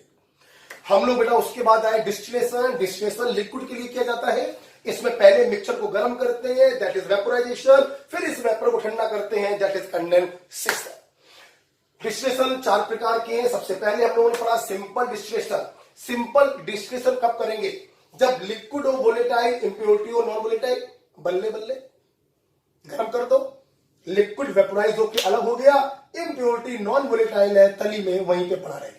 हम लोग बेटा उसके बाद आए डिस्टिलेशन। डिस्टिलेशन लिक्विड के लिए किया जाता है। इसमें पहले मिक्सचर को गर्म करते हैं, दैट इज वेपोराइजेशन, फिर इस वेपर को ठंडा करते हैं, दैट इज कंडेंसेशन। डिस्टिलेशन चार प्रकार के हैं। सबसे पहले हम लोगों ने पढ़ा सिंपल डिस्टिलेशन। सिंपल डिस्टिलेशन कब करेंगे? जब लिक्विड हो वोलेटाइल, इंप्योरिटी हो नॉन वोलेटाइल, बल्ले बल्ले गर्म कर दो, लिक्विड वेपोराइज होकर अलग हो गया, इंप्योरिटी नॉन वोलेटाइल है, तली में वहीं पे पड़ा रह गया।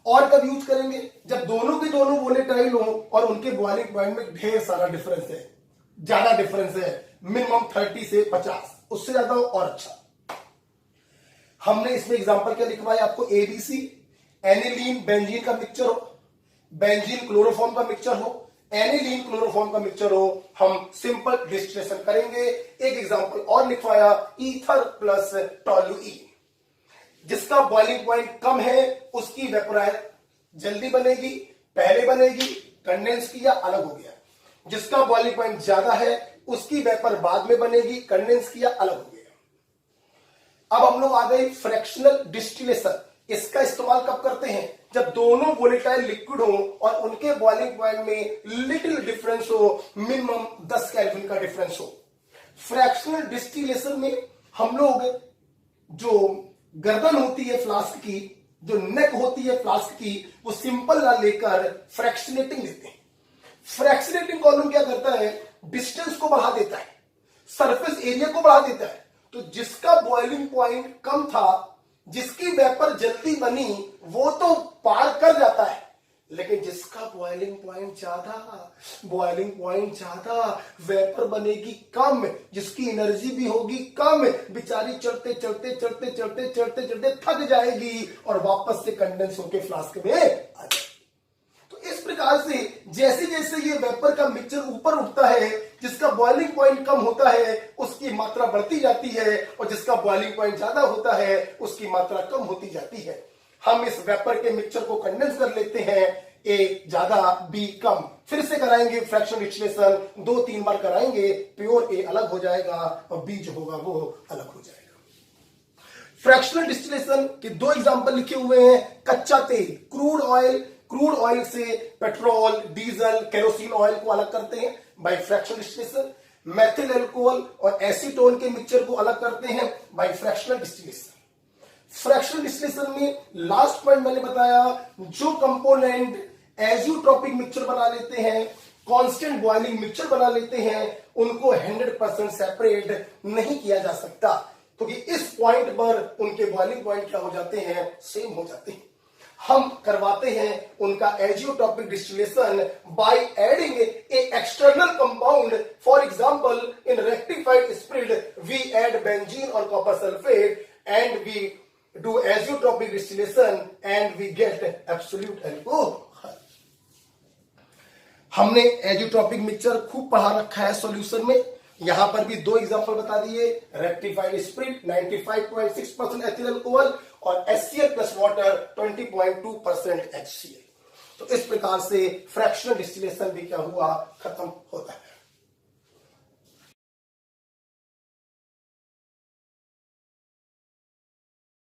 और कब यूज करेंगे? जब दोनों के दोनों वोलेटाइल हो और उनके बॉइलिंग पॉइंट में ढेर सारा डिफरेंस है, ज्यादा डिफरेंस है, मिनिमम 30 से 50, उससे ज्यादा हो और अच्छा। हमने इसमें एग्जांपल क्या लिखवाया आपको? एबीसी, एनिलीन बेंजीन का मिक्सचर हो, बेंजीन क्लोरोफॉर्म का मिक्सचर हो, एनिलीन क्लोरोफॉर्म का मिक्सचर हो, हम सिंपल डिस्टिलेशन करेंगे। एक एग्जांपल और लिखवाया, ईथर प्लस टोलुइन। जिसका बॉइलिंग पॉइंट कम है उसकी वेपोराइज जल्दी बनेगी, पहले बनेगी, कंडेंस किया अलग हो गया। जिसका बॉइलिंग पॉइंट ज्यादा है उसकी वेपर बाद में बनेगी, कंडेंस किया अलग हो गया। अब हम लोग आ गए फ्रैक्शनल डिस्टिलेशन। इसका इस्तेमाल कब करते हैं? जब दोनों वोलेटाइल लिक्विड हो और उनके बॉइलिंग पॉइंट में लिटिल डिफरेंस हो, मिनिमम 10 केल्विन का डिफरेंस हो। फ्रैक्शनल डिस्टिलेशन में हम लोग जो गर्दन होती है फ्लास्क की, जो नेक होती है फ्लास्क की, वो सिंपल ना लेकर फ्रैक्शनेटिंग लेते हैं। फ्रैक्शनेटिंग कॉलम क्या करता है? डिस्टेंस को बढ़ा देता है, सरफेस एरिया को बढ़ा देता है। तो जिसका बॉइलिंग पॉइंट कम था, जिसकी वेपर जल्दी बनी, वो तो पार कर जाता है, लेकिन जिसका बॉइलिंग पॉइंट ज्यादा, वेपर बनेगी कम, जिसकी एनर्जी भी होगी कम, बेचारी चढ़ते चढ़ते थक जाएगी और वापस से कंडेंस होकर फ्लास्क में आ जाएगी। तो इस प्रकार प्रकार से जैसे जैसे ये वेपर का मिक्सचर ऊपर उठता है, जिसका बॉइलिंग पॉइंट कम होता है उसकी मात्रा बढ़ती जाती है, और जिसका बॉइलिंग पॉइंट ज्यादा होता है उसकी मात्रा कम होती जाती है। हम इस वेपर के मिक्सचर को कंडेंस कर लेते हैं, ए ज्यादा बी कम। फिर से कराएंगे फ्रैक्शन डिस्टिलेशन, 2-3 बार कराएंगे, प्योर ए अलग हो जाएगा और बी जो होगा वो अलग हो जाएगा। फ्रैक्शनल डिस्टिलेशन के 2 एग्जांपल लिखे हुए हैं। कच्चा तेल, क्रूड ऑयल, क्रूड ऑयल से पेट्रोल, डीजल, केरोसिन ऑयल को अलग करते हैं by fractional distillation. Methyl alcohol और एसीटोन के मिक्सचर को अलग करते हैं by fractional distillation. Fractional distillation में लास्ट पॉइंट मैंने बताया, जो कंपोनेंट एजियोट्रॉपिक मिक्सचर बना लेते हैं, कांस्टेंट बॉइलिंग मिक्सचर बना लेते हैं, उनको 100% सेपरेट नहीं किया जा सकता, क्योंकि इस पॉइंट पर उनके बॉइलिंग पॉइंट क्या हो जाते हैं, सेम हो जाते हैं। हम करवाते हैं उनका azeotropic distillation by adding a external compound. For example, in rectified spirit we add benzene और copper sulphate and we do azeotropic distillation and we get absolute alcohol। हमने एजियोट्रॉपिक मिक्सचर खूब पढ़ा रखा है सॉल्यूशन में, यहां पर भी 2 एग्जांपल बता दिए। रेक्टिफाइड स्पिरिट 95.6% एथिल अल्कोहल और HCl प्लस वाटर 20.2% HCl। तो इस प्रकार से फ्रैक्शनल डिस्टिलेशन भी क्या हुआ, खत्म होता है।